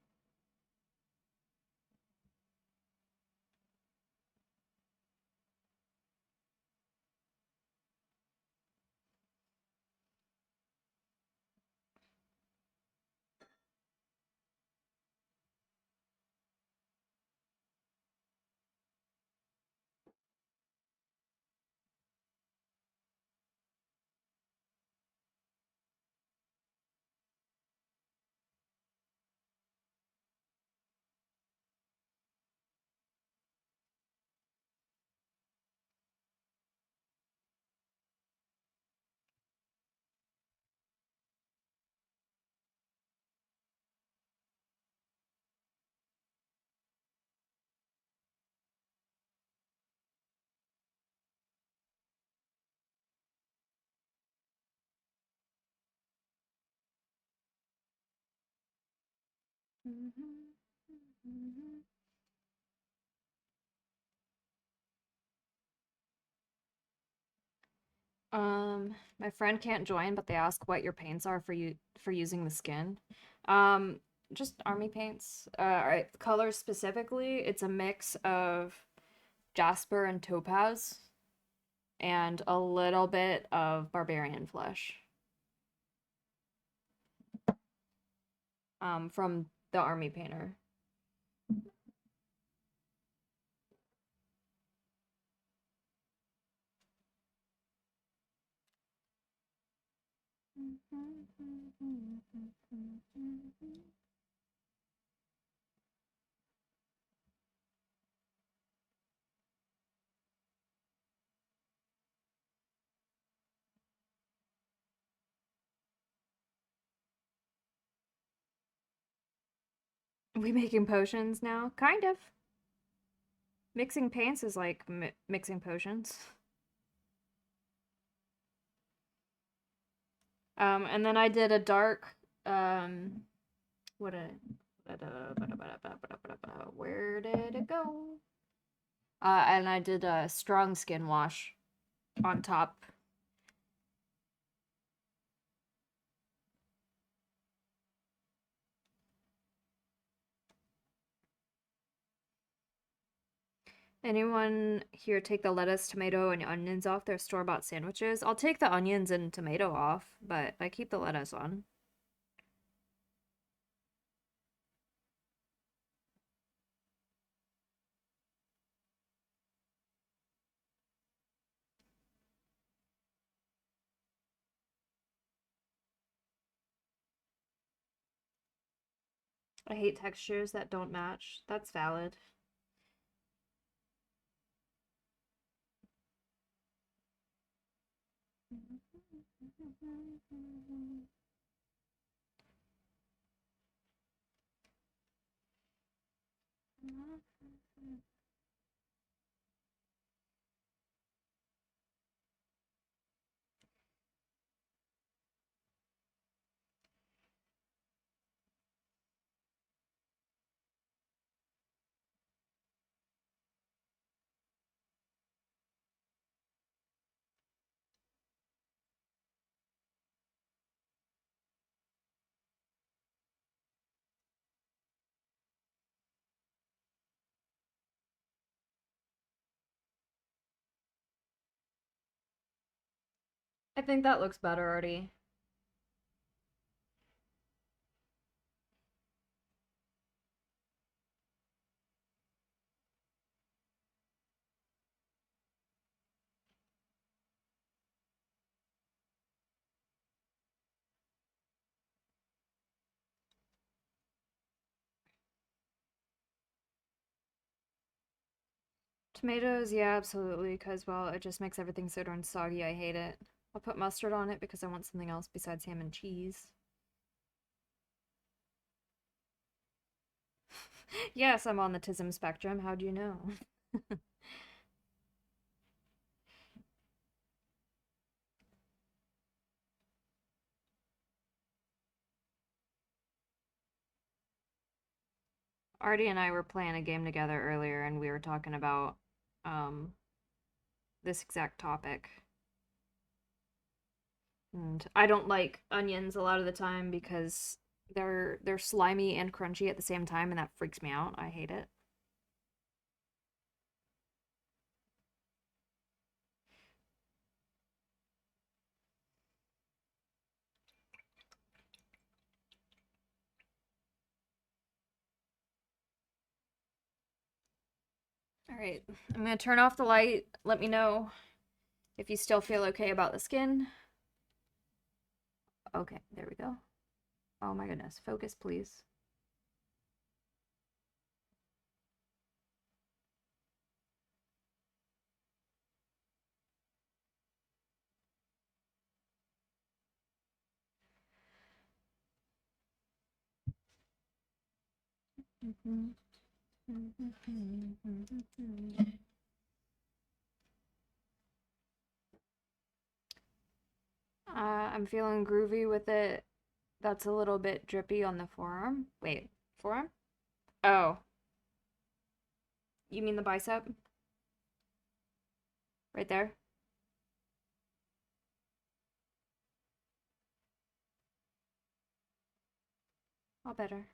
A: My friend can't join, but they ask what your paints are for you for using the skin. Um, just army paints. Alright, colors specifically, it's a mix of jasper and topaz and a little bit of barbarian flesh. From the army painter. We making potions now? Kind of. Mixing paints is like mixing potions. And then I did a dark, what a, where did it go? And I did a strong skin wash on top. Anyone here take the lettuce, tomato, and onions off their store-bought sandwiches? I'll take the onions and tomato off, but I keep the lettuce on. I hate textures that don't match. That's valid. I think that looks better already. Tomatoes, yeah, absolutely, because, well, it just makes everything so darn soggy. I hate it. I'll put mustard on it because I want something else besides ham and cheese. Yes, I'm on the tism spectrum. How do you know? Artie and I were playing a game together earlier, and we were talking about um, this exact topic. And I don't like onions a lot of the time because they're slimy and crunchy at the same time, and that freaks me out. I hate it. All right, I'm gonna turn off the light. Let me know if you still feel okay about the skin. Okay, there we go. Oh my goodness, focus please. I'm feeling groovy with it. That's a little bit drippy on the forearm. Wait, forearm? Oh, you mean the bicep? Right there? All better.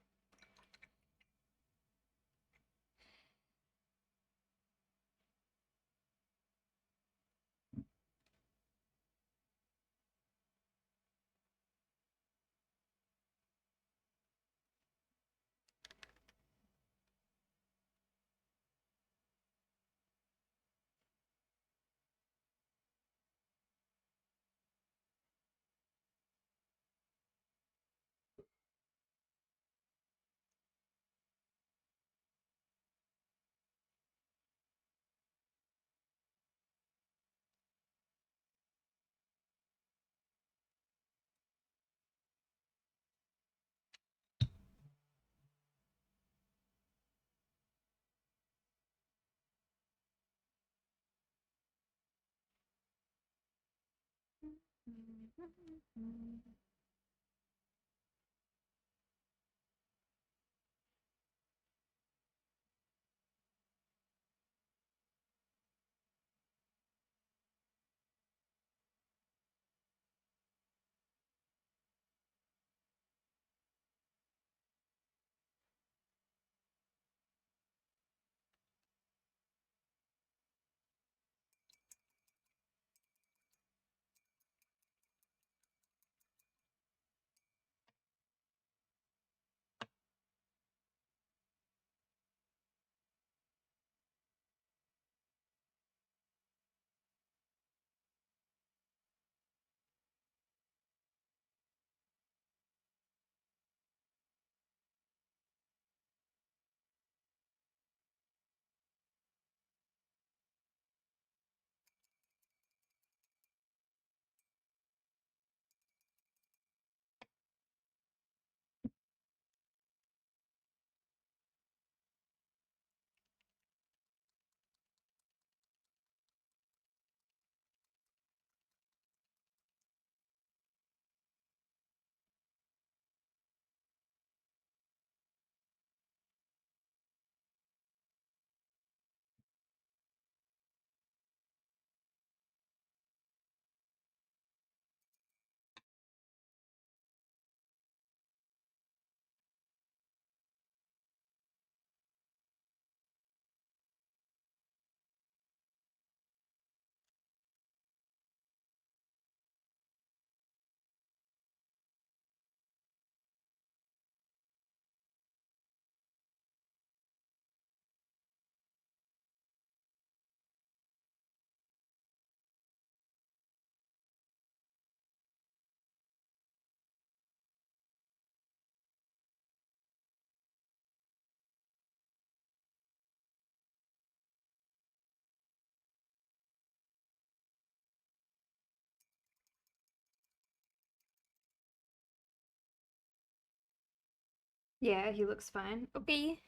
A: Yeah, he looks fine. Okay.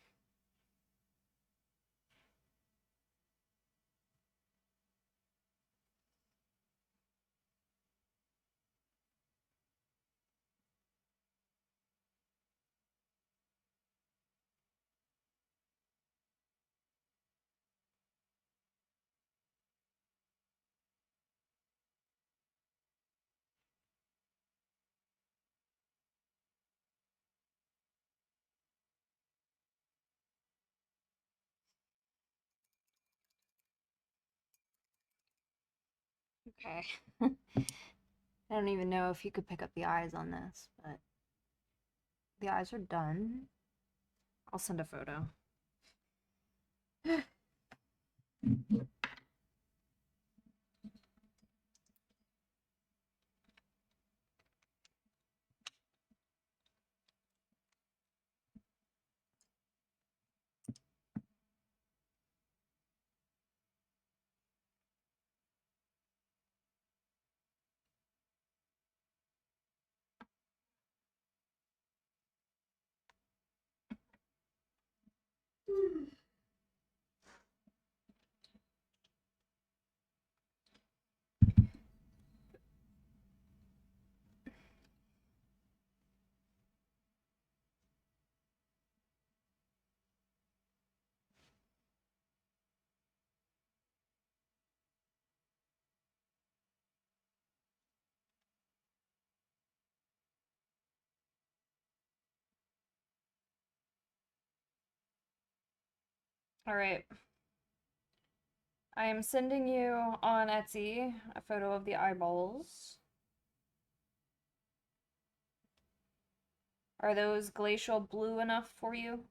A: Okay. I don't even know if you could pick up the eyes on this, but the eyes are done. I'll send a photo. All right. I am sending you on Etsy a photo of the eyeballs. Are those glacial blue enough for you?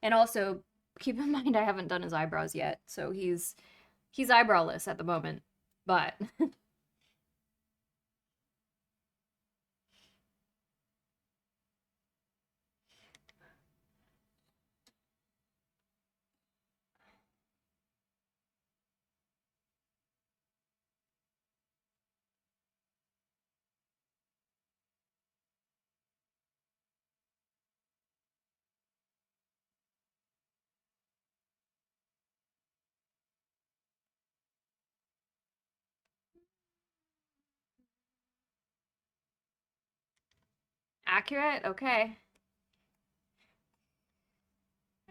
A: And also, keep in mind I haven't done his eyebrows yet, so he's eyebrowless at the moment. But accurate? Okay.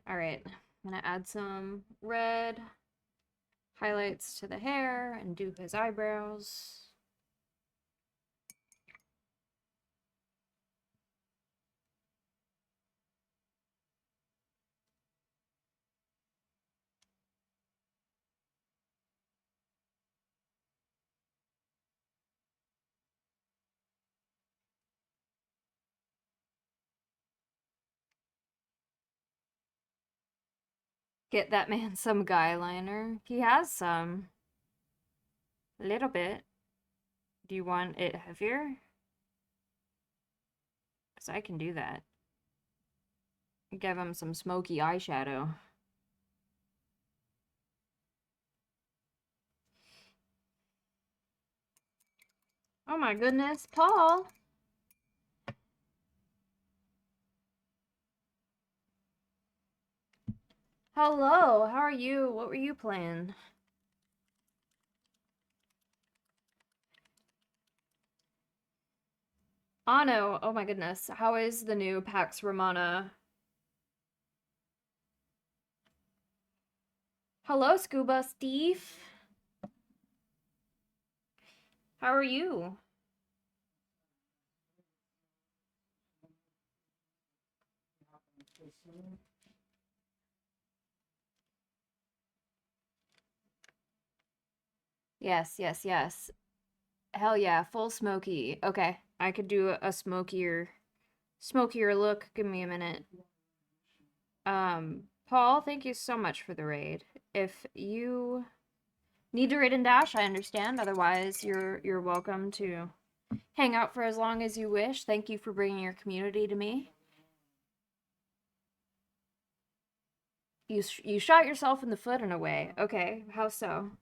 A: All right. I'm gonna add some red highlights to the hair and do his eyebrows. Get that man some guy liner. He has some. A little bit. Do you want it heavier? Because I can do that. Give him some smoky eyeshadow. Oh my goodness, Paul! Hello, how are you? What were you playing? Ano, oh my goodness. How is the new Pax Romana? Hello, Scuba Steve. How are you? Yes, yes, yes. Hell yeah, full smoky. Okay, I could do a smokier look. Give me a minute. Paul, thank you so much for the raid. If you need to raid and dash, I understand. Otherwise, you're welcome to hang out for as long as you wish. Thank you for bringing your community to me. You shot yourself in the foot in a way. Okay, how so?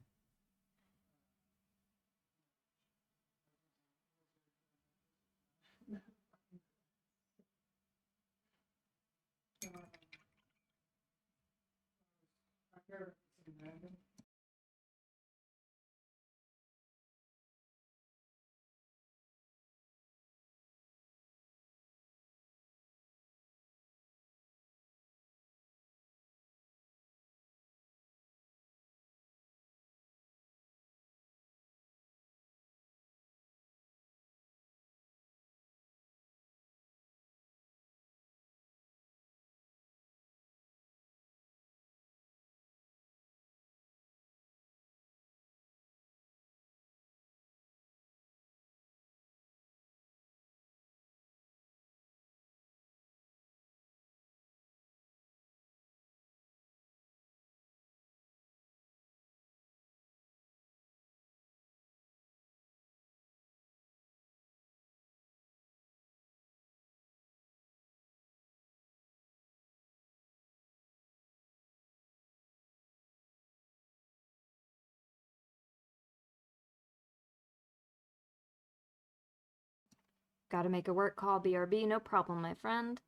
A: Gotta make a work call, BRB. No problem, my friend.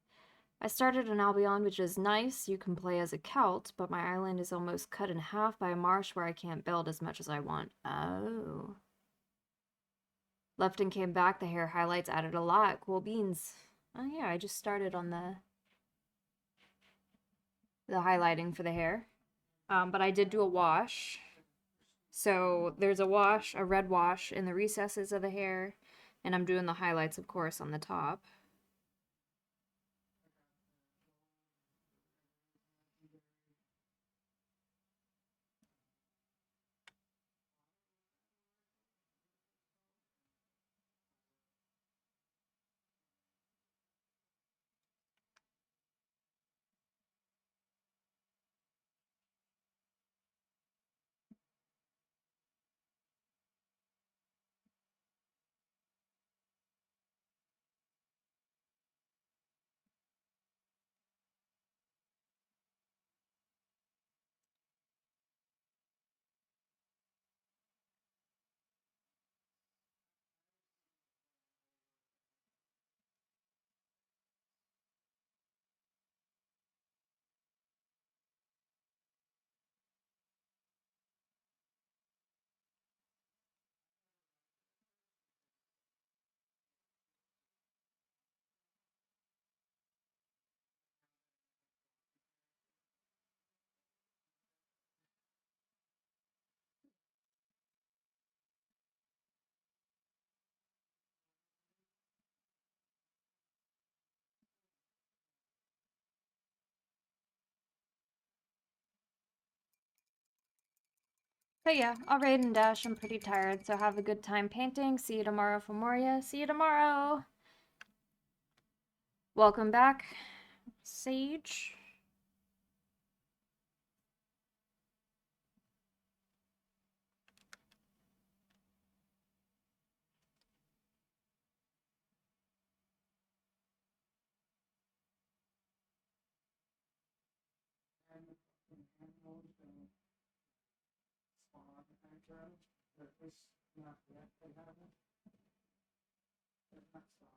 A: I started an Albion, which is nice. You can play as a Celt, but my island is almost cut in half by a marsh where I can't build as much as I want. Oh. Left and came back. The hair highlights added a lot. Cool beans. Oh yeah, I just started on the highlighting for the hair. But I did do a wash. So there's a wash, a red wash in the recesses of the hair, and I'm doing the highlights, of course, on the top. But yeah, I'll raid and dash. I'm pretty tired, so have a good time painting. See you tomorrow for Moria. See you tomorrow. Welcome back, Sage.
B: And the animals and spawn enter, but this not yet they haven't. They're not spawn.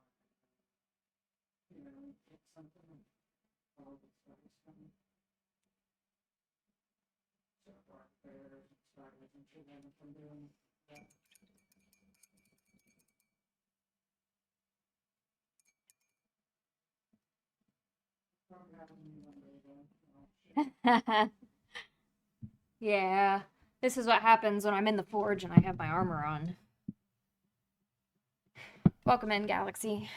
B: You know, it's something all the studies coming. So dark bears and spiders and shit and from doing that. Don't have any one day though. Oh, shit.
A: Yeah, this is what happens when I'm in the forge and I have my armor on. Welcome in, Galaxy.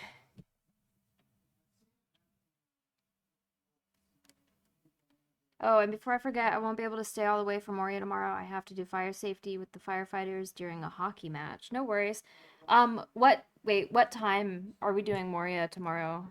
A: Oh, and before I forget, I won't be able to stay all the way for Moria tomorrow. I have to do fire safety with the firefighters during a hockey match. No worries. What time are we doing Moria tomorrow?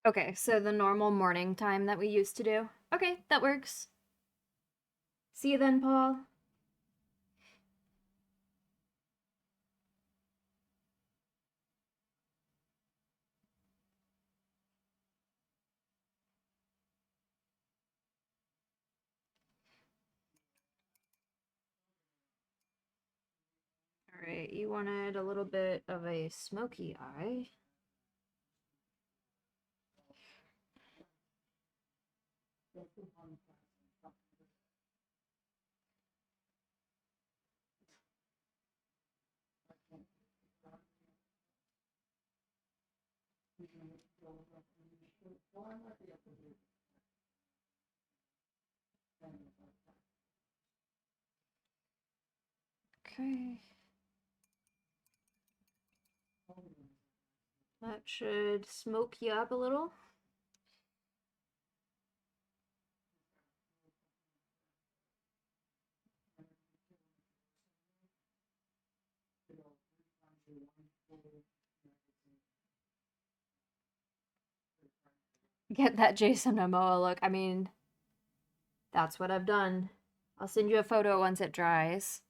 A: Okay, so the normal morning time that we used to do. Okay, that works. See you then, Paul. All right, you wanted a little bit of a smoky eye. Okay. That should smoke you up a little. Get that Jason Momoa look. I mean, that's what I've done. I'll send you a photo once it dries.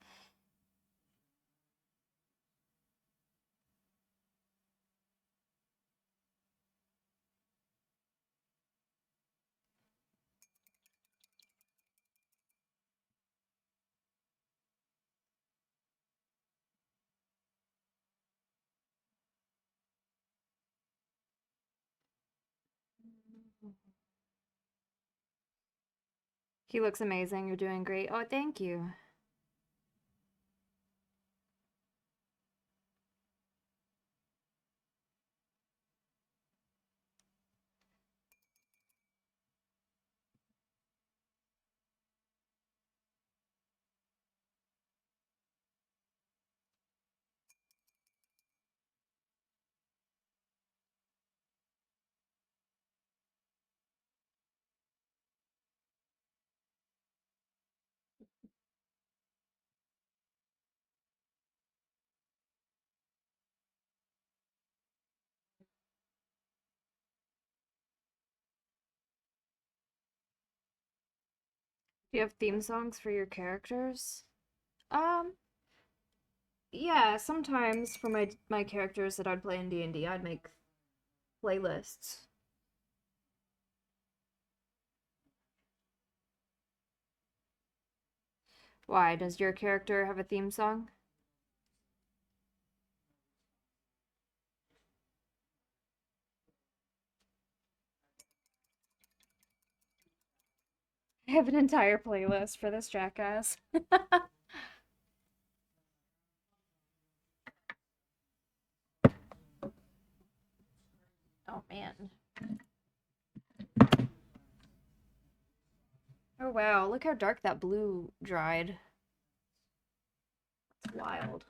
A: He looks amazing. You're doing great. Oh, thank you. Do you have theme songs for your characters? Um, yeah, sometimes for my characters that I'd play in D&D, I'd make playlists. Why? Does your character have a theme song? I have an entire playlist for this jackass. Oh man. Oh wow, look how dark that blue dried. It's wild.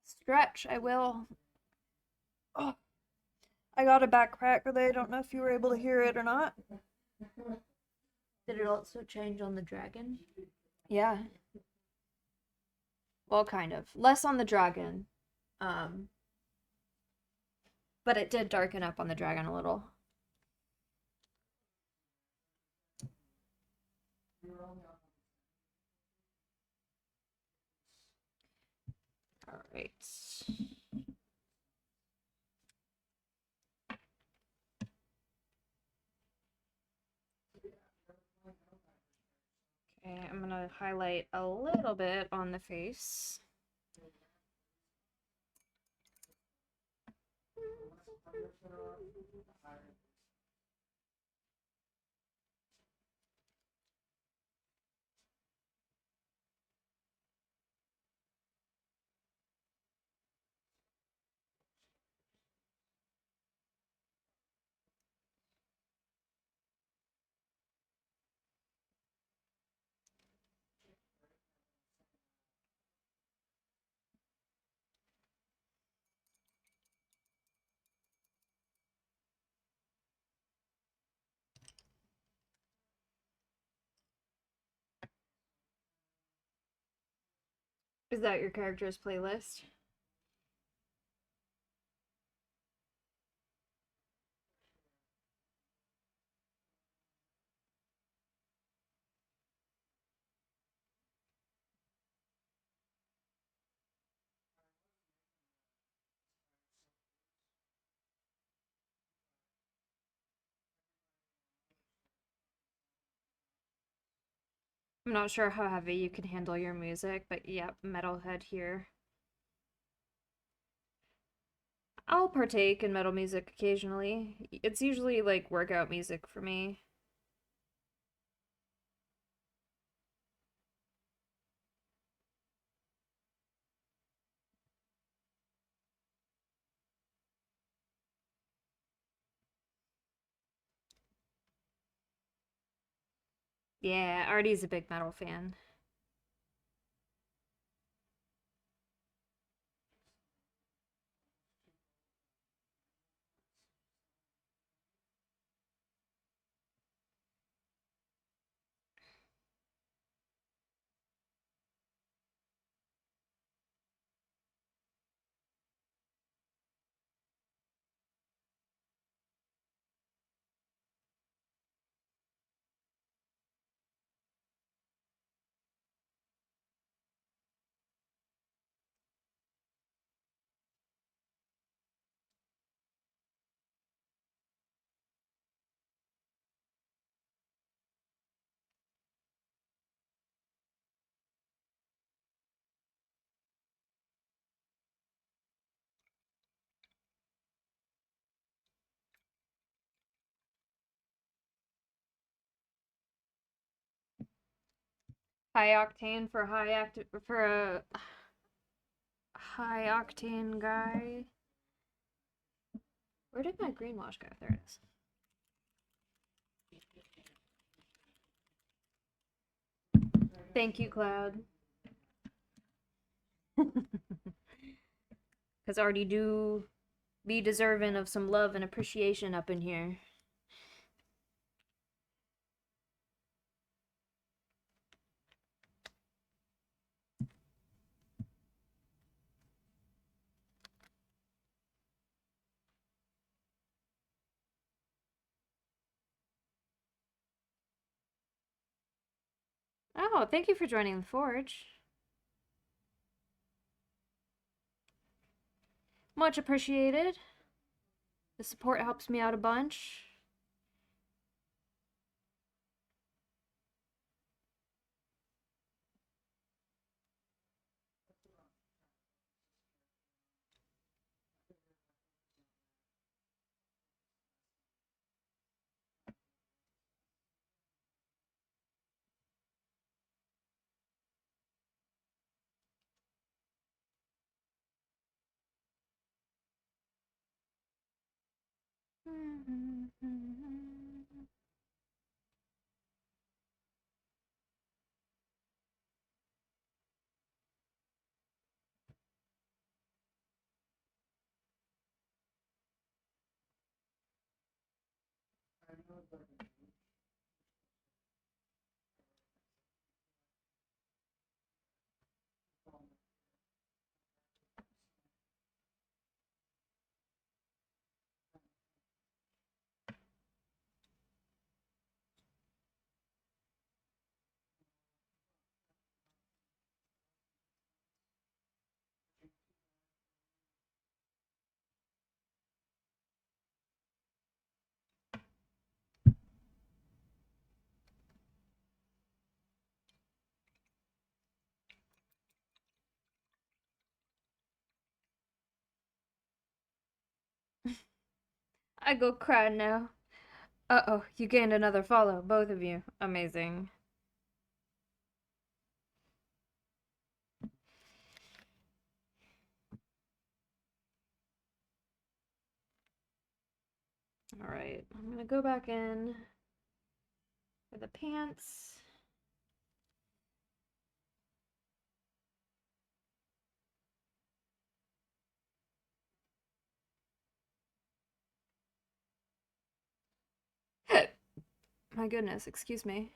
A: Stretch, I will. Oh, I got a back crack today. I don't know if you were able to hear it or not. Did it also change on the dragon? Yeah. Well, kind of. Less on the dragon. Um, but it did darken up on the dragon a little. All right. Okay, I'm gonna highlight a little bit on the face. Is that your character's playlist? I'm not sure how heavy you can handle your music, but yep, metalhead here. I'll partake in metal music occasionally. It's usually like workout music for me. Yeah, Artie's a big metal fan. High octane for a high octane guy. Where did my greenwash go? There it is. Thank you, Cloud. Because Artie do be deserving of some love and appreciation up in here. Oh, thank you for joining the Forge. Much appreciated. The support helps me out a bunch.
B: I know that
A: I go cry now. Uh-oh, you gained another follow, both of you. Amazing. Alright, I'm gonna go back in for the pants. My goodness, excuse me.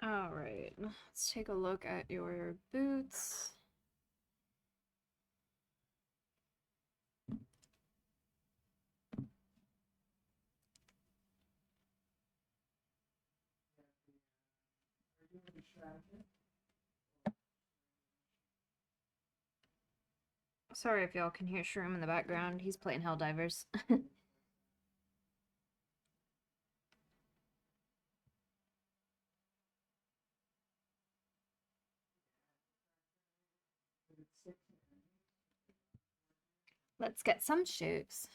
A: All right, let's take a look at your boots. Sorry if y'all can hear Shroom in the background. He's playing Helldivers. Let's get some shoes.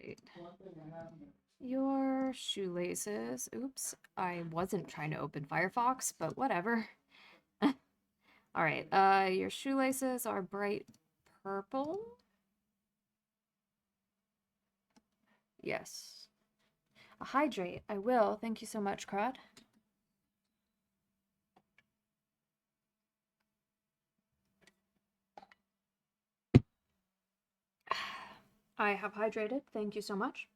A: Great. Your shoelaces. Oops, I wasn't trying to open Firefox, but whatever. All right, your shoelaces are bright purple. Yes. Hydrate. I will. Thank you so much, Crud. I have hydrated. Thank you so much.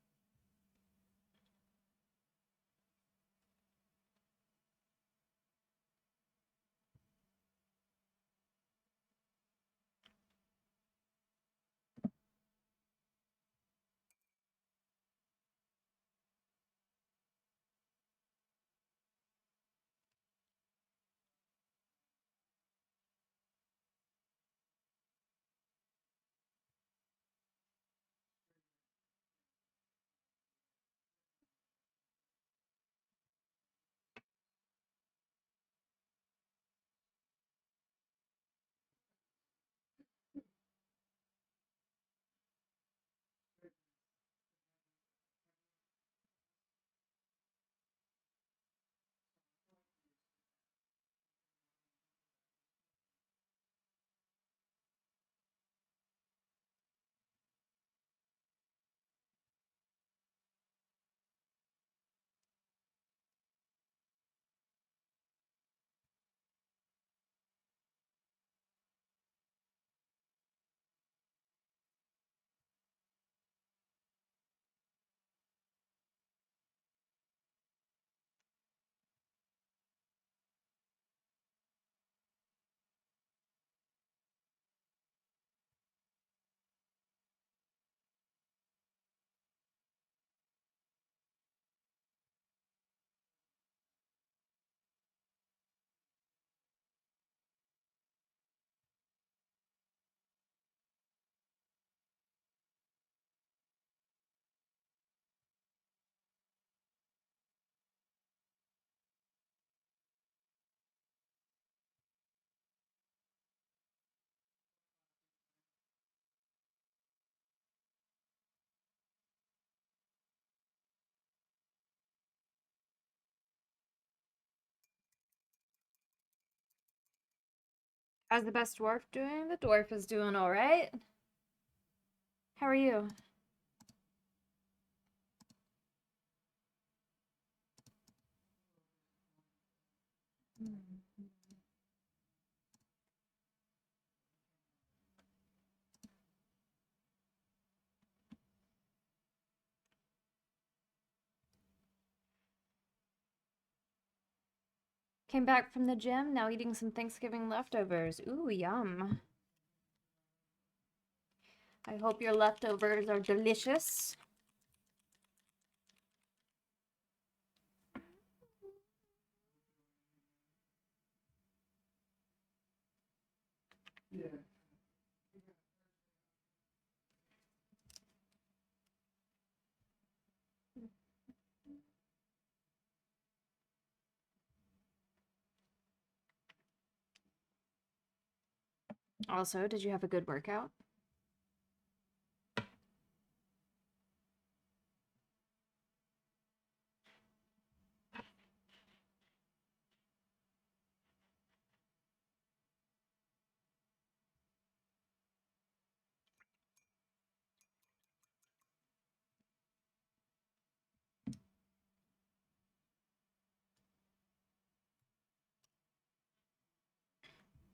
A: How's the best dwarf doing? The dwarf is doing all right. How are you? Came back from the gym, now eating some Thanksgiving leftovers. Ooh, yum. I hope your leftovers are delicious.
B: Yeah.
A: Also, did you have a good workout?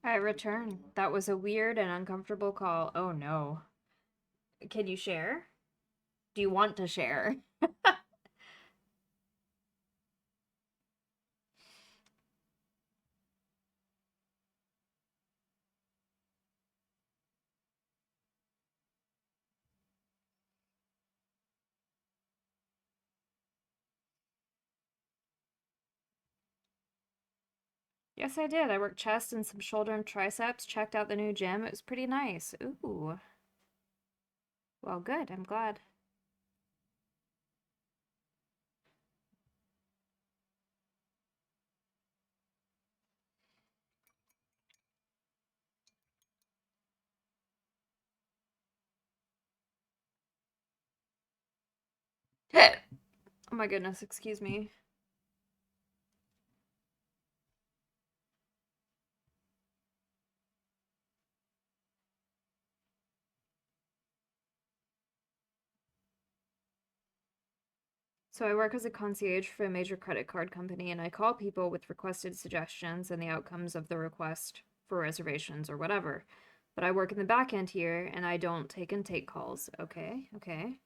A: I return. That was a weird and uncomfortable call. Oh no. Can you share? Do you want to share? Yes, I did. I worked chest and some shoulder and triceps, checked out the new gym. It was pretty nice. Ooh. Well, good. I'm glad. Oh my goodness, excuse me. So I work as a concierge for a major credit card company, and I call people with requested suggestions and the outcomes of the request for reservations or whatever. But I work in the back end here, and I don't take intake calls. Okay, okay.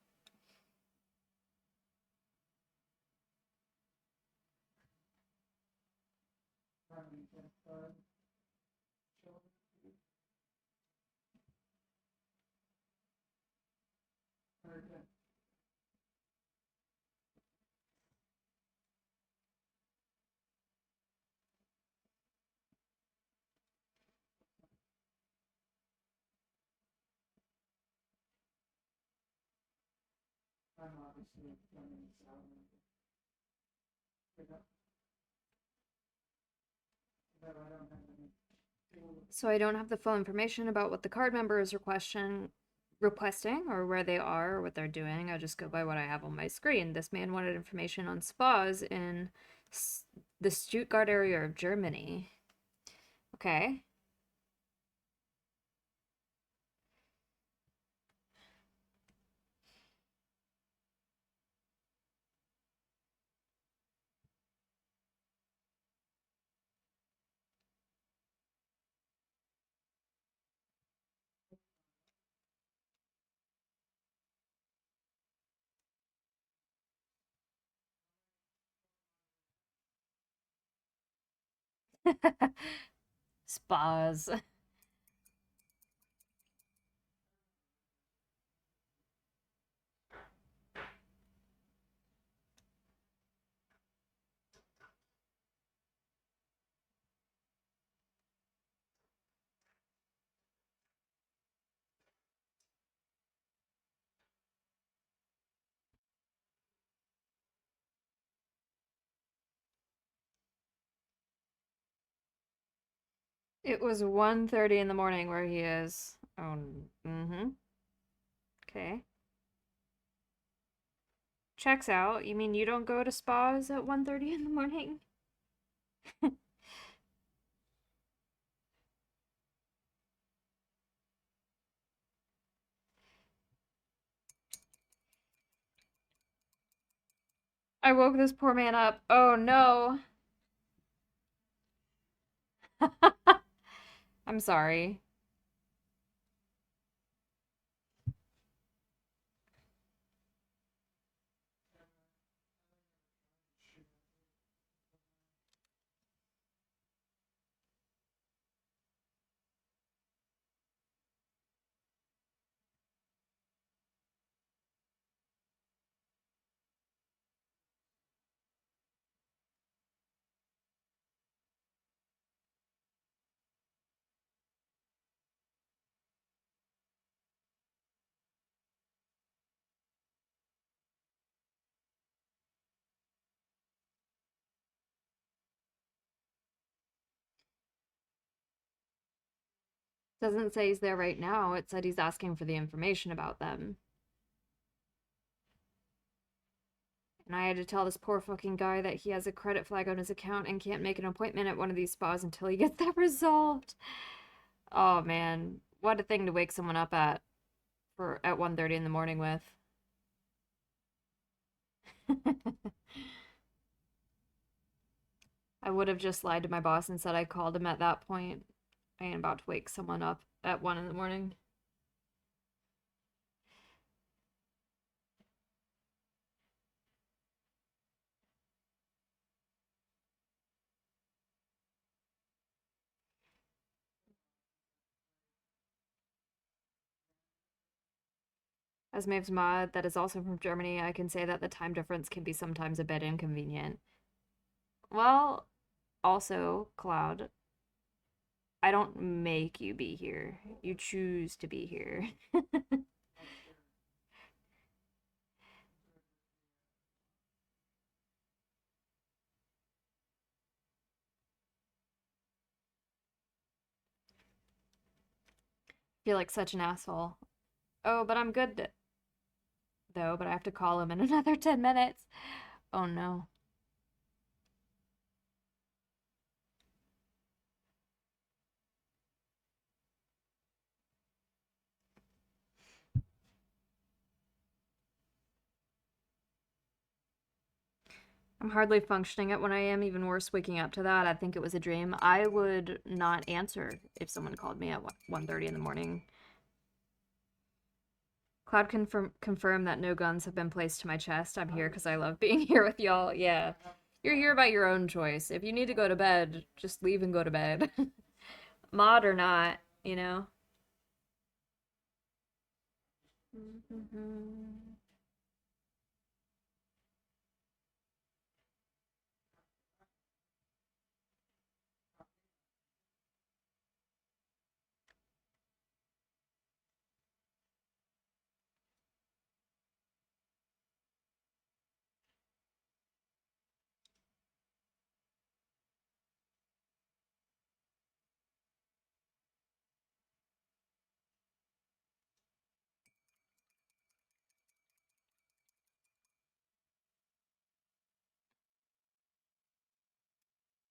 B: I'm obviously running salary. But I don't have any tools.
A: So I don't have the full information about what the card member is requesting or where they are or what they're doing. I just go by what I have on my screen. This man wanted information on spas in the Stuttgart area of Germany. Okay. Spas. It was 1:30 in the morning where he is. Oh, mm-hmm. Okay. Checks out. You mean you don't go to spas at 1:30 in the morning? I woke this poor man up. Oh no. I'm sorry. Doesn't say he's there right now. It said he's asking for the information about them. And I had to tell this poor fucking guy that he has a credit flag on his account and can't make an appointment at one of these spas until he gets that resolved. Oh man, what a thing to wake someone up at 1:30 in the morning with. I would have just lied to my boss and said I called him at that point. I ain't about to wake someone up at 1 in the morning. As Maeve's mod, that is also from Germany, I can say that the time difference can be sometimes a bit inconvenient. Well, also, Cloud, I don't make you be here. You choose to be here. Feel like such an asshole. Oh, but I'm good though, but I have to call him in another 10 minutes. Oh no. I'm hardly functioning at 1 a.m., even worse waking up to that. I think it was a dream. I would not answer if someone called me at 1:30 in the morning. Cloud confirm that no guns have been placed to my chest. I'm here because I love being here with y'all. Yeah. You're here by your own choice. If you need to go to bed, just leave and go to bed. Mod or not, you know?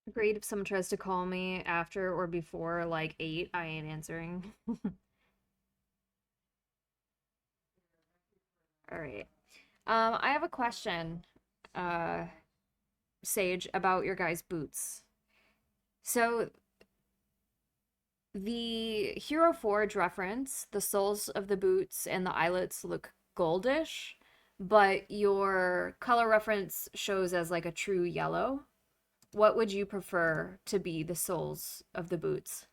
A: Agreed, if someone tries to call me after or before like 8, I ain't answering. All right. I have a question, uh, Sage, about your guys' boots. So the Hero Forge reference, the soles of the boots and the eyelets look goldish, but your color reference shows as like a true yellow. What would you prefer to be the soles of the boots?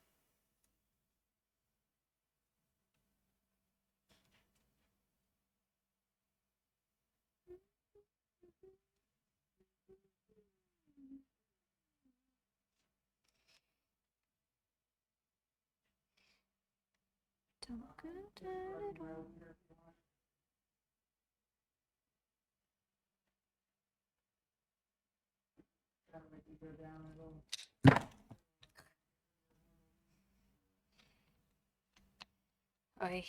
B: Gotta make you go down a little.
A: Oy.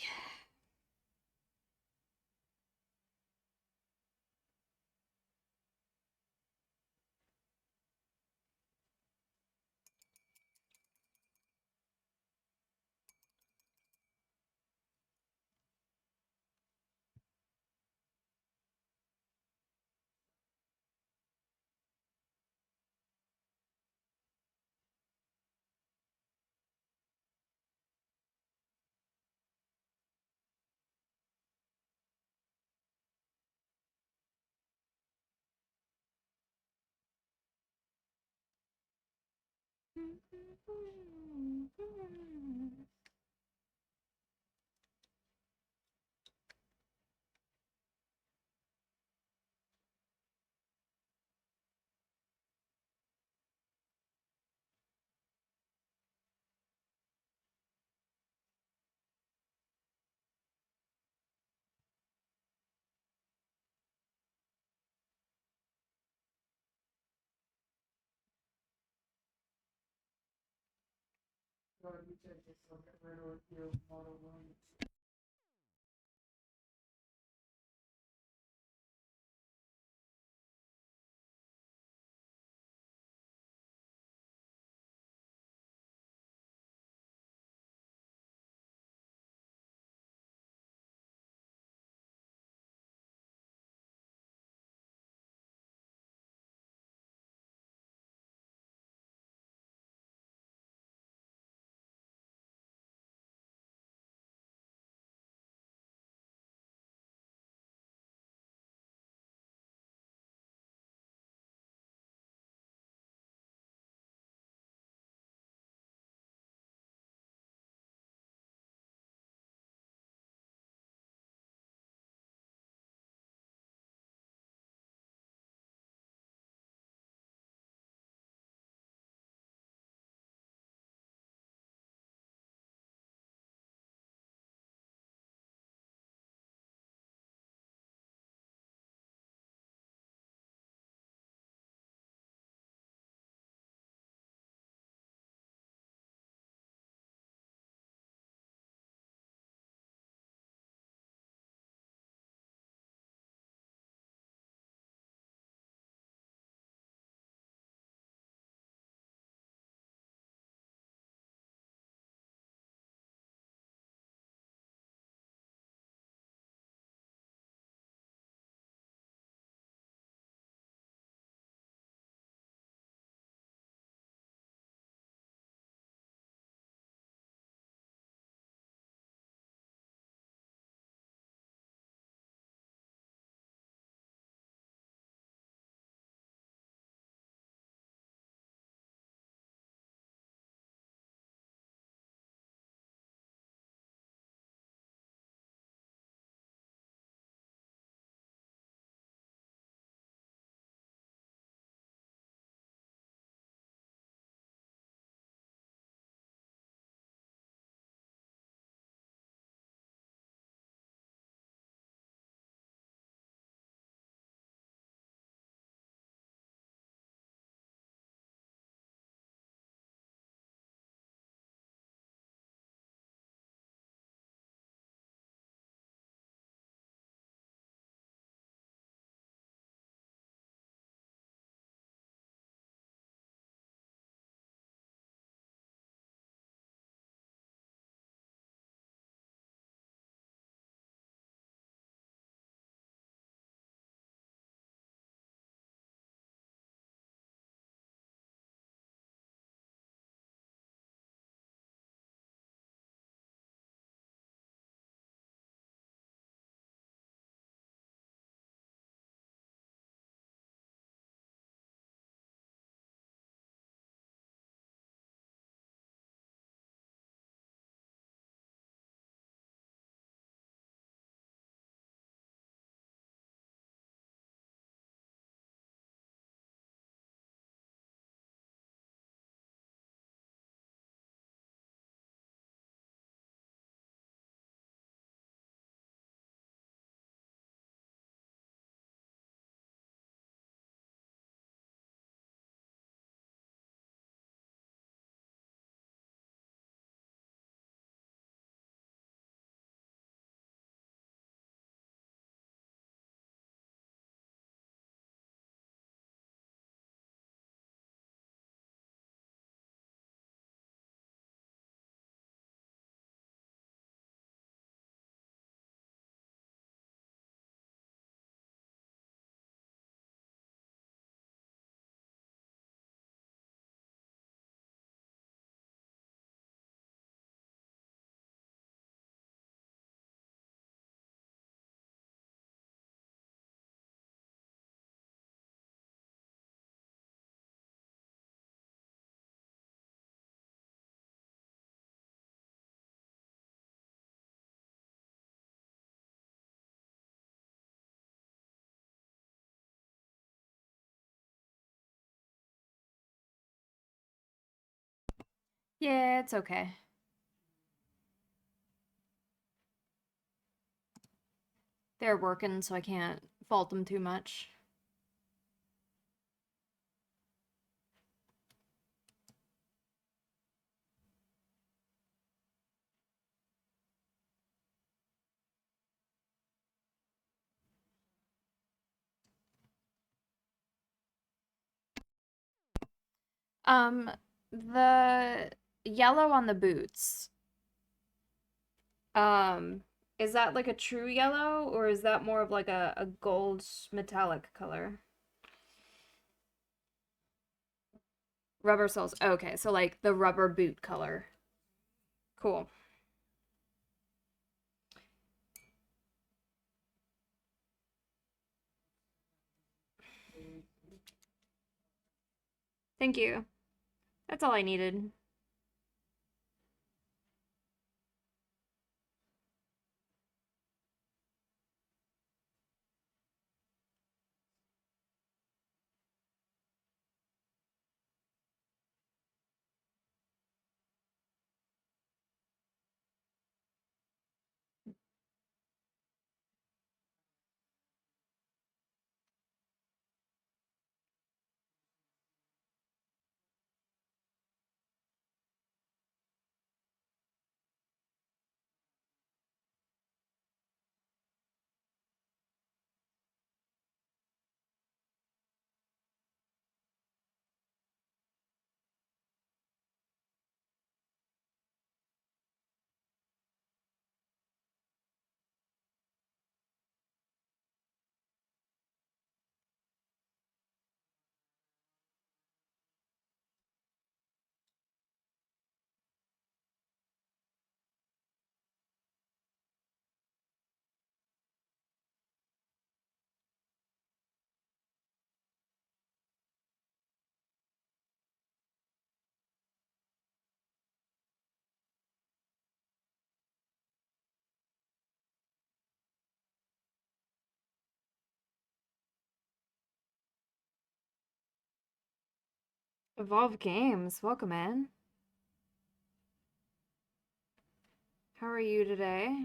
B: So you could just look at rid of your model wounds.
A: Yeah, it's okay. They're working, so I can't fault them too much. Um, the yellow on the boots. Um, is that like a true yellow, or is that more of like a gold metallic color? Rubber soles. Okay, so like the rubber boot color. Cool. Thank you. That's all I needed. Evolve Games, welcome in. How are you today?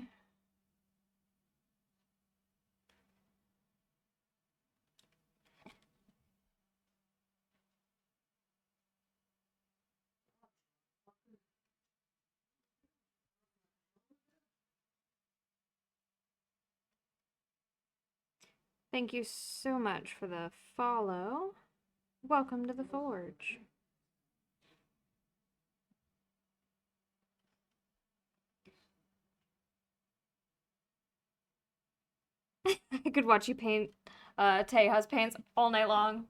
A: Thank you so much for the follow. Welcome to the Forge. I could watch you paint Teja's paints all night long.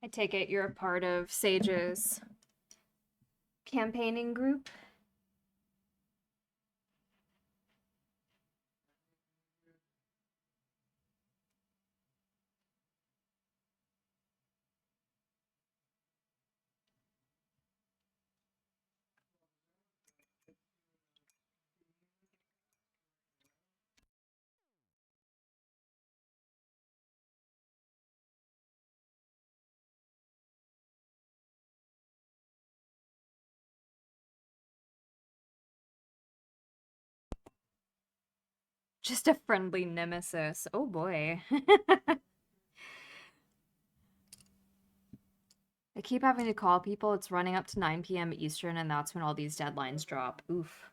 A: I take it you're a part of Sage's campaigning group? Just a friendly nemesis. Oh boy. I keep having to call people. It's running up to 9 p.m. Eastern, and that's when all these deadlines drop. Oof.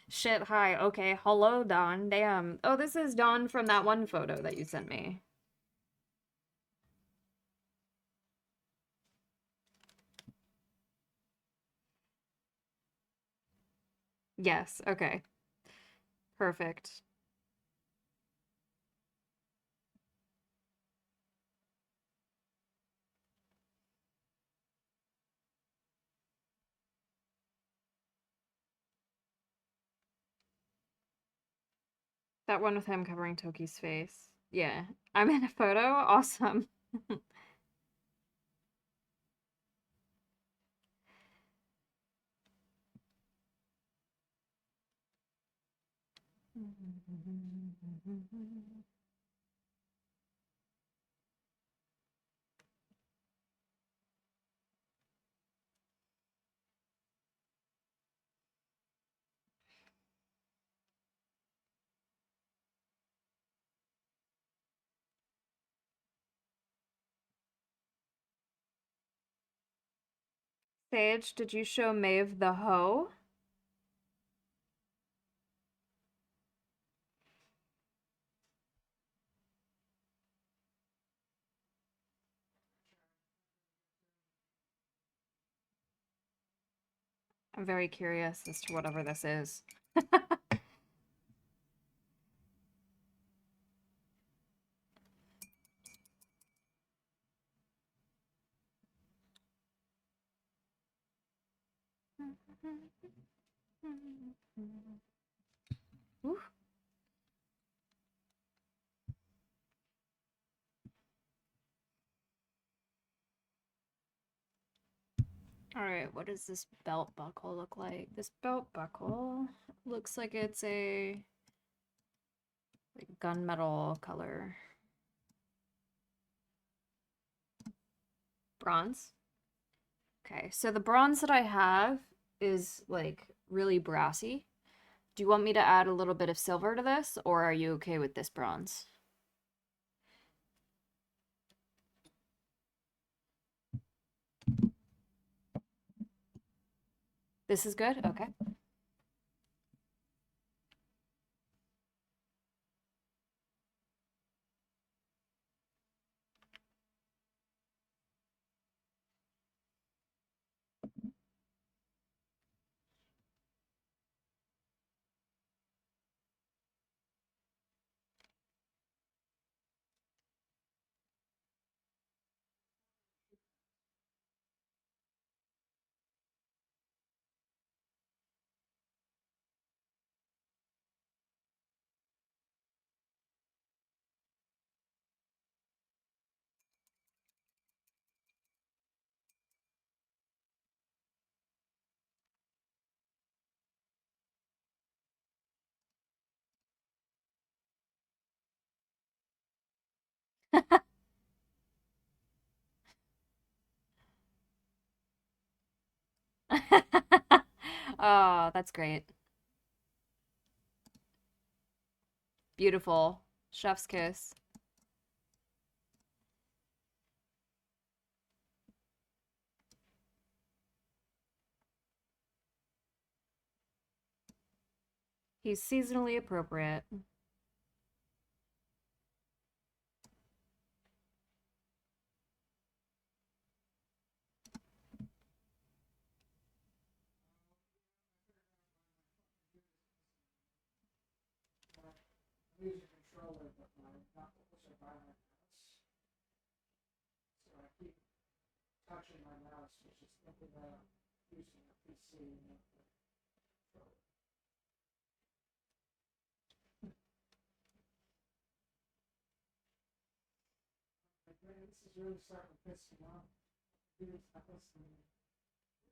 A: Shit, hi. Okay, hello, Dawn. Damn. Oh, this is Dawn from that one photo that you sent me. Yes, okay. Perfect. That one with him covering Toki's face. Yeah. I'm in a photo? Awesome. Sage, did you show Maeve the hoe? I'm very curious as to whatever this is. Ooh. All right, what does this belt buckle look like? This belt buckle looks like it's a like gunmetal color. Bronze. Okay, so the bronze that I have is like really brassy. Do you want me to add a little bit of silver to this, or are you okay with this bronze? This is good? Okay. Oh, that's great. Beautiful. Chef's kiss. He's seasonally appropriate.
B: I'm using a controller, but my knuckles are by my mouse. So I keep touching my mouse, which is thinking about using a PC and not the controller. Like, man, this is really starting to piss me off. Dude's not listening. It's like,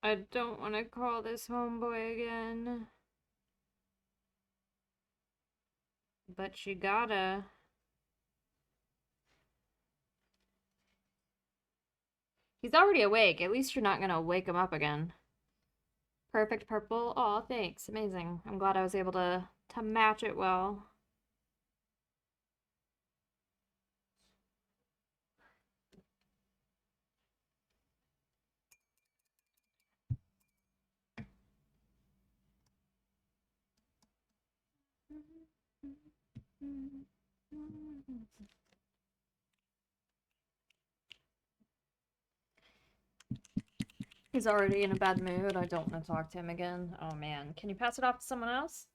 A: I don't want to call this homeboy again. But you gotta. He's already awake. At least you're not gonna wake him up again. Perfect purple. Aw, thanks. Amazing. I'm glad I was able to match it well. He's already in a bad mood. I don't want to talk to him again. Oh man, can you pass it off to someone else?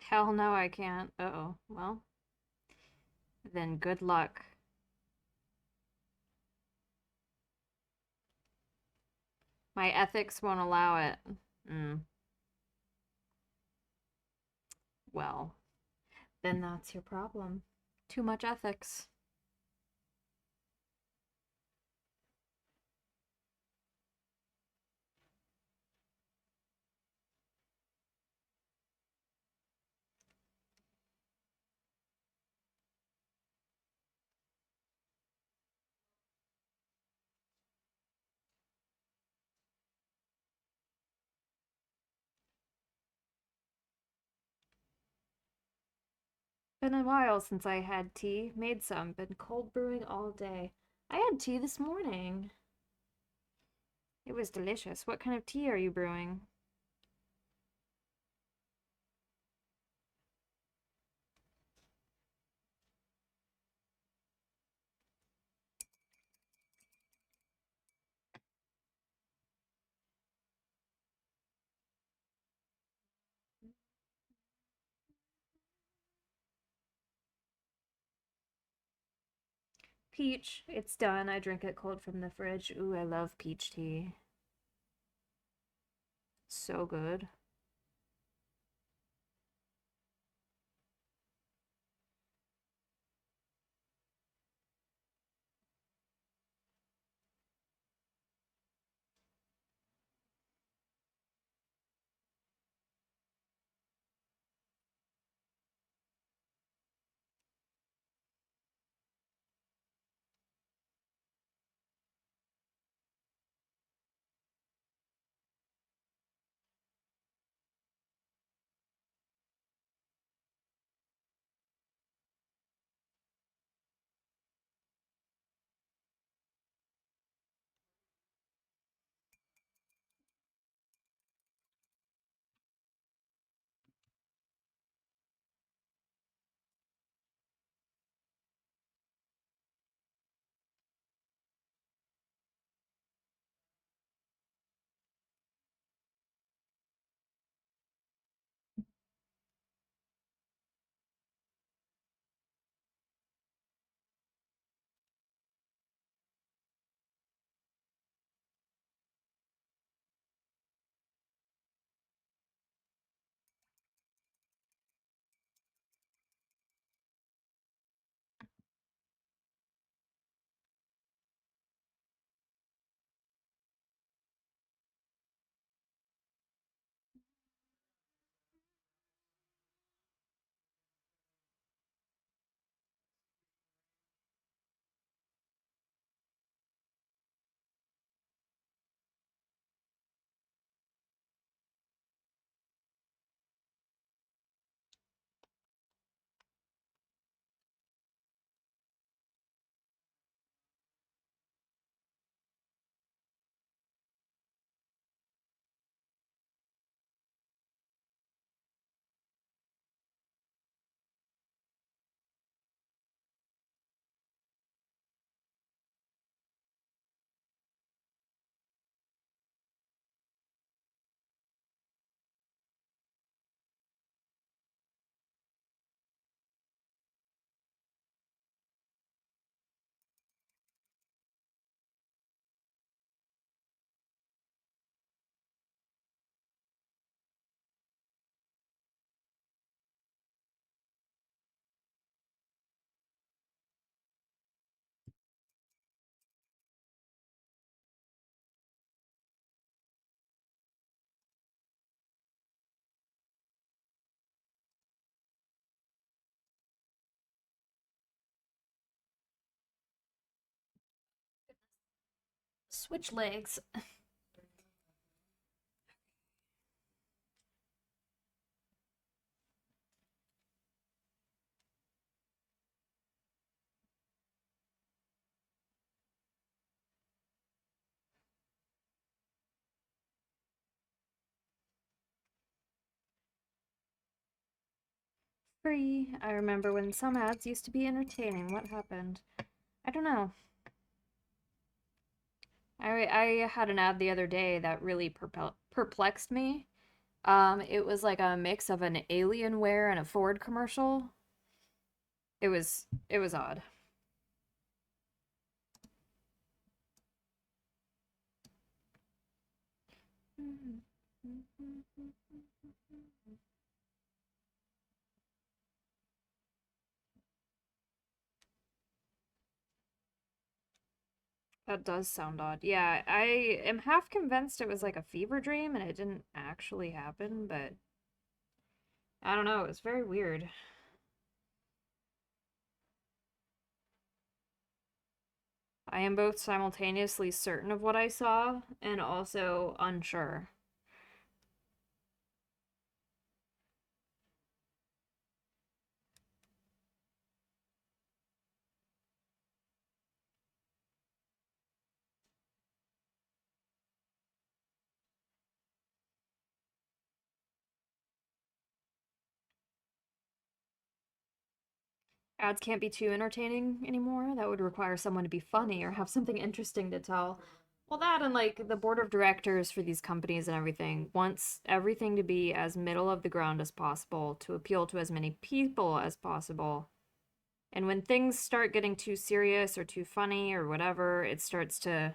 A: Hell no, I can't. Uh-oh. Well, then good luck. My ethics won't allow it. Well, then that's your problem. Too much ethics. Been a while since I had tea. Made some. Been cold brewing all day. I had tea this morning. It was delicious. What kind of tea are you brewing? Peach. It's done. I drink it cold from the fridge. Ooh, I love peach tea. So good. Switch legs. free. I remember when some ads used to be entertaining. What happened? I don't know. I had an ad the other day that really perplexed me. It was like a mix of an Alienware and a Ford commercial. It was odd. That does sound odd. Yeah, I am half convinced it was like a fever dream and it didn't actually happen, but I don't know, it was very weird. I am both simultaneously certain of what I saw and also unsure. Ads can't be too entertaining anymore. That would require someone to be funny or have something interesting to tell. Well, that and like the board of directors for these companies and everything wants everything to be as middle of the ground as possible to appeal to as many people as possible. And when things start getting too serious or too funny or whatever, it starts to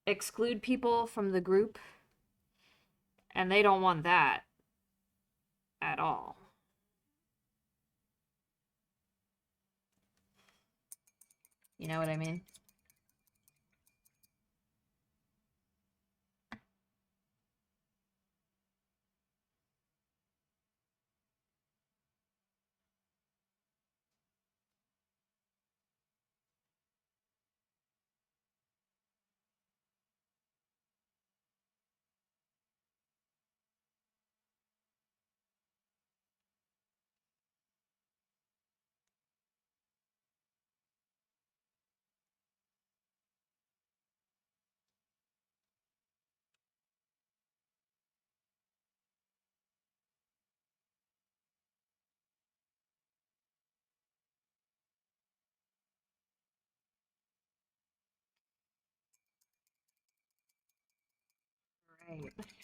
A: exclude people from the group. And they don't want that at all. You know what I mean? Right.
B: It's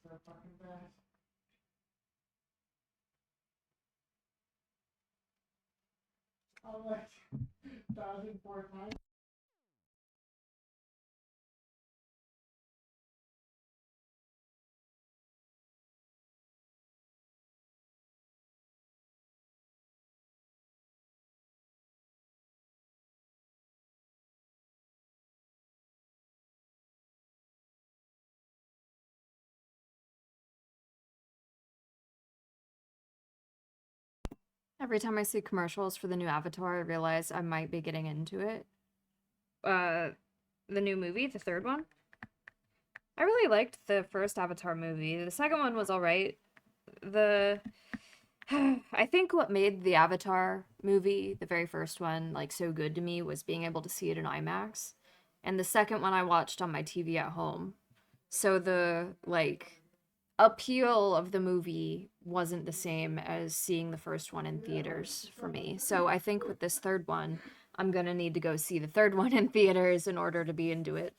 B: so fucking bad. I'm like, 1,400.
A: Every time I see commercials for the new Avatar, I realize I might be getting into it. Uh, the new movie, the third one. I really liked the first Avatar movie. The second one was all right. The I think what made the Avatar movie, the very first one, like so good to me was being able to see it in IMAX. And the second one I watched on my TV at home. So the like appeal of the movie wasn't the same as seeing the first one in theaters for me. So I think with this third one, I'm going to need to go see the third one in theaters in order to be into it.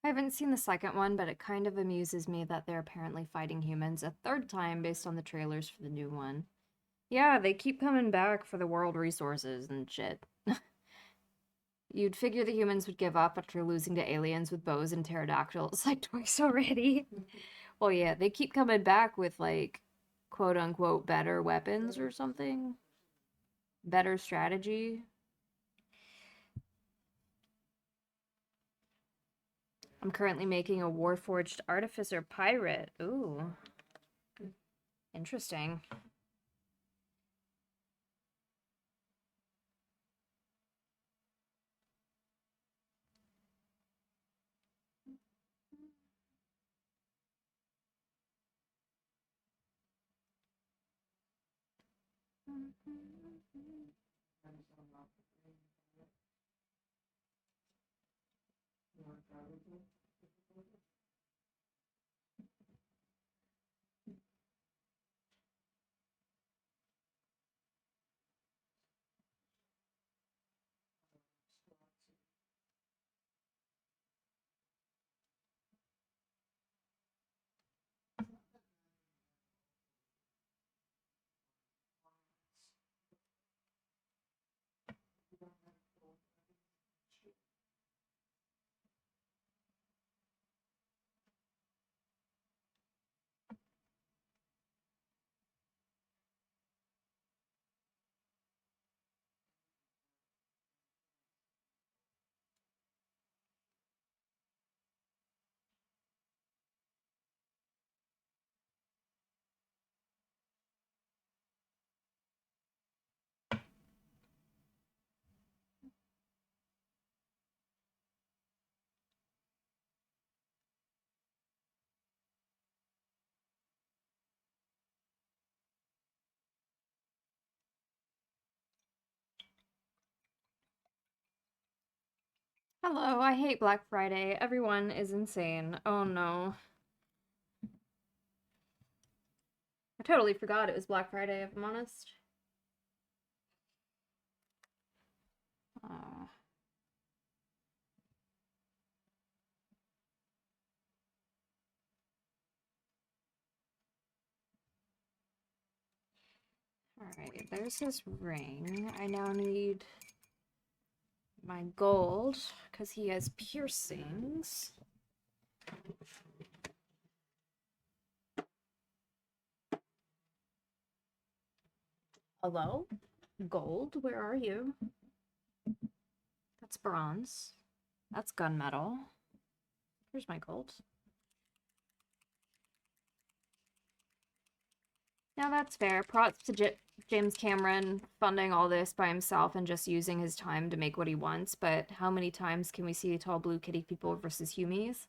A: I haven't seen the second one, but it kind of amuses me that they're apparently fighting humans a third time based on the trailers for the new one. Yeah, they keep coming back for the world resources and shit. You'd figure the humans would give up after losing to aliens with bows and pterodactyls like twice already. Well, yeah, they keep coming back with, like, quote-unquote better weapons or something. Better strategy. I'm currently making a Warforged Artificer Pirate. Ooh. Interesting. Hello, I hate Black Friday. Everyone is insane. Oh no. I totally forgot it was Black Friday, if I'm honest. Uh, Alright, there's this ring. I now need my gold, because he has piercings. Hello? Gold, where are you? That's bronze. That's gunmetal. Here's my gold. Now that's fair. Props to James Cameron funding all this by himself and just using his time to make what he wants, but how many times can we see tall blue kitty people versus humies?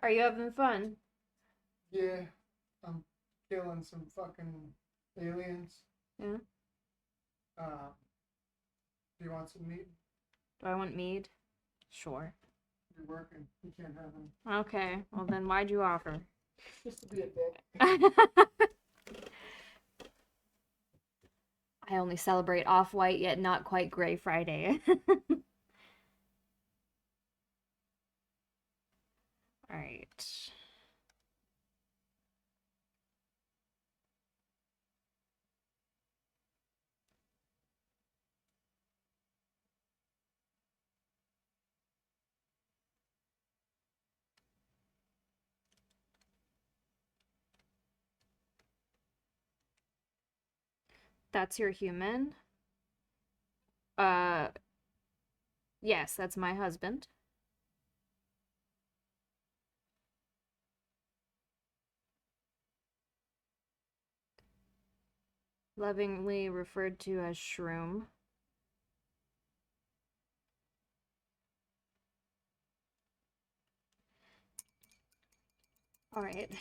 A: Are you having fun?
B: Yeah, I'm killing some fucking aliens.
A: Yeah.
B: Do you want some meat?
A: Do I want mead? Sure.
B: You're working. You can't have them.
A: Okay, well then why'd you offer?
B: Just to be a dick.
A: I only celebrate off-white yet not quite gray Friday. Alright. That's your human? Uh, yes, that's my husband. Lovingly referred to as Shroom. Alright.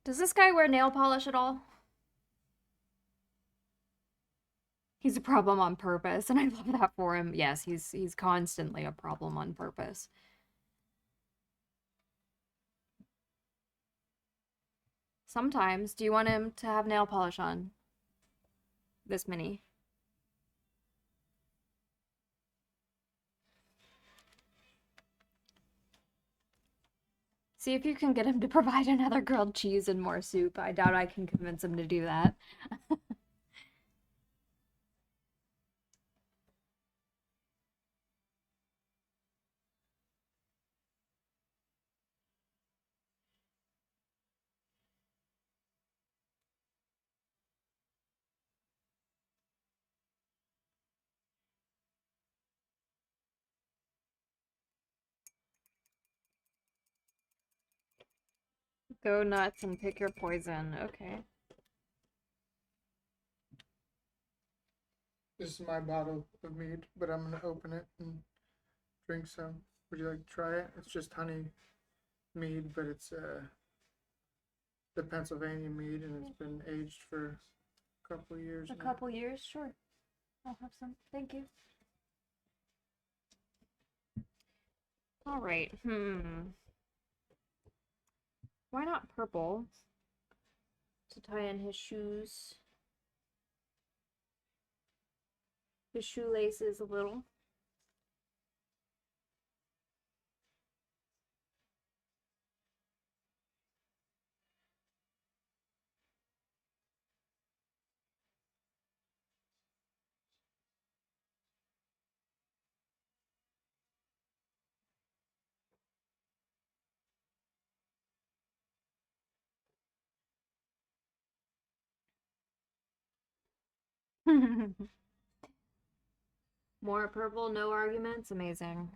A: Does this guy wear nail polish at all? He's a problem on purpose, and I love that for him. Yes, he's constantly a problem on purpose. Sometimes, do you want him to have nail polish on? This mini. See if you can get him to provide another grilled cheese and more soup. I doubt I can convince him to do that. Go nuts and pick your poison. Okay.
B: This is my bottle of mead, but I'm gonna open it and drink some. Would you like to try it? It's just honey mead, but it's the Pennsylvania mead, and it's been aged for a couple of years.
A: A
B: now.
A: couple years, sure. I'll have some. Thank you. All right. Why not purple? To tie in his shoes. His shoelaces a little. More purple, no arguments. Amazing.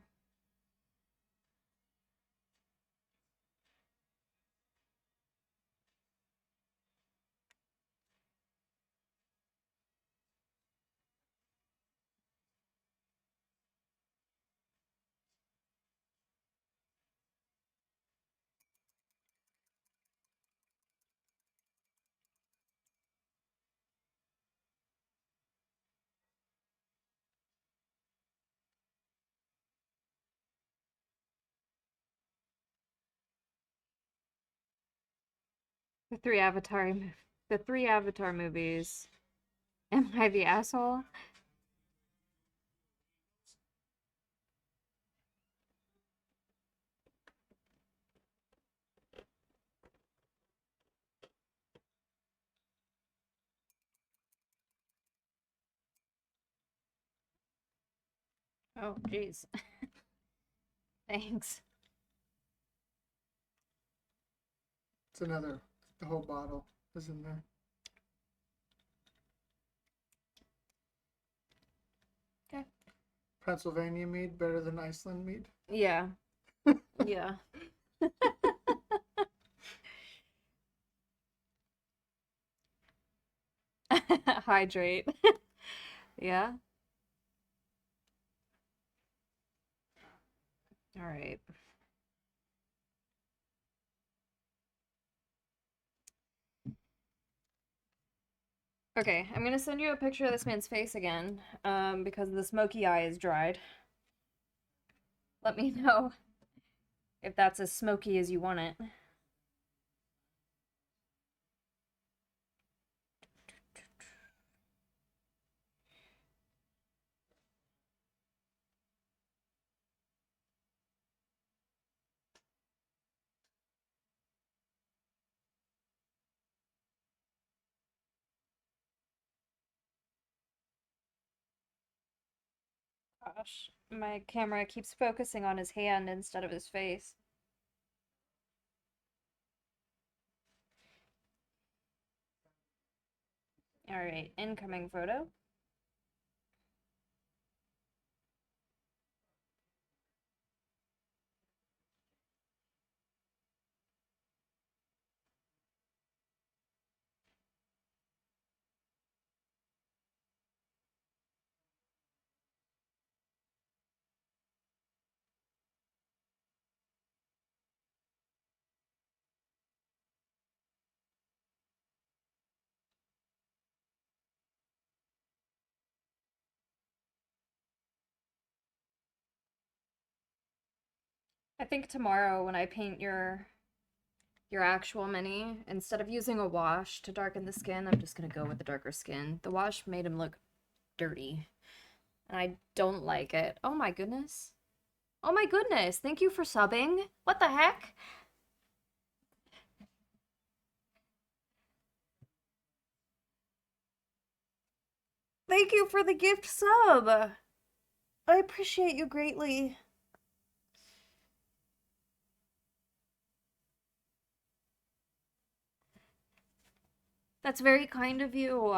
A: The three Avatar movies. Am I the asshole? Oh, jeez. Thanks.
B: It's another. The whole bottle is in there.
A: Okay.
B: Pennsylvania mead better than Iceland mead.
A: Yeah. Yeah. Hydrate. Yeah. All right. Okay, I'm gonna send you a picture of this man's face again, because the smoky eye is dried. Let me know if that's as smoky as you want it. Gosh, my camera keeps focusing on his hand instead of his face. All right, incoming photo. I think tomorrow when I paint your actual mini, instead of using a wash to darken the skin, I'm just gonna go with the darker skin. The wash made him look dirty, and I don't like it. Oh my goodness. Oh my goodness, thank you for subbing. What the heck? Thank you for the gift sub. I appreciate you greatly. That's very kind of you.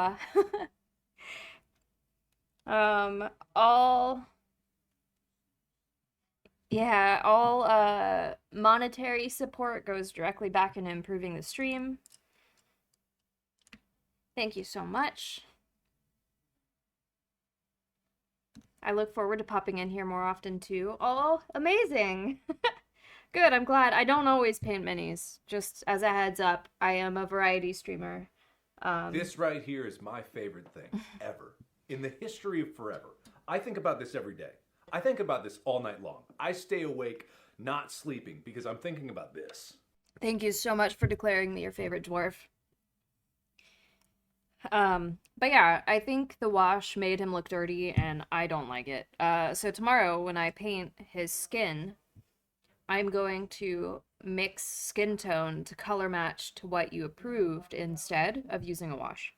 A: Um, all yeah, all monetary support goes directly back into improving the stream. Thank you so much. I look forward to popping in here more often too. Oh, amazing. Good, I'm glad. I don't always paint minis. Just as a heads up, I am a variety streamer.
C: This right here is my favorite thing ever. In the history of forever. I think about this every day. I think about this all night long. I stay awake, not sleeping, because I'm thinking about this.
A: Thank you so much for declaring me your favorite dwarf. But yeah, I think the wash made him look dirty and I don't like it. So tomorrow when I paint his skin, I'm going to mix skin tone to color match to what you approved instead of using a wash.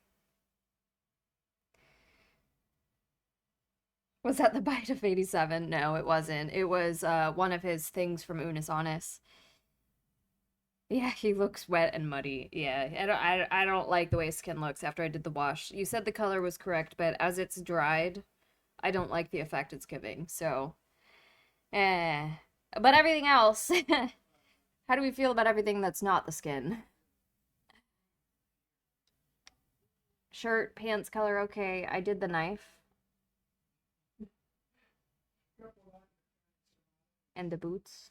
A: Was that the bite of 87? No, it wasn't. It was one of his things from Unis Honest. Yeah, he looks wet and muddy. Yeah, I don't like the way his skin looks after I did the wash. You said the color was correct, but as it's dried, I don't like the effect it's giving. So, eh. But everything else, how do we feel about everything that's not the skin? Shirt, pants color, okay. I did the knife and the boots.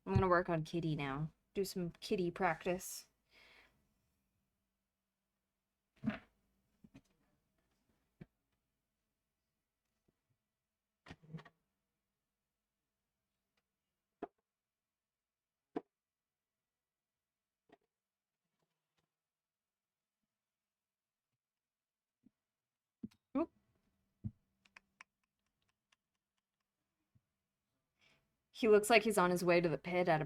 A: I'm gonna work on kitty now. Do some kitty practice. Oop. He looks like he's on his way to the pit at a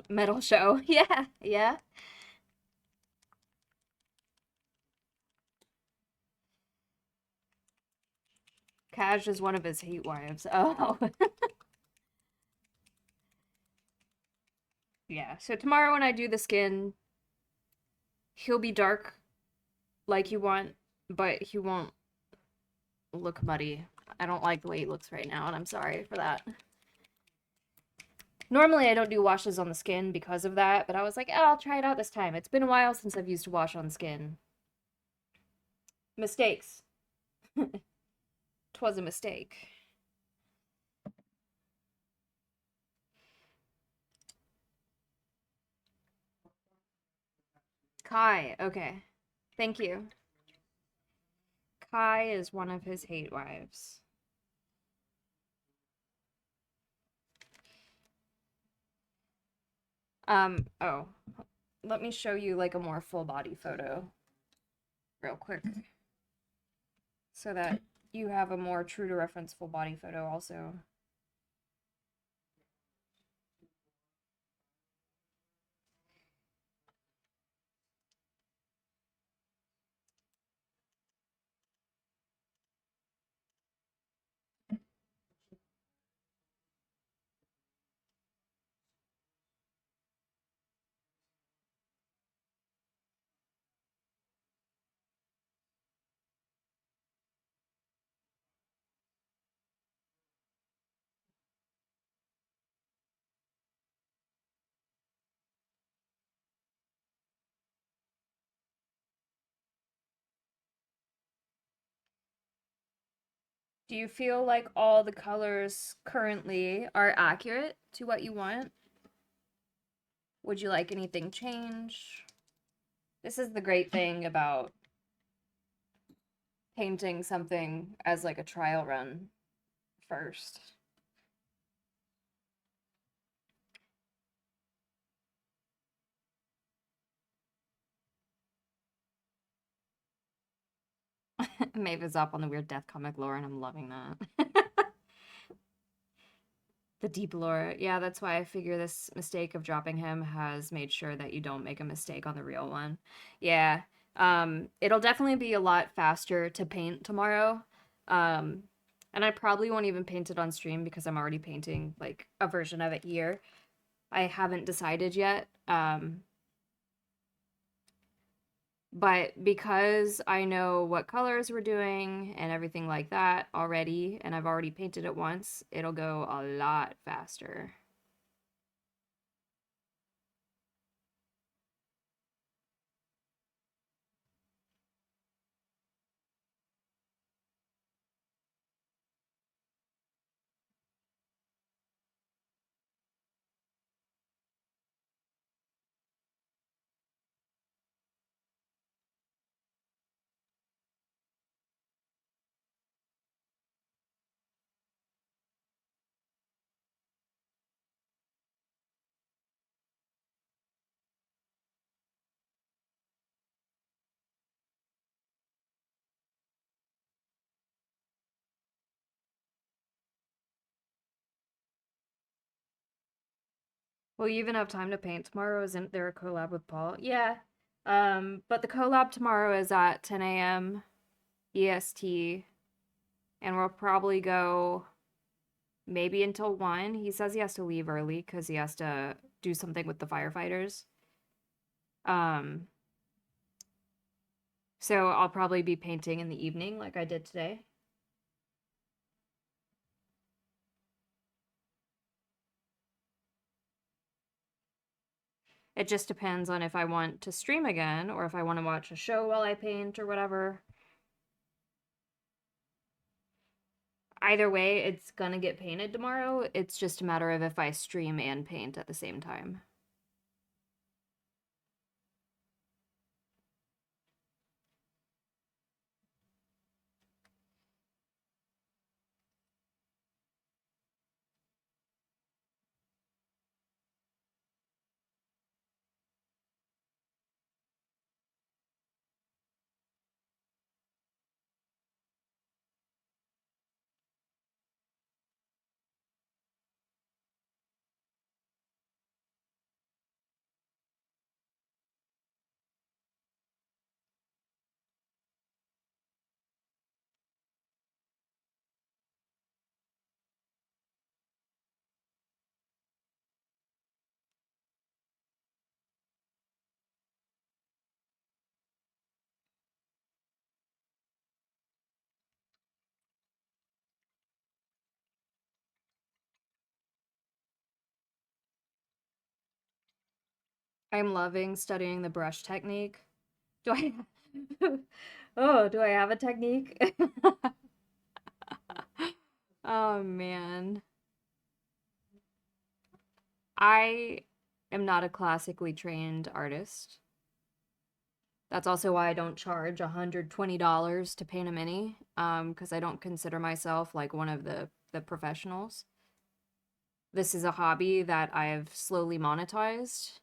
A: metal show. Yeah, yeah. Cash is one of his hate wives. Oh. Yeah, so tomorrow when I do the skin, he'll be dark like you want, but he won't look muddy. I don't like the way he looks right now, and I'm sorry for that. Normally I don't do washes on the skin because of that, but I was like, oh, I'll try it out this time. It's been a while since I've used a wash on skin. Mistakes. 'Twas a mistake. Kai, okay. Thank you. Kai is one of his hate wives. Oh. Let me show you like a more full body photo real quick so that you have a more true to reference full body photo also. Do you feel like all the colors currently are accurate to what you want? Would you like anything change? This is the great thing about painting something as like a trial run first. Maeve is up on the weird death comic lore, and I'm loving that. The deep lore. Yeah, that's why I figure this mistake of dropping him has made sure that you don't make a mistake on the real one. Yeah. It'll definitely be a lot faster to paint tomorrow. Um, and I probably won't even paint it on stream because I'm already painting like a version of it here. I haven't decided yet. But because I know what colors we're doing and everything like that already, and I've already painted it once, it'll go a lot faster. Will you even have time to paint tomorrow? Isn't there a collab with Paul? Yeah. But the collab tomorrow is at 10 a.m. EST, and we'll probably go maybe until 1. He says he has to leave early because he has to do something with the firefighters. Um, so I'll probably be painting in the evening like I did today. It just depends on if I want to stream again or if I want to watch a show while I paint or whatever. Either way, it's gonna get painted tomorrow. It's just a matter of if I stream and paint at the same time. I'm loving studying the brush technique. Do I Oh, do I have a technique? Oh man. I am not a classically trained artist. That's also why I don't charge $120 to paint a mini, because I don't consider myself like one of the professionals. This is a hobby that I've slowly monetized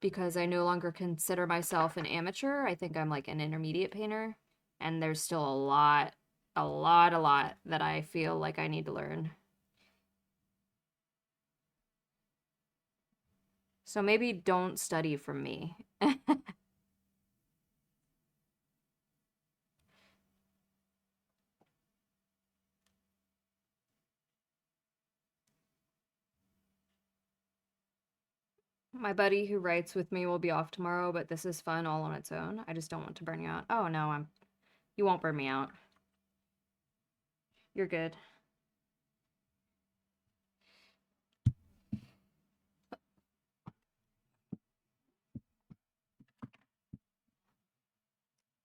A: because I no longer consider myself an amateur. I think I'm like an intermediate painter, and there's still a lot that I feel like I need to learn. So maybe don't study from me. My buddy who writes with me will be off tomorrow, but this is fun all on its own. I just don't want to burn you out. Oh no, you won't burn me out. You're good.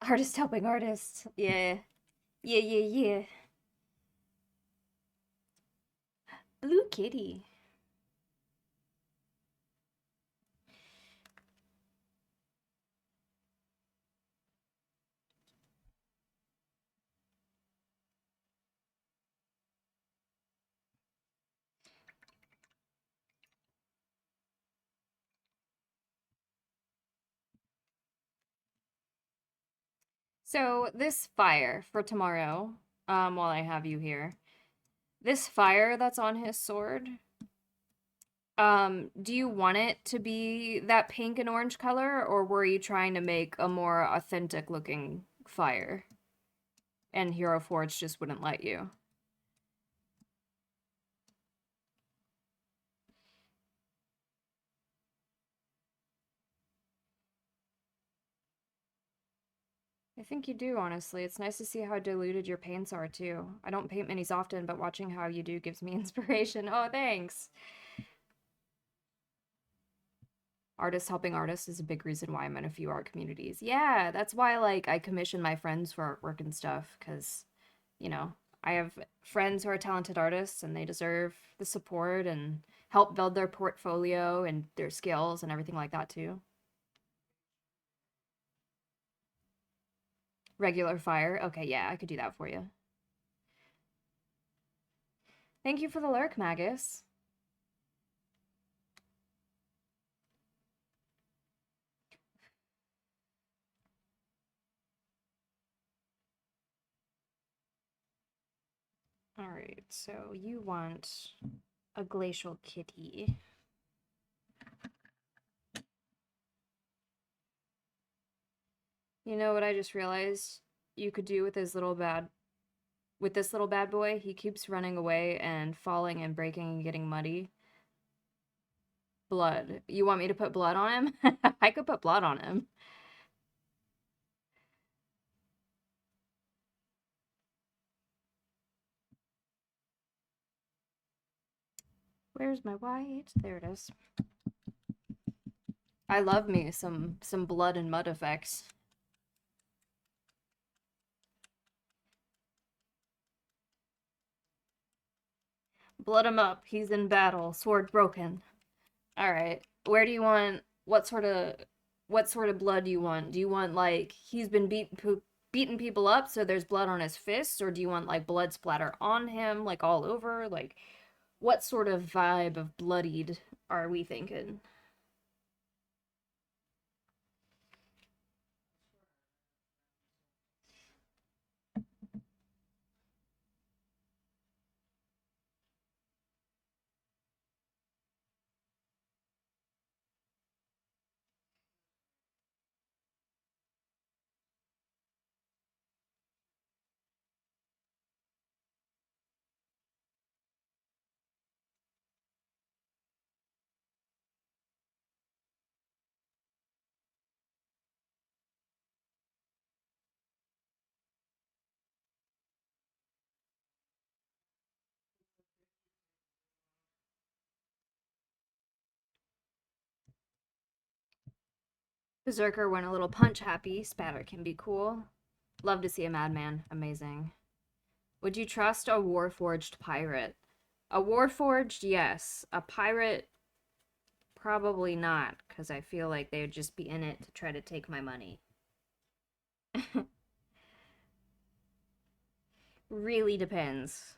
A: Artist helping artists. Yeah. Yeah, yeah, yeah. Blue kitty. So this fire for tomorrow, while I have you here, this fire that's on his sword, do you want it to be that pink and orange color, or were you trying to make a more authentic looking fire? And Hero Forge just wouldn't let you. I think you do, honestly. It's nice to see how diluted your paints are, too. I don't paint minis often, but watching how you do gives me inspiration. Oh, thanks! Artists helping artists is a big reason why I'm in a few art communities. Yeah, that's why, like, I commission my friends for artwork and stuff, because, you know, I have friends who are talented artists, and they deserve the support and help build their portfolio and their skills and everything like that, too. Regular fire? Okay, yeah, I could do that for you. Thank you for the lurk, Magus. Alright, so you want a glacial kitty. You know what I just realized you could do with this little bad boy? He keeps running away and falling and breaking and getting muddy. Blood. You want me to put blood on him? I could put blood on him. Where's my white? There it is. I love me some blood and mud effects. Blood him up. He's in battle. Sword broken. All right. Where do you want? What sort of blood do you want? Do you want like he's been beating people up, so there's blood on his fists, or do you want like blood splatter on him, like all over? Like, what sort of vibe of bloodied are we thinking? Berserker went a little punch happy. Spatter can be cool. Love to see a madman. Amazing. Would you trust a warforged pirate? A warforged, yes. A pirate, probably not, because I feel like they would just be in it to try to take my money. Really depends.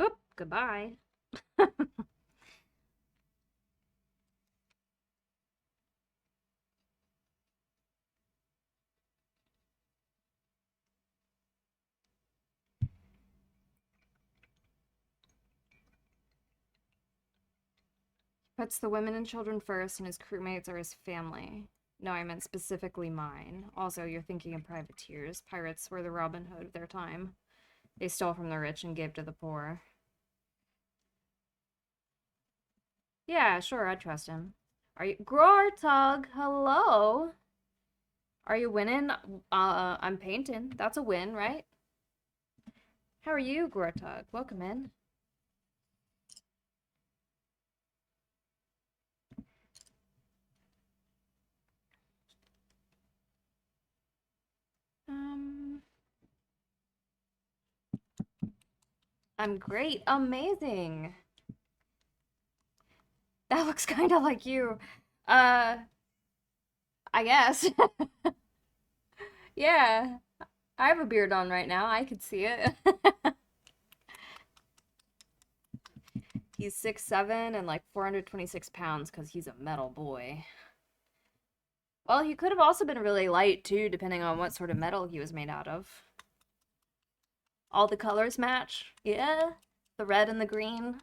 A: Oop, goodbye. Puts the women and children first, and his crewmates are his family. No, I meant specifically mine. Also, you're thinking of privateers. Pirates were the Robin Hood of their time. They stole from the rich and gave to the poor. Yeah, sure, I'd trust him. Are you Grortug? Hello. Are you winning? I'm painting. That's a win, right? How are you, Grortug? Welcome in. Um, I'm great. Amazing. That looks kind of like you. Uh, I guess. Yeah. I have a beard on right now. I could see it. He's 6'7" and like 426 pounds because he's a metal boy. Well, he could have also been really light too, depending on what sort of metal he was made out of. All the colors match. Yeah. The red and the green.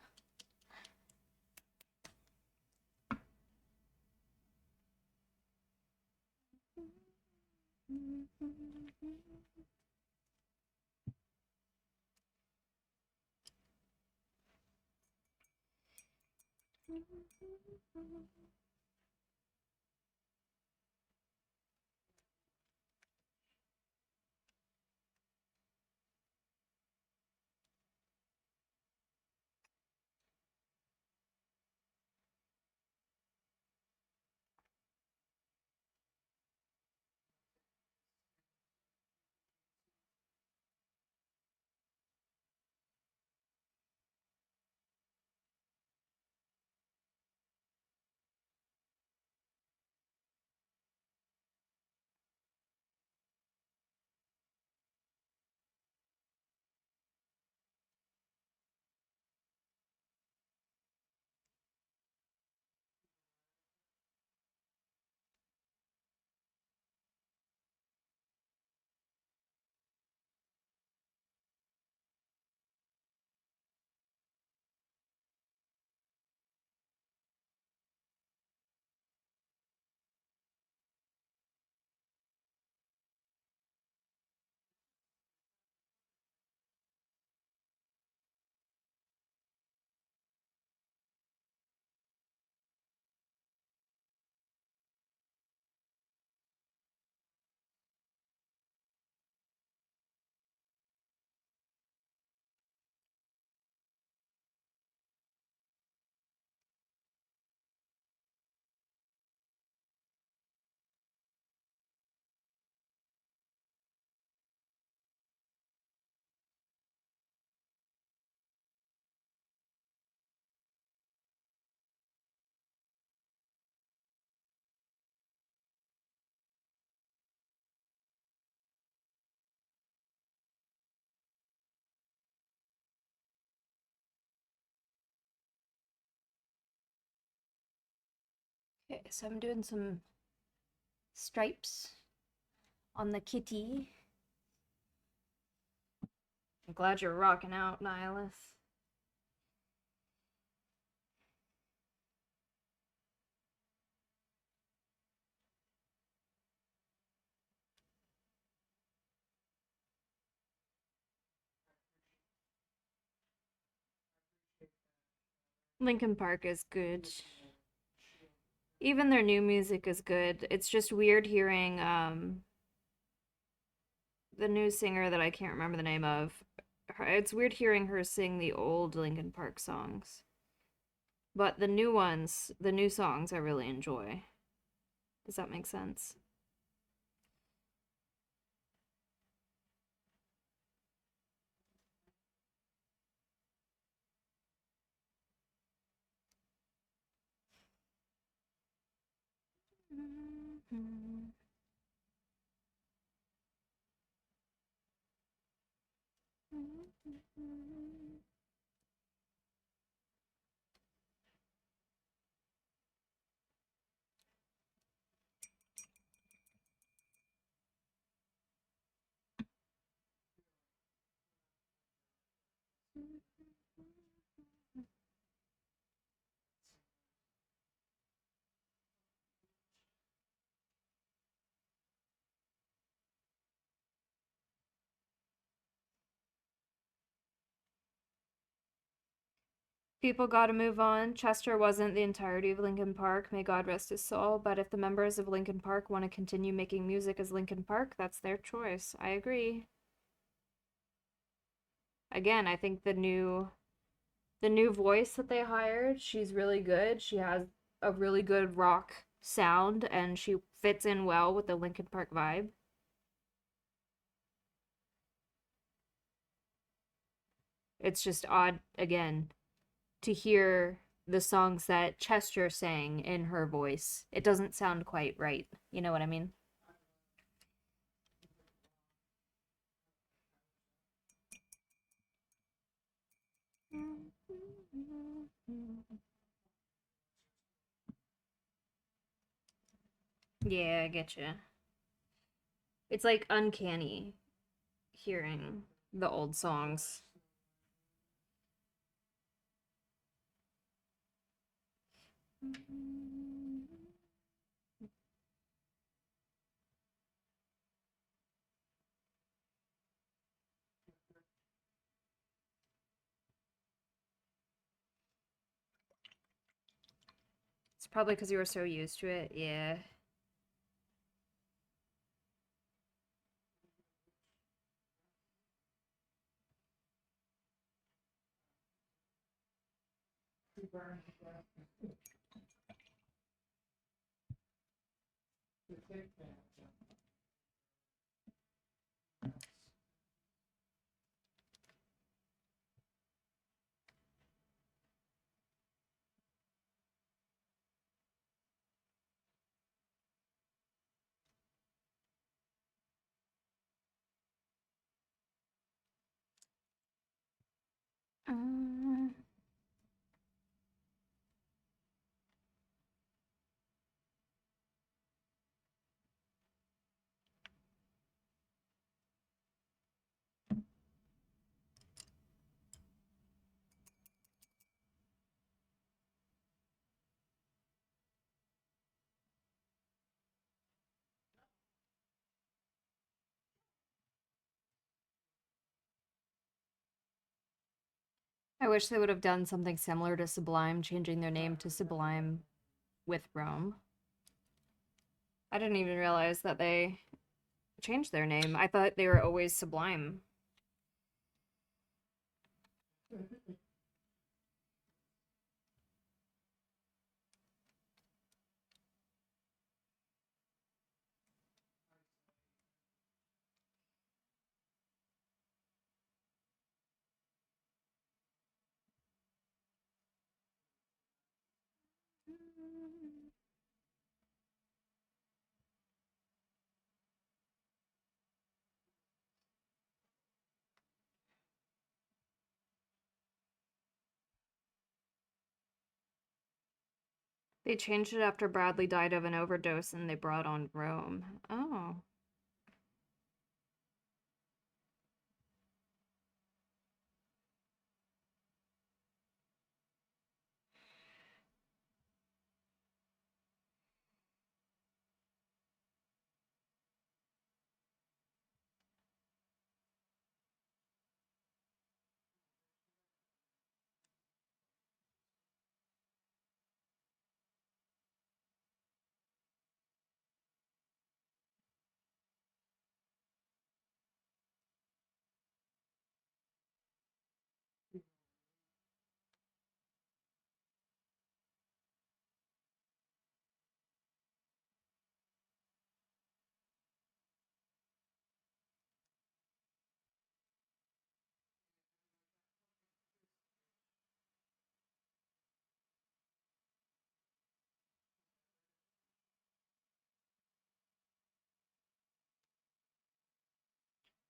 A: Okay, so I'm doing some stripes on the kitty. I'm glad you're rocking out, Nihilus. Linkin Park is good. Even their new music is good. It's just weird hearing the new singer that I can't remember the name of. It's weird hearing her sing the old Linkin Park songs. But the new ones, the new songs I really enjoy. Does that make sense? People gotta move on. Chester wasn't the entirety of Linkin Park, may God rest his soul, but if the members of Linkin Park want to continue making music as Linkin Park, that's their choice. I agree. Again, I think the new voice that they hired, she's really good. She has a really good rock sound and she fits in well with the Linkin Park vibe. It's just odd, again, to hear the songs that Chester sang in her voice. It doesn't sound quite right. You know what I mean? Yeah, I get you. It's like uncanny hearing the old songs. It's probably because you were so used to it. Yeah.
B: Too burning to death. The thick band.
A: Um, I wish they would have done something similar to Sublime, changing their name to Sublime with Rome. I didn't even realize that they changed their name. I thought they were always Sublime. They changed it after Bradley died of an overdose and they brought on Rome. Oh.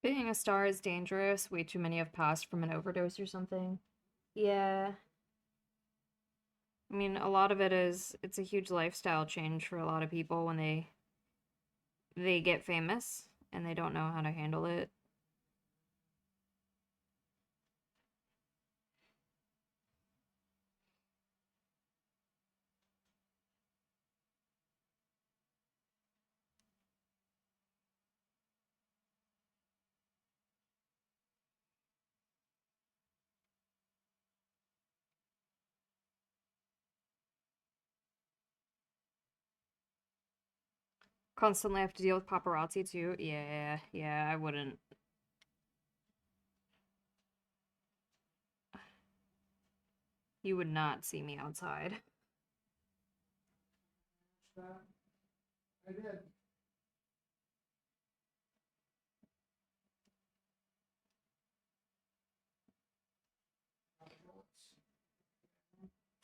A: Being a star is dangerous. Way too many have passed from an overdose or something. Yeah. I mean, a lot of it is it's a huge lifestyle change for a lot of people when they get famous and they don't know how to handle it. Constantly have to deal with paparazzi too. Yeah, yeah, I wouldn't. You would not see me outside.
B: I did.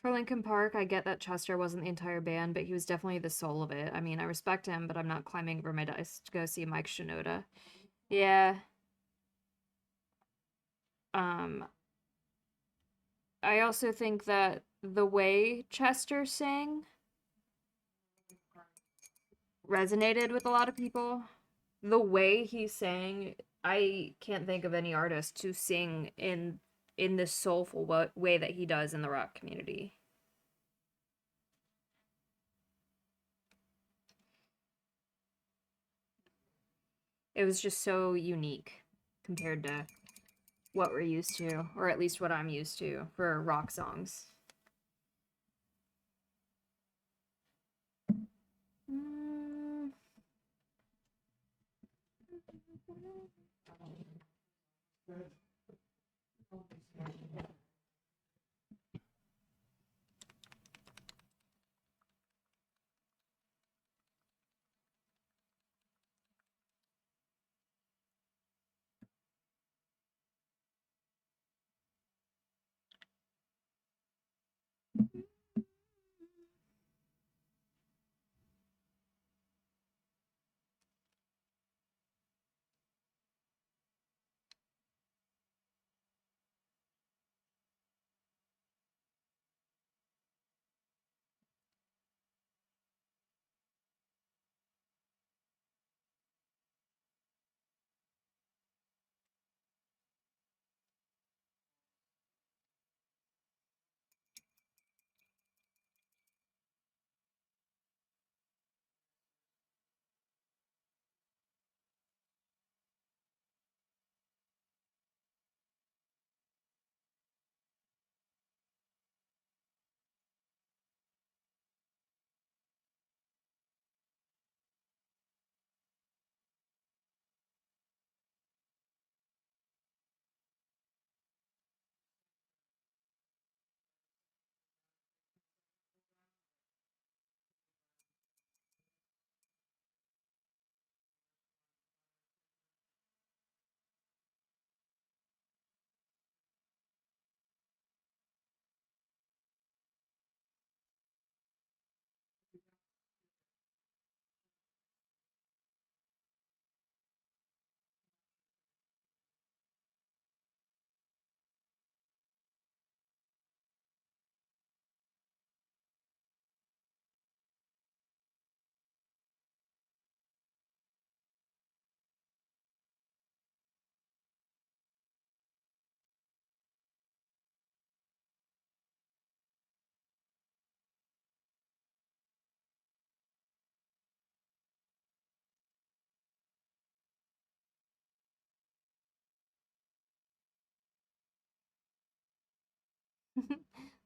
A: For Linkin Park, I get that Chester wasn't the entire band, but he was definitely the soul of it. I mean, I respect him, but I'm not climbing over my dice to go see Mike Shinoda. Yeah. Um, I also think that the way Chester sang resonated with a lot of people. The way he sang, I can't think of any artist to sing in this soulful way that he does in the rock community. It was just so unique compared to what we're used to, or at least what I'm used to for rock songs. Mm.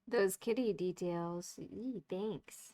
A: Those kitty details. Eee, thanks.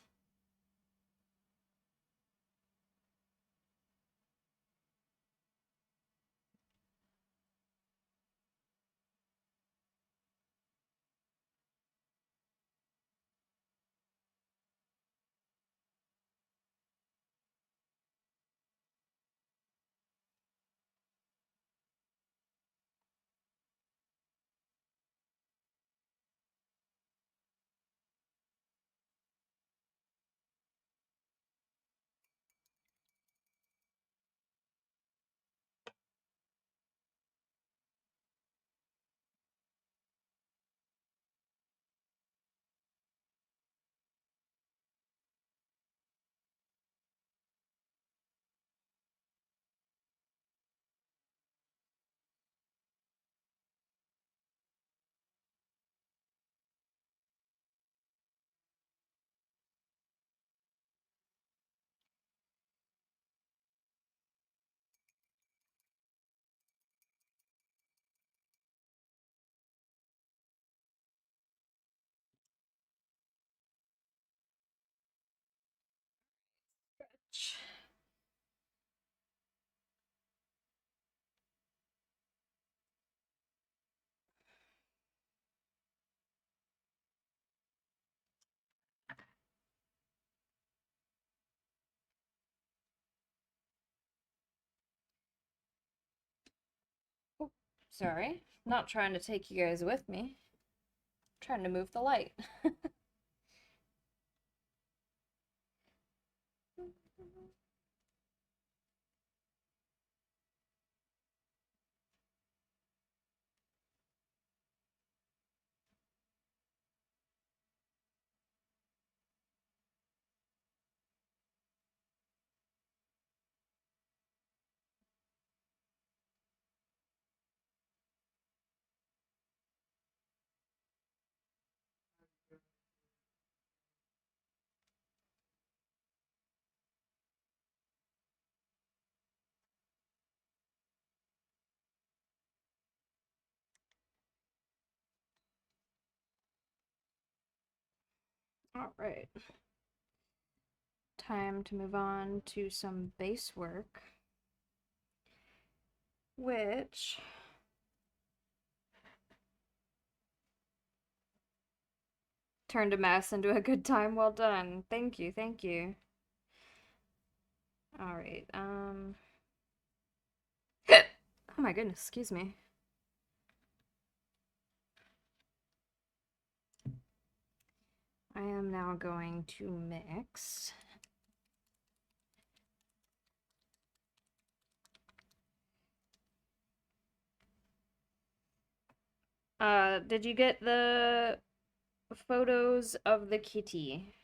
A: Oh, sorry. Not trying to take you guys with me. Trying to move the light. All right. Time to move on to some base work, which turned a mess into a good time. Well done. Thank you, thank you. All right. Oh my goodness, excuse me. I am now going to mix did you get the photos of the kitty?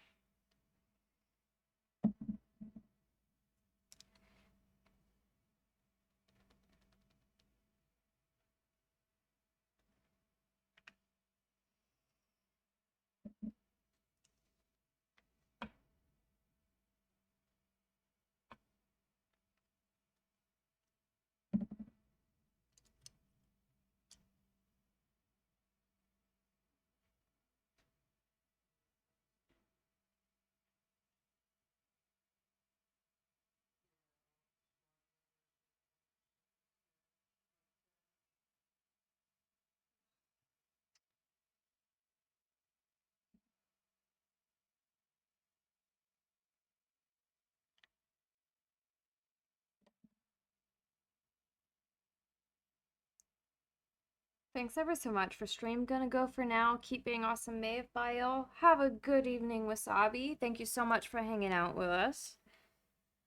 A: Thanks ever so much for stream. Gonna go for now. Keep being awesome, Maeve. Bye, y'all. Have a good evening, Wasabi. Thank you so much for hanging out with us.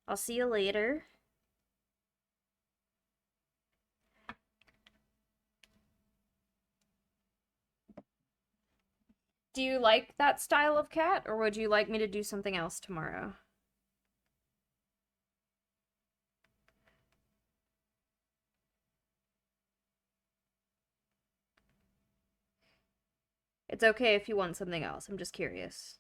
A: I'll see you later. Do you like that style of cat, or would you like me to do something else tomorrow? It's okay if you want something else. I'm just curious.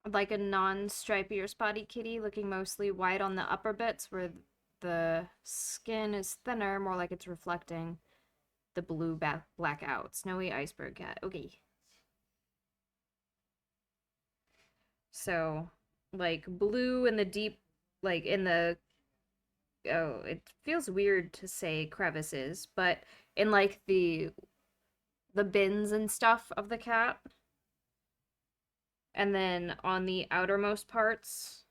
A: I'd like a non-stripy or spotty kitty, looking mostly white on the upper bits where the skin is thinner, more like it's reflecting the blue black out. Snowy iceberg cat. Okay. So, like blue in the deep, like in the, oh, it feels weird to say crevices, but in like the bins and stuff of the cat. And then on the outermost parts,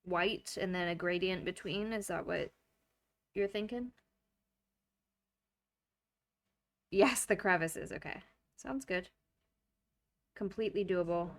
A: white and then a gradient between. Is that what you're thinking? Yes, the crevices. Okay. Sounds good. Completely doable.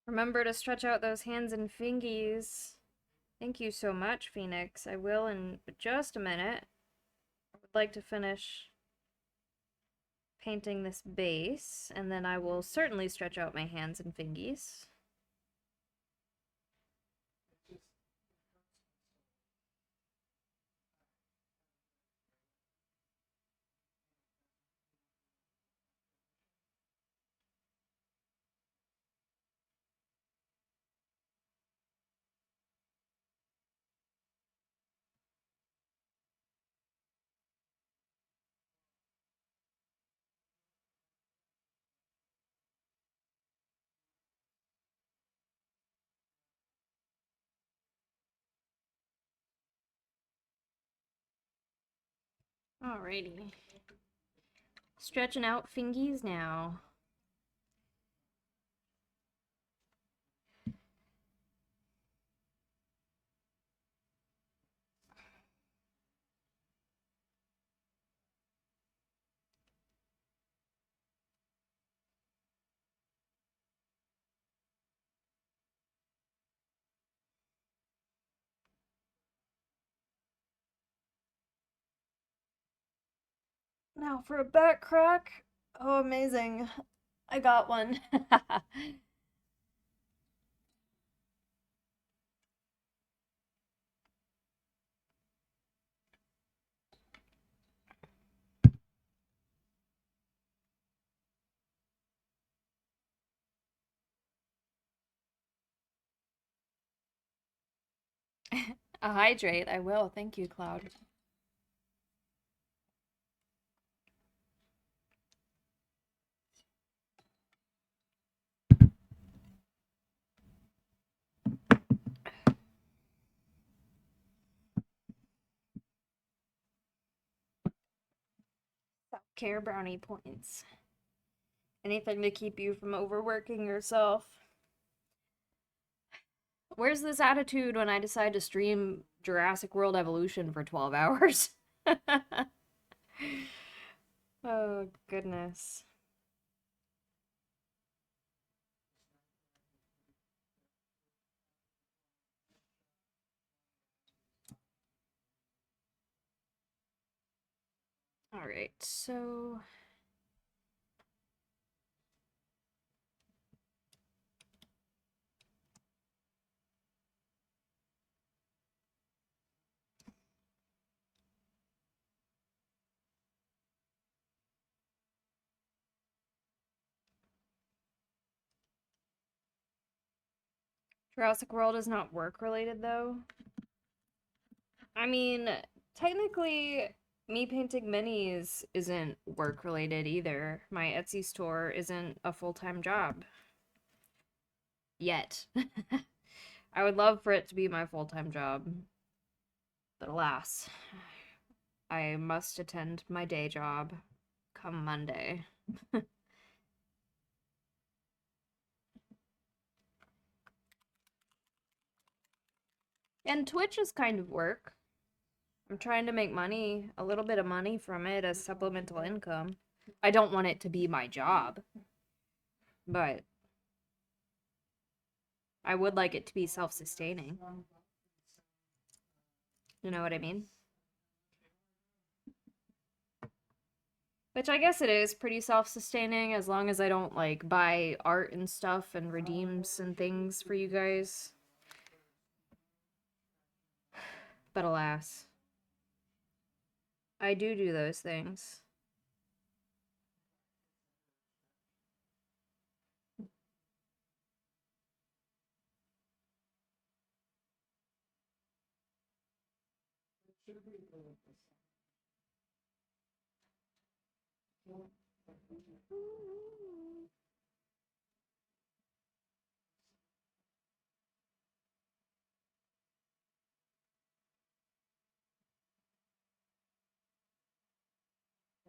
A: Remember to stretch out those hands and fingies. Thank you so much, Phoenix. I will in just a minute. I would like to finish painting this base, and then I will certainly stretch out my hands and fingies. Alrighty. Stretching out fingies now. Now for a back crack. Oh, amazing. I got one. A hydrate, I will. Thank you, Cloud. Self-care brownie points. Anything to keep you from overworking yourself. Where's this attitude when I decide to stream Jurassic World Evolution for 12 hours? Oh, goodness. Alright, so... Jurassic World is not work-related, though. I mean, technically, me painting minis isn't work-related either. My Etsy store isn't a full-time job. Yet. I would love for it to be my full-time job. But alas, I must attend my day job come Monday. And Twitch is kind of work. I'm trying to make money, a little bit of money from it as supplemental income. I don't want it to be my job, but I would like it to be self-sustaining. You know what I mean? Which I guess it is pretty self-sustaining as long as I don't, like, buy art and stuff and redeems and things for you guys. But alas, I do those things.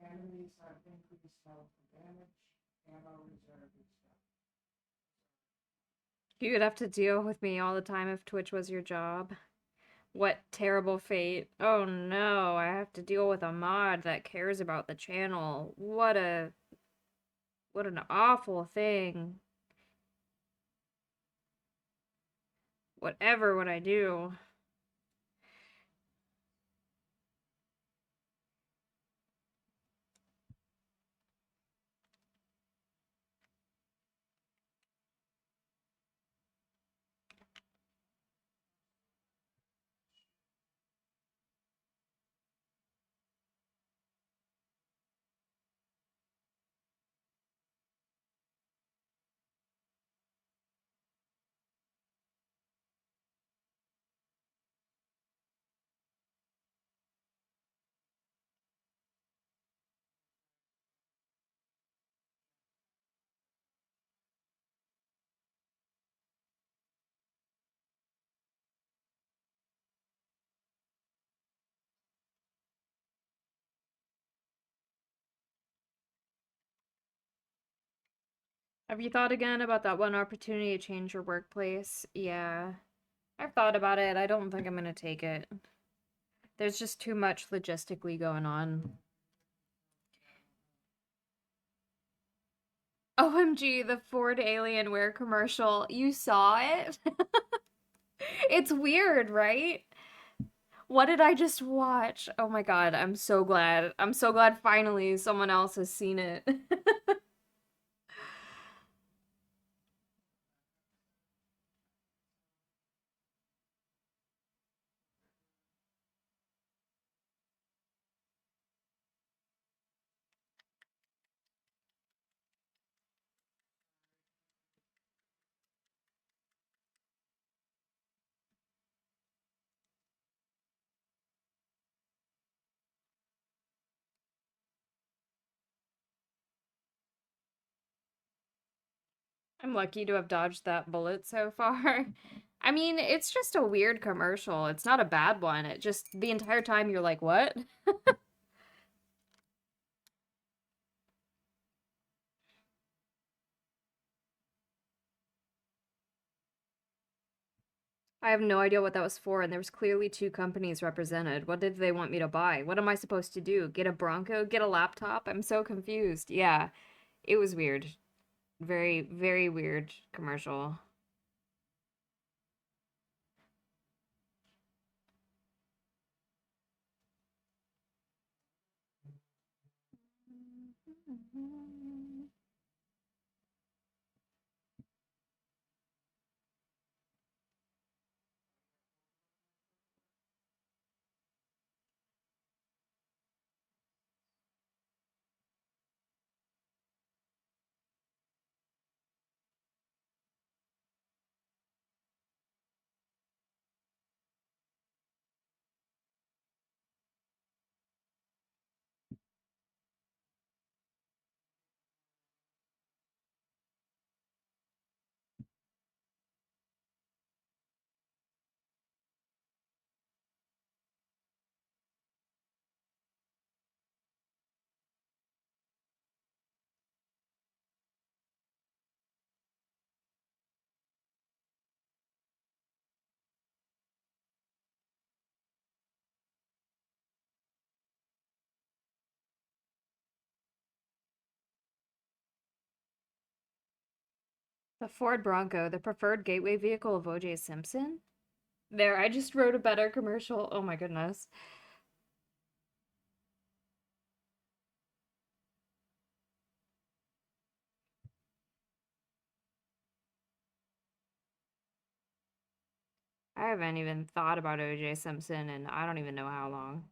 B: Enemies have increased health and damage, ammo reserve is down.
A: You would have to deal with me all the time if Twitch was your job. What terrible fate. Oh no, I have to deal with a mod that cares about the channel. What an awful thing. Whatever would I do? Have you thought again about that one opportunity to change your workplace? Yeah, I've thought about it. I don't think I'm gonna take it. There's just too much logistically going on. OMG, the Ford Alienware commercial. You saw it? It's weird, right? What did I just watch? Oh my god, I'm so glad. I'm so glad finally someone else has seen it. I'm lucky to have dodged that bullet so far. I mean, it's just a weird commercial. It's not a bad one. It just, the entire time you're like, what? I have no idea what that was for, and there was clearly two companies represented. What did they want me to buy? What am I supposed to do? Get a Bronco? Get a laptop? I'm so confused. Yeah, it was weird. Very, very weird commercial. The Ford Bronco, the preferred gateway vehicle of O.J. Simpson? There, I just wrote a better commercial. Oh my goodness. I haven't even thought about O.J. Simpson and I don't even know how long.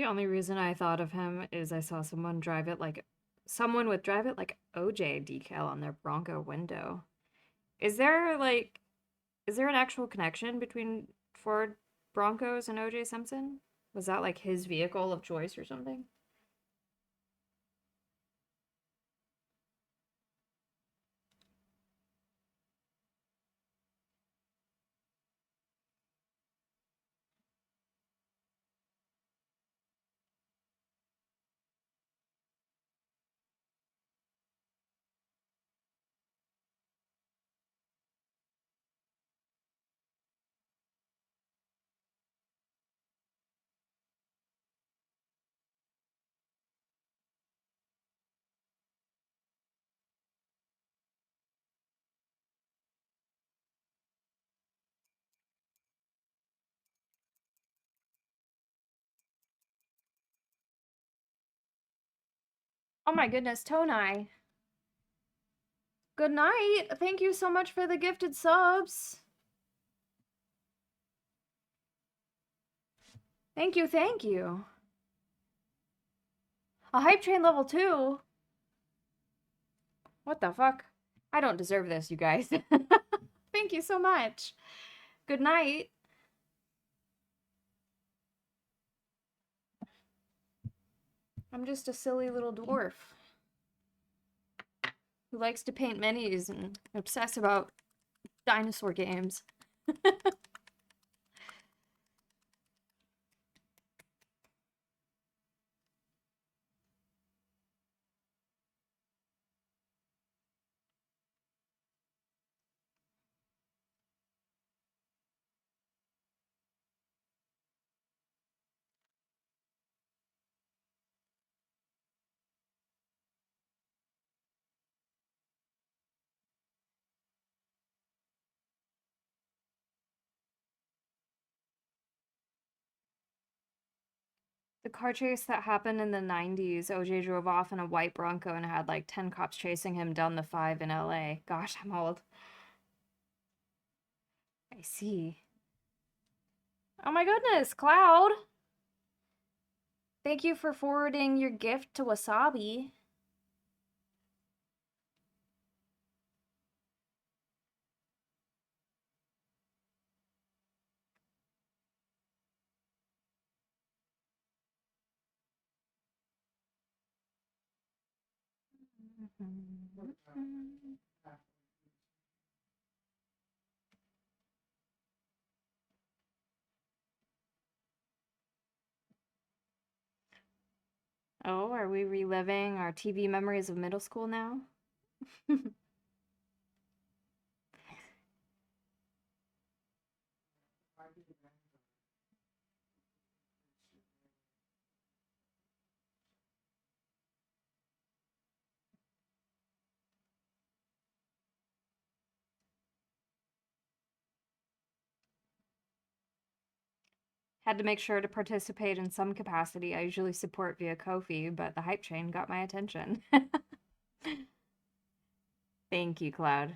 A: The only reason I thought of him is I saw someone with drive it like OJ decal on their Bronco window. Is there an actual connection between Ford Broncos and OJ Simpson? Was that like his vehicle of choice or something? Oh my goodness, Tonai. Good night. Thank you so much for the gifted subs. Thank you, thank you. A hype train level 2? What the fuck? I don't deserve this, you guys. Thank you so much. Good night. I'm just a silly little dwarf who likes to paint minis and obsess about dinosaur games. The car chase that happened in the 90s, OJ drove off in a white Bronco and had like 10 cops chasing him down the 5 in LA. Gosh, I'm old. I see. Oh my goodness, Cloud! Thank you for forwarding your gift to Wasabi. Oh, are we reliving our TV memories of middle school now? Had to make sure to participate in some capacity. I usually support via Ko-fi, but the hype train got my attention. Thank you, Cloud.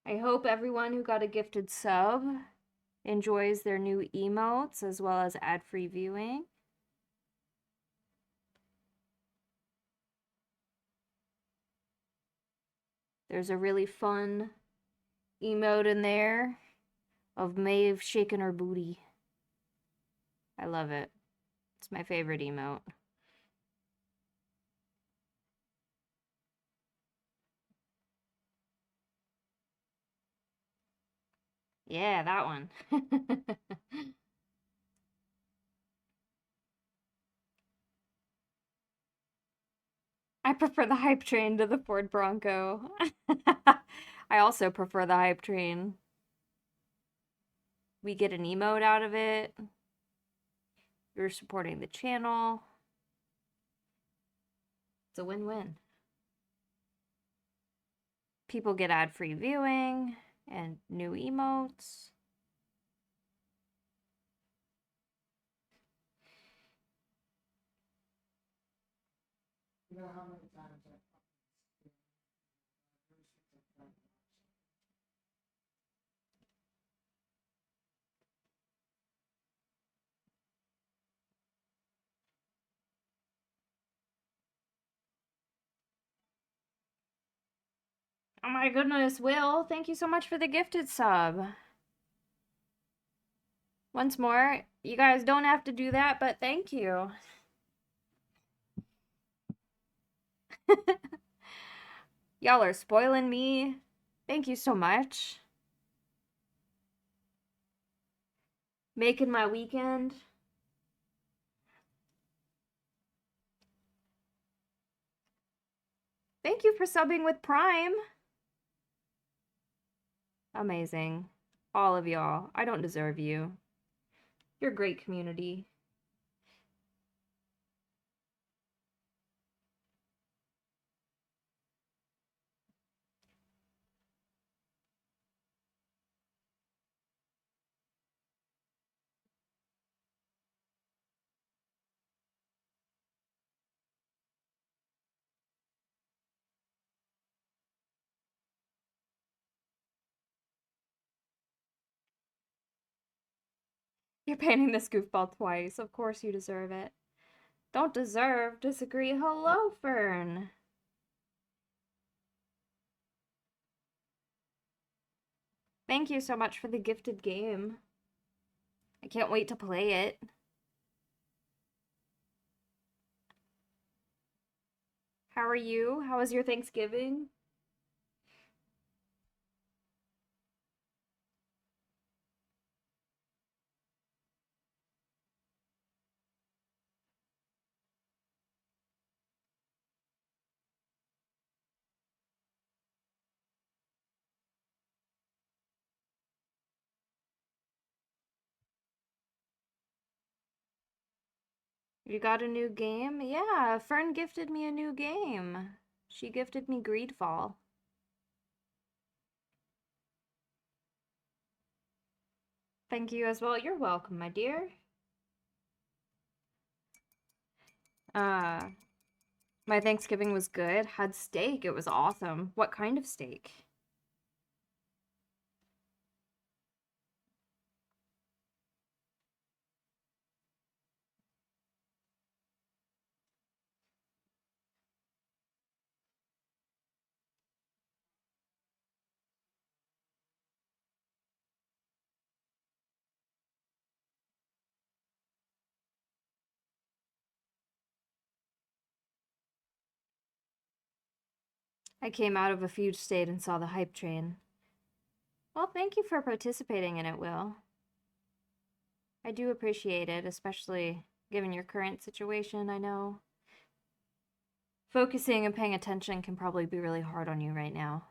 A: I hope everyone who got a gifted sub enjoys their new emotes as well as ad-free viewing. There's a really fun emote in there of Maeve shaking her booty. I love it. It's my favorite emote. Yeah, that one. I prefer the hype train to the Ford Bronco. I also prefer the hype train. We get an emote out of it. You're supporting the channel. It's a win-win. People get ad-free viewing and new emotes.
B: You know how many times I
A: Oh my goodness, Will, thank you so much for the gifted sub. Once more, you guys don't have to do that, but thank you. Y'all are spoiling me. Thank you so much. Making my weekend. Thank you for subbing with Prime. Amazing. All of y'all. I don't deserve you. You're a great community. You're painting this goofball twice. Of course you deserve it. Don't deserve, disagree. Hello, Fern. Thank you so much for the gifted game. I can't wait to play it. How are you? How was your Thanksgiving? You got a new game? Yeah, Fern gifted me a new game. She gifted me Greedfall. Thank you as well. You're welcome, my dear. Uh, my Thanksgiving was good. Had steak. It was awesome. What kind of steak? I came out of a fugue state and saw the hype train. Well, thank you for participating in it, Will. I do appreciate it, especially given your current situation, I know. Focusing and paying attention can probably be really hard on you right now.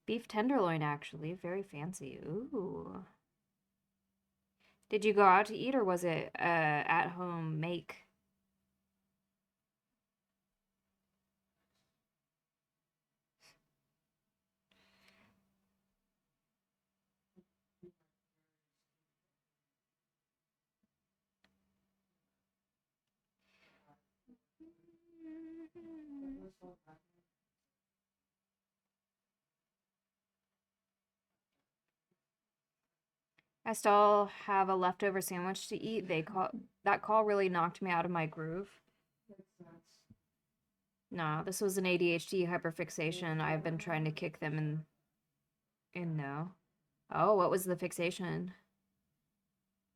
A: Beef tenderloin, actually. Very fancy. Ooh. Did you go out to eat or was it at home make? I still have a leftover sandwich to eat. That call really knocked me out of my groove. No, this was an ADHD hyperfixation. I've been trying to kick them in no. Oh, what was the fixation?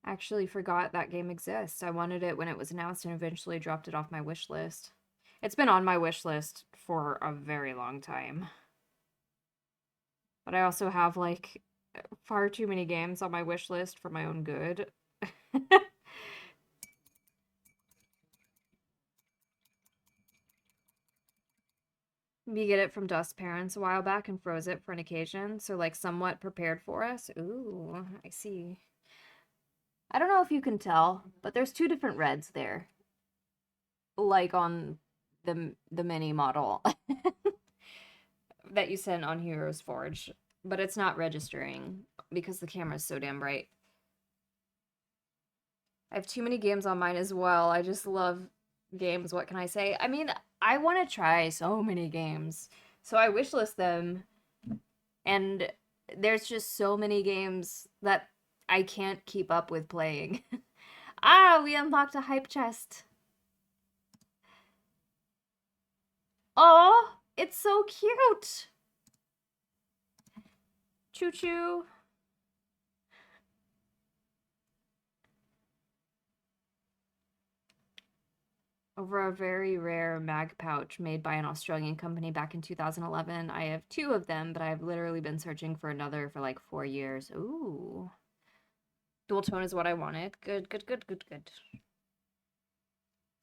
A: Actually forgot that game exists. I wanted it when it was announced and eventually dropped it off my wish list. It's been on my wish list for a very long time. But I also have like far too many games on my wish list for my own good. We get it from Dust Parents a while back and froze it for an occasion, so like somewhat prepared for us. Ooh, I see. I don't know if you can tell, but there's two different reds there. Like on the mini model that you sent on Heroes Forge, but it's not registering because the camera's so damn bright. I have too many games on mine as well. I just love games. What can I say? I mean, I want to try so many games. So I wishlist them and there's just so many games that I can't keep up with playing. Ah, we unlocked a hype chest. Oh, it's so cute. Choo choo. Over a very rare mag pouch made by an Australian company back in 2011. I have two of them, but I've literally been searching for another for like 4 years. Ooh. Dual tone is what I wanted. Good, good, good, good, good.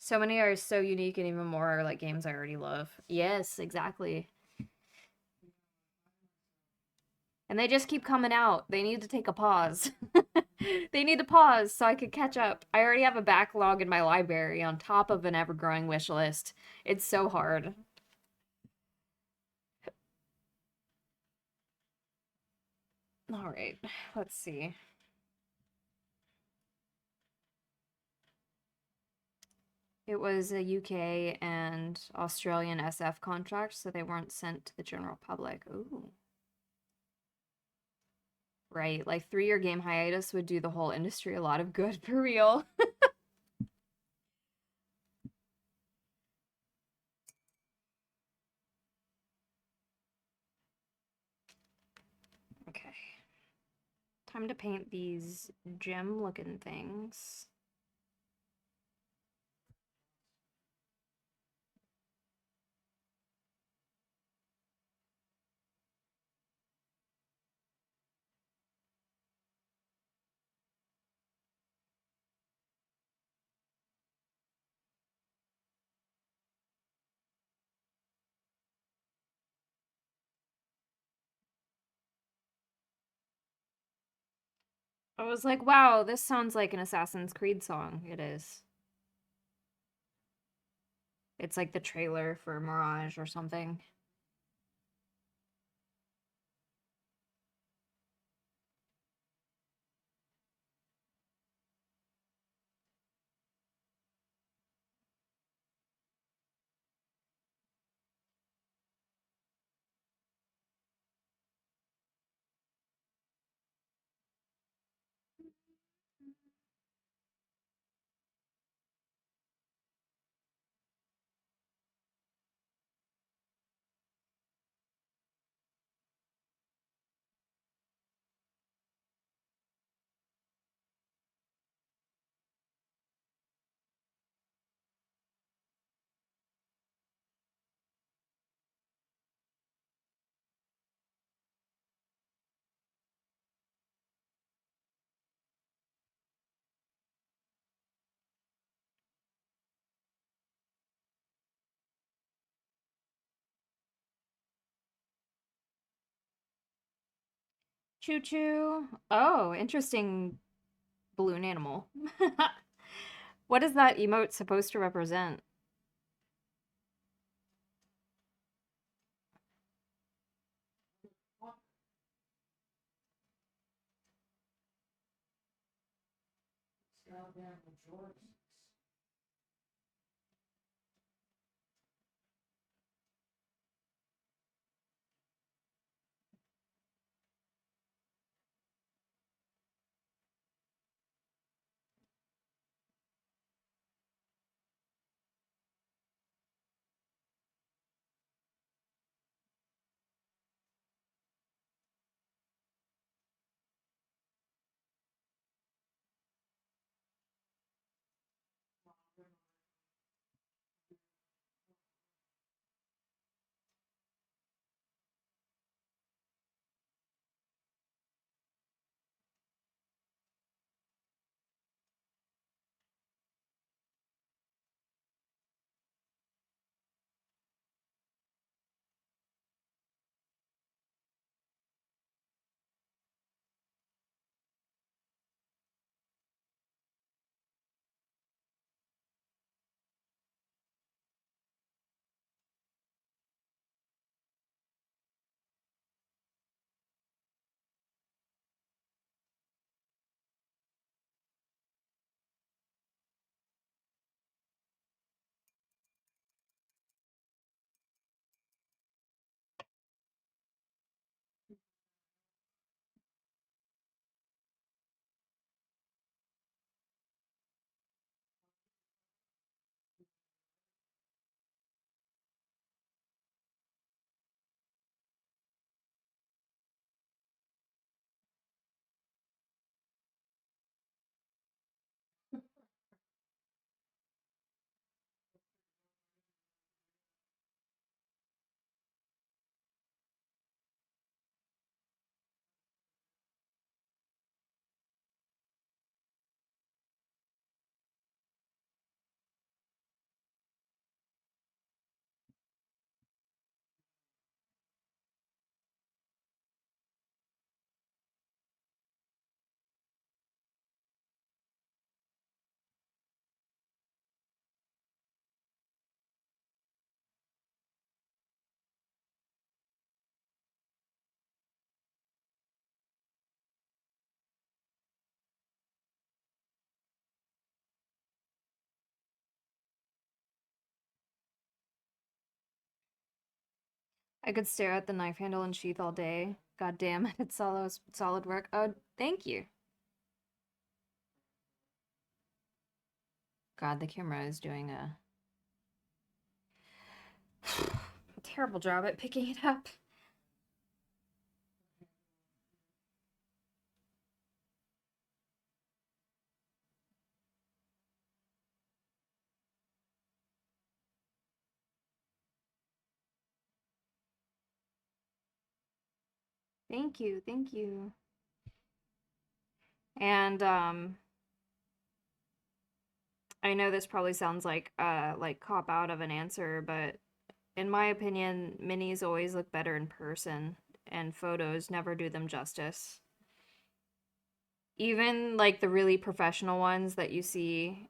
A: So many are so unique and even more are like games I already love. Yes, exactly. And they just keep coming out. They need to take a pause. They need to pause so I could catch up. I already have a backlog in my library on top of an ever-growing wish list. It's so hard. All right, let's see. It was a UK and Australian SF contract, so they weren't sent to the general public. Ooh. Right, like 3-year game hiatus would do the whole industry a lot of good for real. Okay. Time to paint these gem looking things. I was like, wow, this sounds like an Assassin's Creed song. It is. It's like the trailer for Mirage or something. Choo choo. Oh, interesting balloon animal. What is that emote supposed to represent?
B: Goddamn majority.
A: I could stare at the knife handle and sheath all day. God damn it, it's solid work. Oh, thank you. God, the camera is doing a terrible job at picking it up. Thank you, thank you. And I know this probably sounds like cop out of an answer, but in my opinion, minis always look better in person, and photos never do them justice. Even like the really professional ones that you see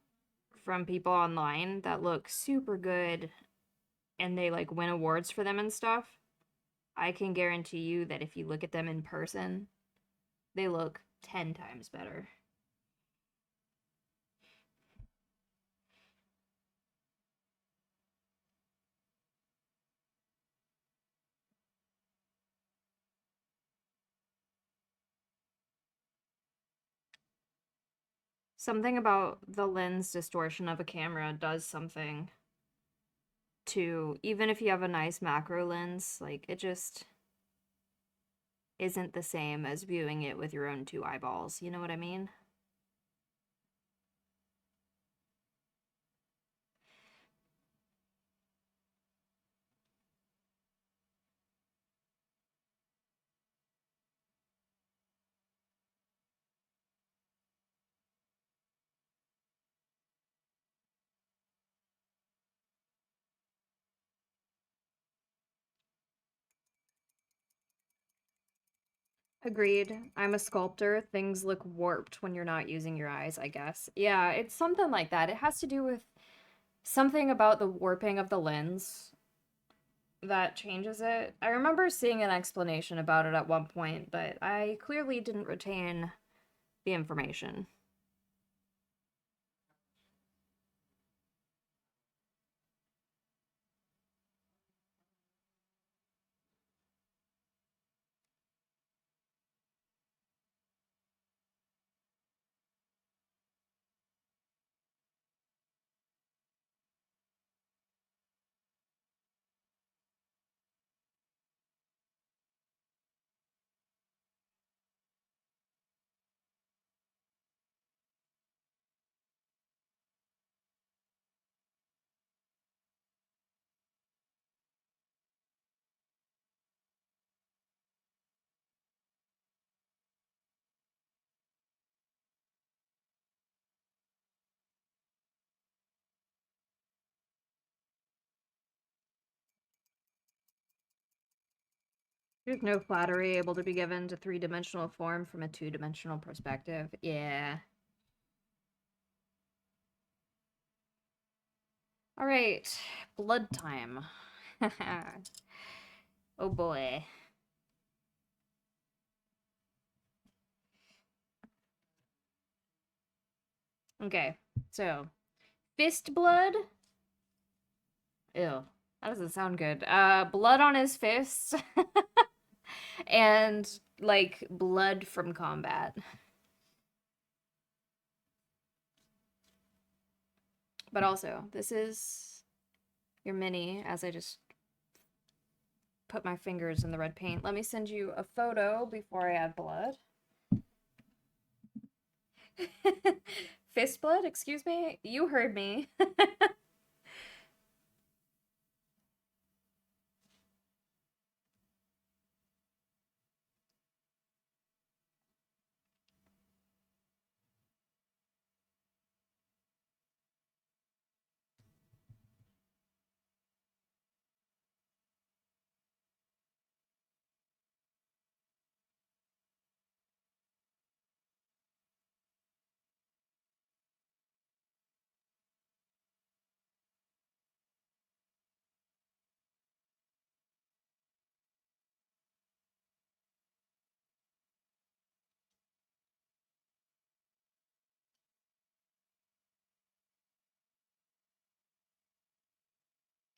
A: from people online that look super good and they like win awards for them and stuff, I can guarantee you that if you look at them in person, they look 10 times better. Something about the lens distortion of a camera does something to, even if you have a nice macro lens, like it just isn't the same as viewing it with your own two eyeballs. You know what I mean? Agreed. I'm a sculptor. Things look warped when you're not using your eyes, I guess. Yeah, it's something like that. It has to do with something about the warping of the lens that changes it. I remember seeing an explanation about it at one point, but I clearly didn't retain the information. There's no flattery able to be given to three-dimensional form from a two-dimensional perspective. Yeah. All right, blood time. Oh boy. Okay, so fist blood. Ew, that doesn't sound good. Blood on his fists, and like blood from combat. But also, this is your mini, as I just put my fingers in the red paint. Let me send you a photo before I add blood. Fist blood? Excuse me? You heard me.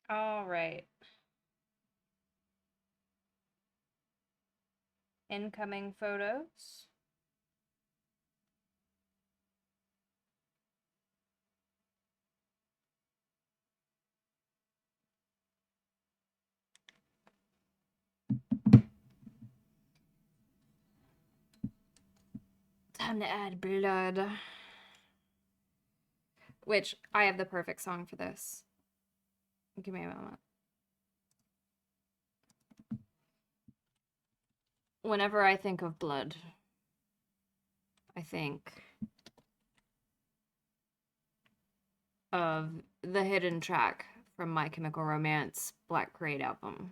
A: All right. Incoming photos. Time to add blood. Which, I have the perfect song for this. Give me a moment. Whenever I think of blood, I think of the hidden track from My Chemical Romance Black Parade album.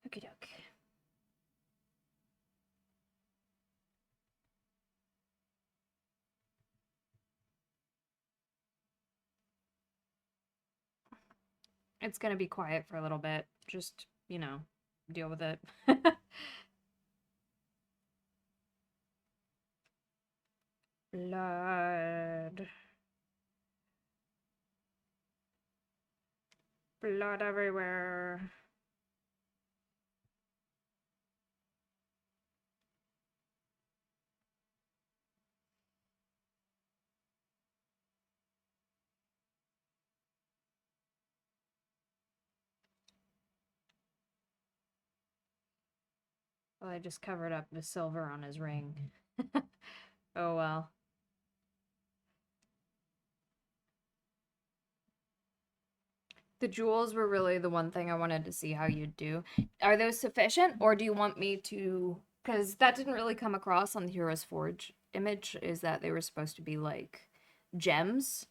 A: Okie doke. It's gonna be quiet for a little bit. Just, you know, deal with it. Blood. Blood everywhere. Well, I just covered up the silver on his ring. Oh well. The jewels were really the one thing I wanted to see how you'd do. Are those sufficient, or do you want me to... Because that didn't really come across on the Heroes Forge image, is that they were supposed to be, like, gems.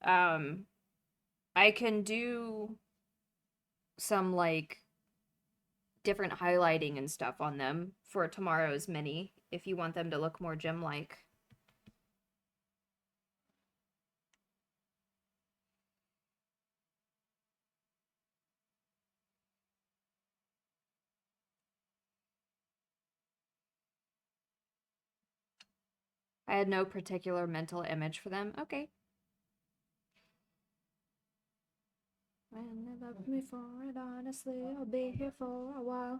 A: I can do some, like, different highlighting and stuff on them for tomorrow's mini, if you want them to look more gem-like. I had no particular mental image for them. Okay. When they love me for it, honestly, I'll be here for a while.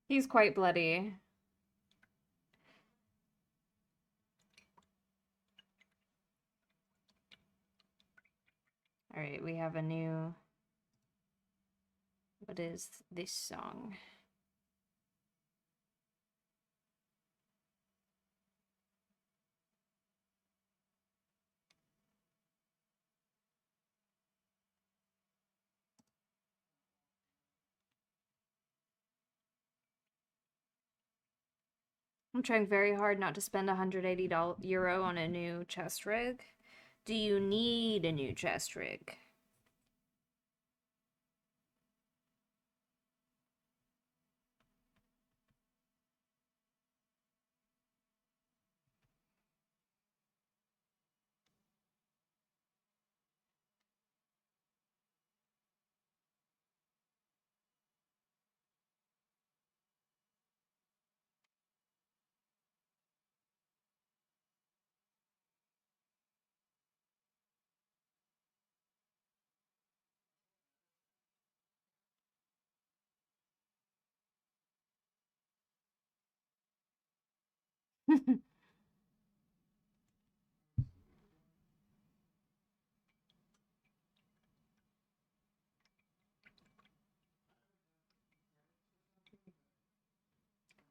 A: He's quite bloody. All right, we have a new... What is this song? I'm trying very hard not to spend €180 on a new chest rig. Do you need a new chest rig?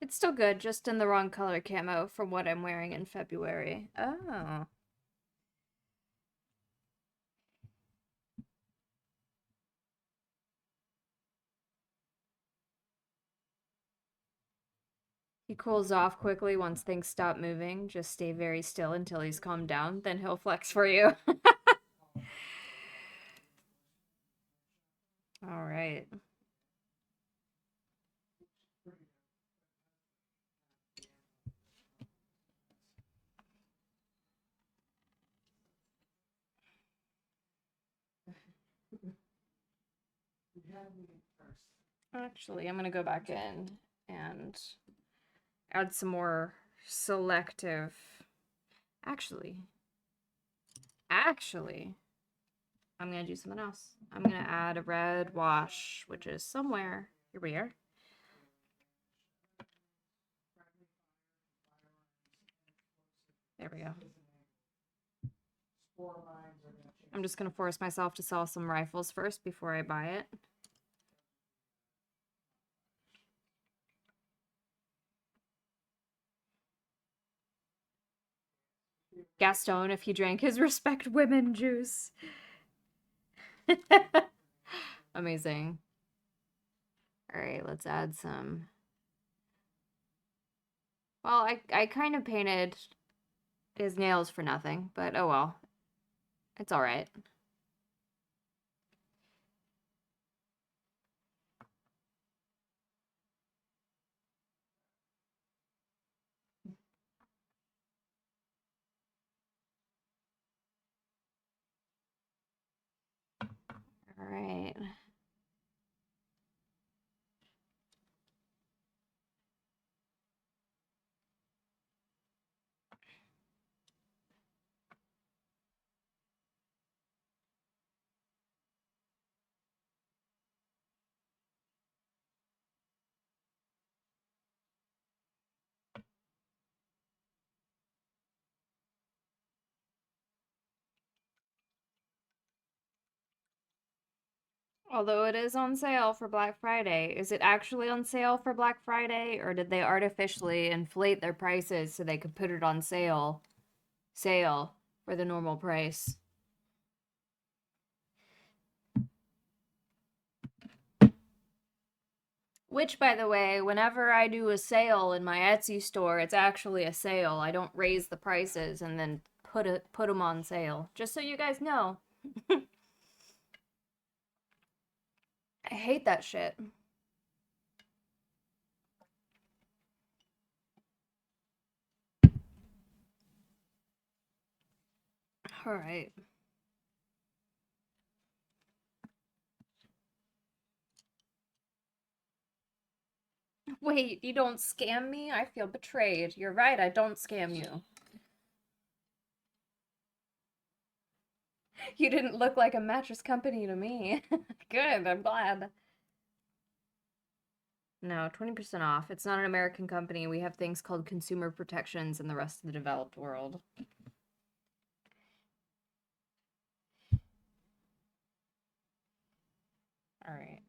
A: It's still good, just in the wrong color camo from what I'm wearing in February. Oh. He cools off quickly once things stop moving. Just stay very still until he's calmed down, then he'll flex for you. All right. Actually, I'm gonna go back in and add some more selective. Actually, I'm gonna do something else. I'm gonna add a red wash, which is somewhere. Here we are. There we go. I'm just gonna force myself to sell some rifles first before I buy it. Gaston, if he drank his respect women juice. Amazing. All right, let's add some. Well, I kind of painted his nails for nothing, but oh well. It's all right. All right. Although it is on sale for Black Friday, is it actually on sale for Black Friday, or did they artificially inflate their prices so they could put it on sale for the normal price? Which, by the way, whenever I do a sale in my Etsy store, it's actually a sale. I don't raise the prices and then put them on sale. Just so you guys know. I hate that shit. All right. Wait, you don't scam me? I feel betrayed. You're right, I don't scam you. You didn't look like a mattress company to me. Good, I'm glad. No, 20% off. It's not an American company. We have things called consumer protections in the rest of the developed world. All right.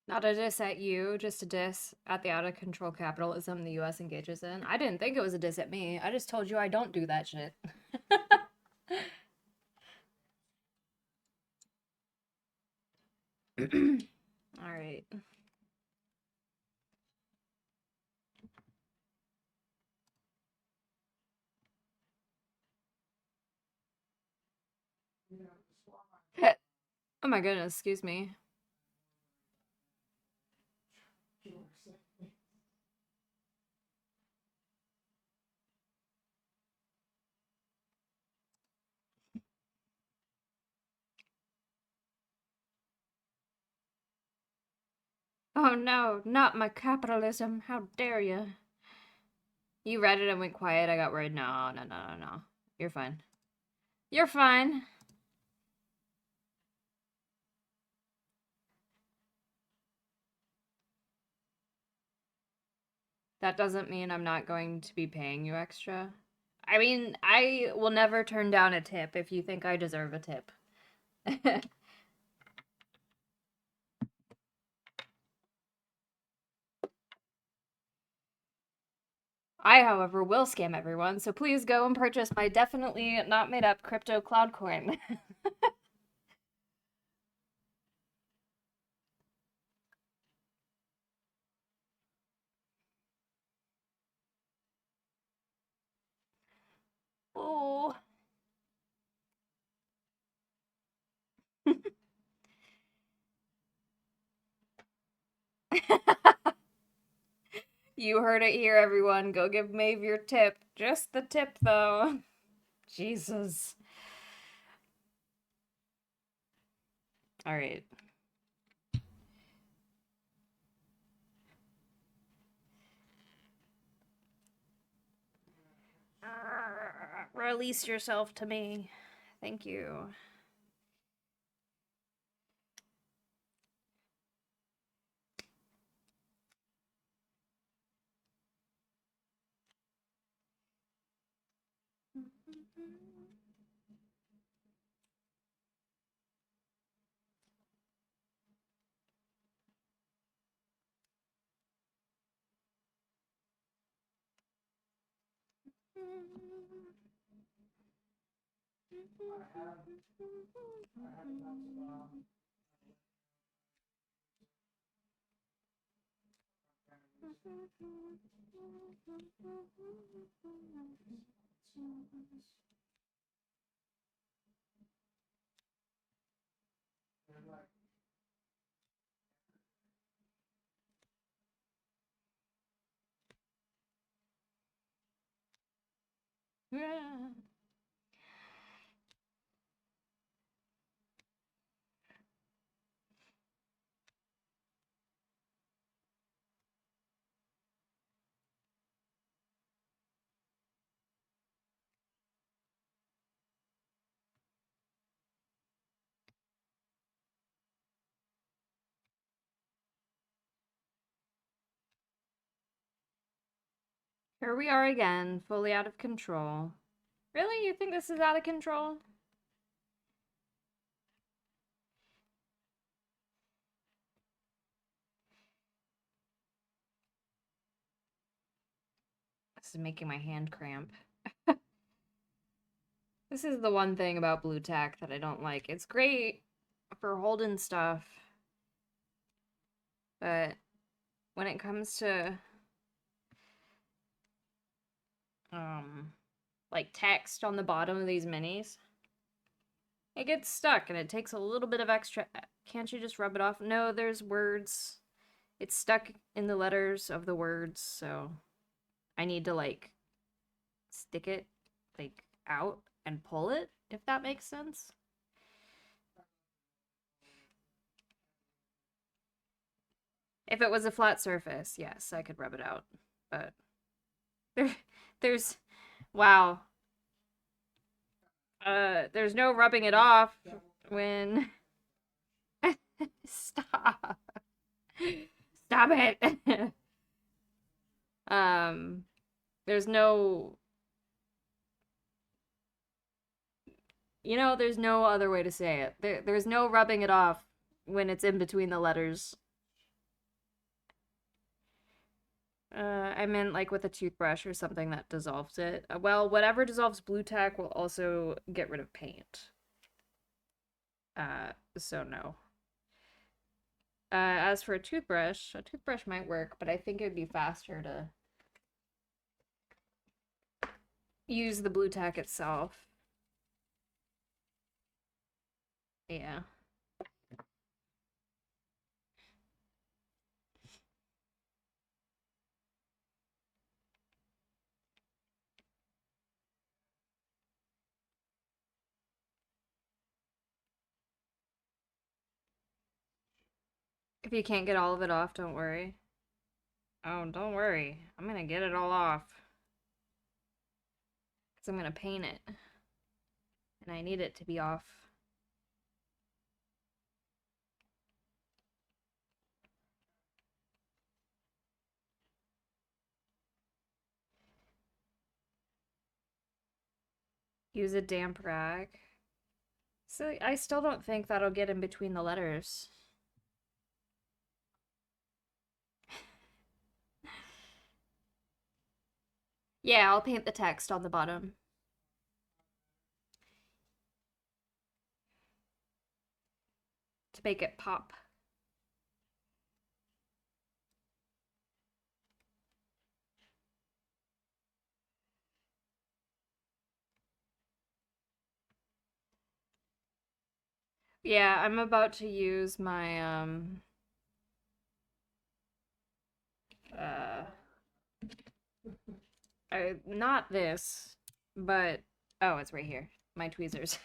A: Not a diss at you, just a diss at the out of control capitalism the US engages in. I didn't think it was a diss at me. I just told you I don't do that shit. All right. Oh my goodness, excuse me. Oh no, not my capitalism. How dare you? You read it and went quiet. I got worried. No, no, no, no, no. You're fine. You're fine. That doesn't mean I'm not going to be paying you extra. I mean, I will never turn down a tip if you think I deserve a tip. I, however, will scam everyone, so please go and purchase my definitely not made up crypto cloud coin. Oh. You heard it here, everyone. Go give Maeve your tip. Just the tip, though. Jesus. Alright. Release yourself to me. Thank you.
B: I had lots of they're like
A: Yeah. Here we are again, fully out of control. Really? You think this is out of control? This is making my hand cramp. This is the one thing about blue tack that I don't like. It's great for holding stuff, but when it comes to like text on the bottom of these minis, it gets stuck and it takes a little bit of extra. Can't you just rub it off? No, there's words. It's stuck in the letters of the words, so I need to like stick it like out and pull it, if that makes sense. If it was a flat surface, yes, I could rub it out. But there's wow. There's no rubbing it off when stop. Stop it. um there's no there's no other way to say it. There's no rubbing it off when it's in between the letters. I meant like with a toothbrush or something that dissolves it. Well, whatever dissolves blue tack will also get rid of paint. So no. As for a toothbrush might work, but I think it would be faster to use the blue tack itself. Yeah. If you can't get all of it off, don't worry. Oh, don't worry. I'm gonna get it all off. Because I'm gonna paint it. And I need it to be off. Use a damp rag. So I still don't think that'll get in between the letters. Yeah, I'll paint the text on the bottom. To make it pop. Yeah, I'm about to use my uh not this, but oh, it's right here. My tweezers.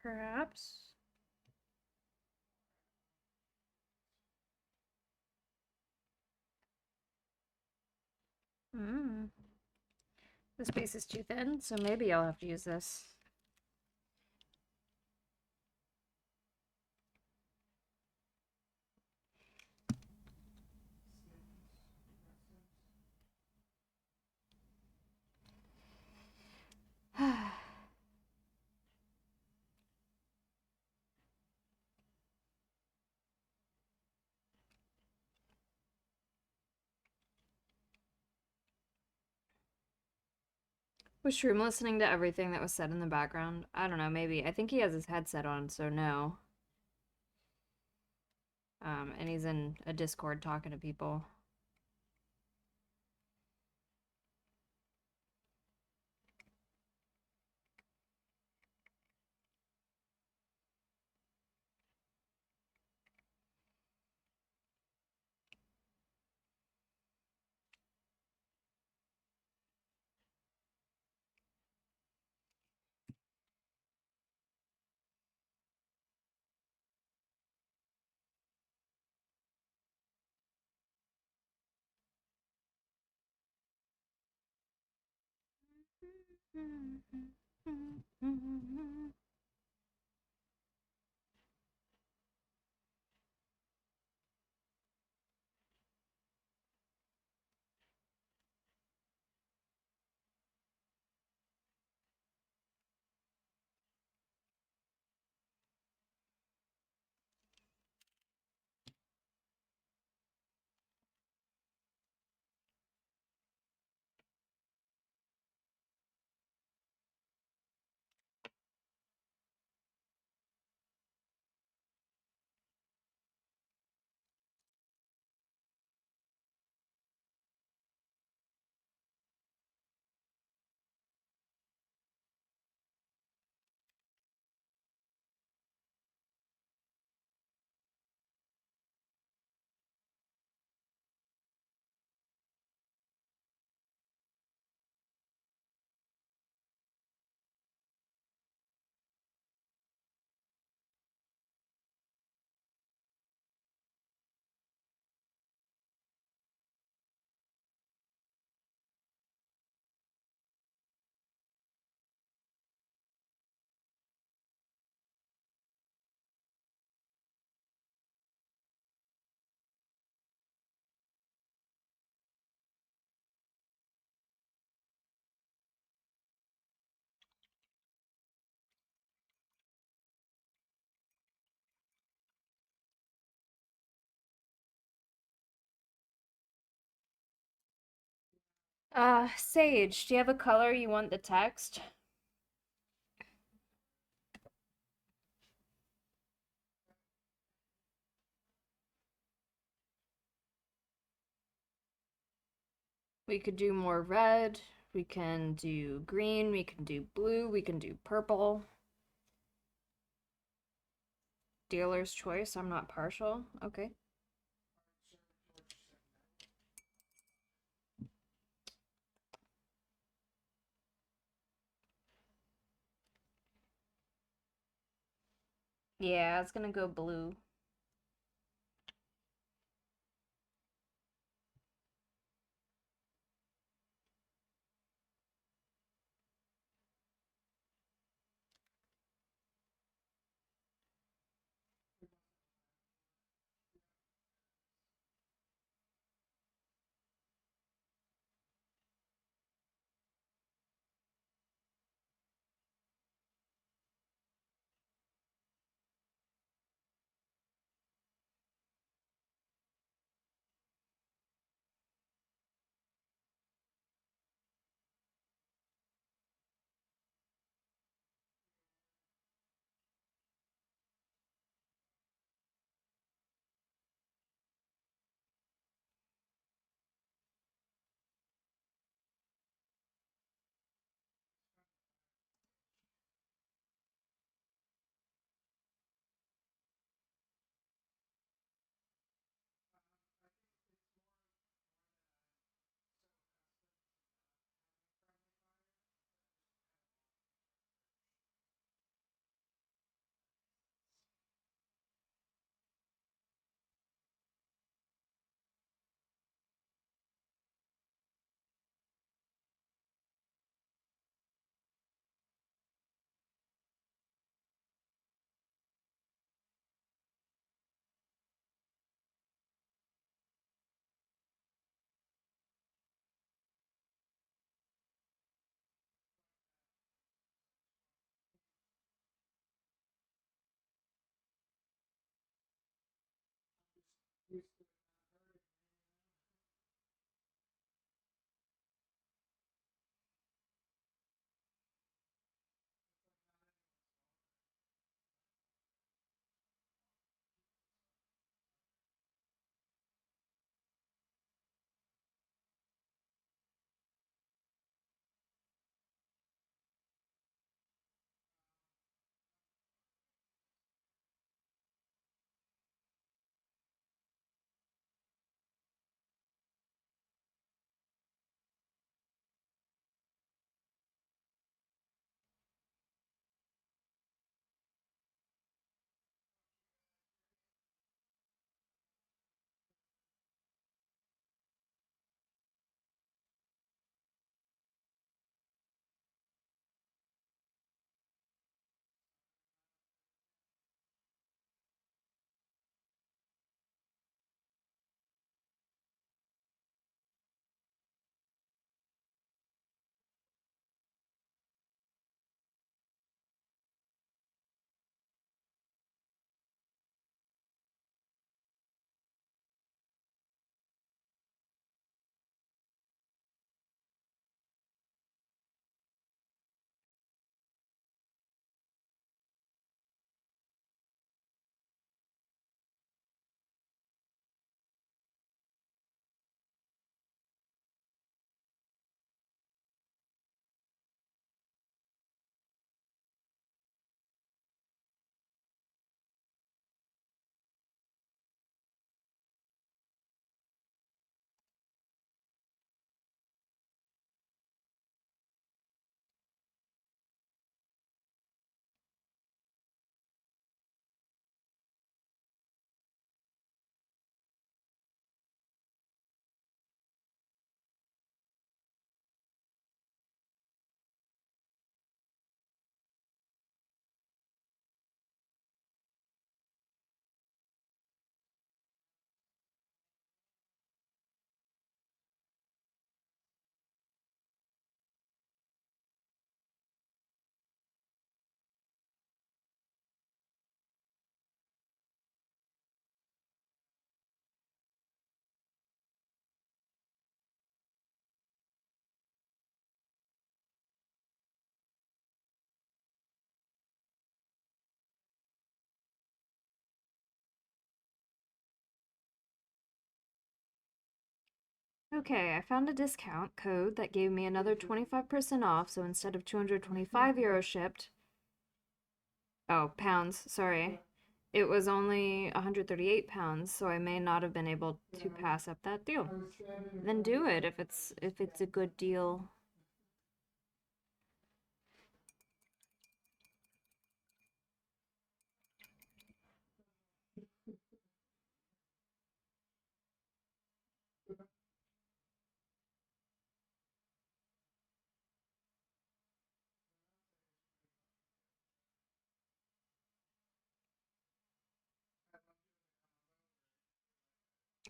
A: Perhaps. Mm. The space is too thin, so maybe I'll have to use this. Was Shroom listening to everything that was said in the background? I don't know, maybe. I think he has his headset on, so no. And he's in a Discord talking to people. Sage, do you have a color you want the text? We could do more red. We can do green. We can do blue. We can do purple. Dealer's choice. I'm not partial. Okay. Yeah, it's gonna go blue.
B: Used to it not hurting me,
A: Okay, I found a discount code that gave me another 25% off, so instead of 225 euros shipped, oh, pounds, sorry. It was only 138 pounds, so I may not have been able to pass up that deal.
B: I was standing in
A: Then
B: front
A: do
B: of
A: it if it's a good deal.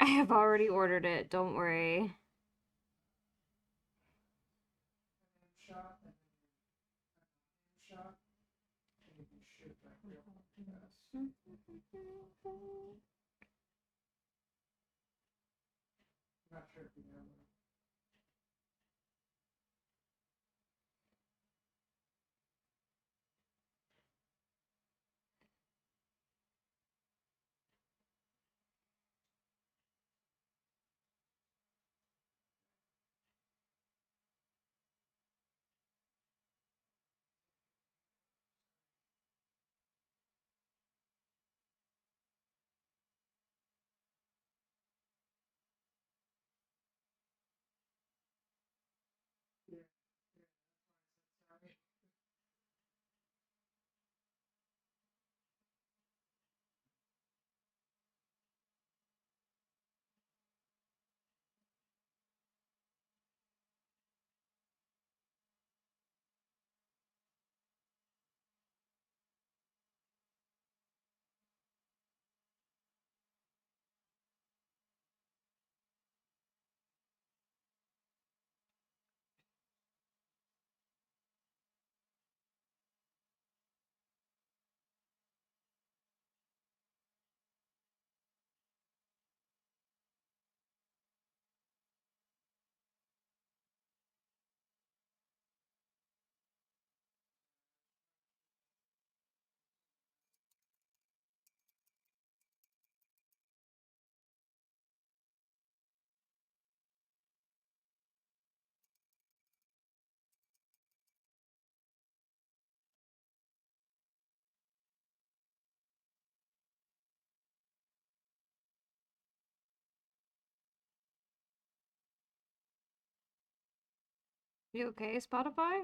A: I have already ordered it, don't worry.
B: Shop and shop, and you can ship that real fast. Not sure if you know. Yeah, that's why I said sorry.
A: You okay, Spotify?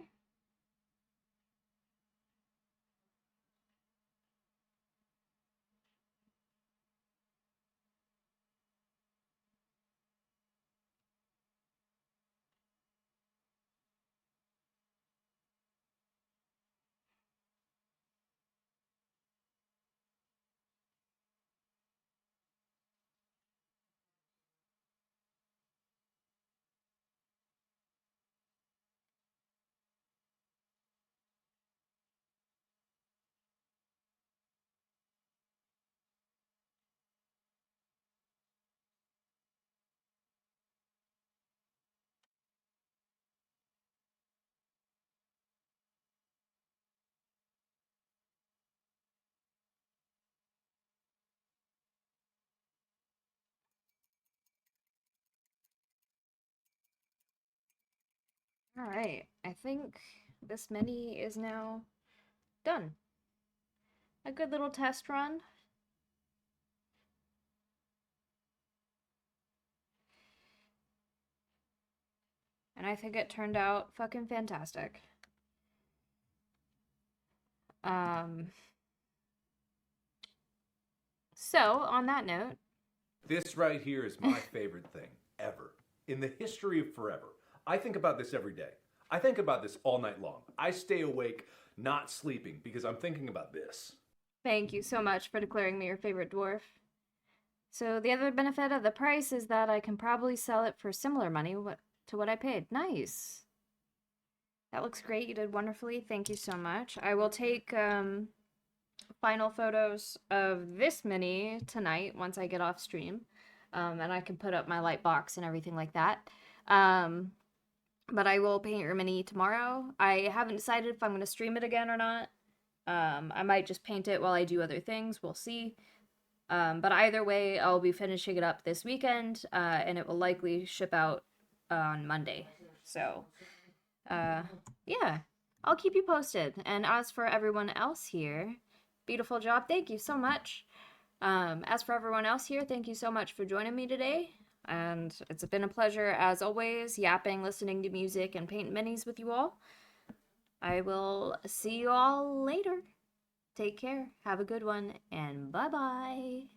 A: Alright, I think this mini is now done. A good little test run. And I think it turned out fucking fantastic. So, on that note,
C: This right here is my favorite thing ever. In the history of forever. I think about this every day. I think about this all night long. I stay awake not sleeping because I'm thinking about this.
A: thank you so much for declaring me your favorite dwarf. So, the other benefit of the price is that I can probably sell it for similar money to what I paid. Nice. That looks great. You did wonderfully. Thank you so much. I will take final photos of this mini tonight once I get off stream. And I can put up my light box and everything like that. But I will paint your mini tomorrow. I haven't decided if I'm going to stream it again or not. I might just paint it while I do other things. We'll see. But either way, I'll be finishing it up this weekend, and it will likely ship out on Monday. So, yeah, I'll keep you posted. And as for everyone else here, beautiful job. Thank you so much. As for everyone else here, thank you so much for joining me today. And it's been a pleasure, as always, yapping, listening to music, and paint minis with you all. I will see you all later. Take care, have a good one, and bye-bye.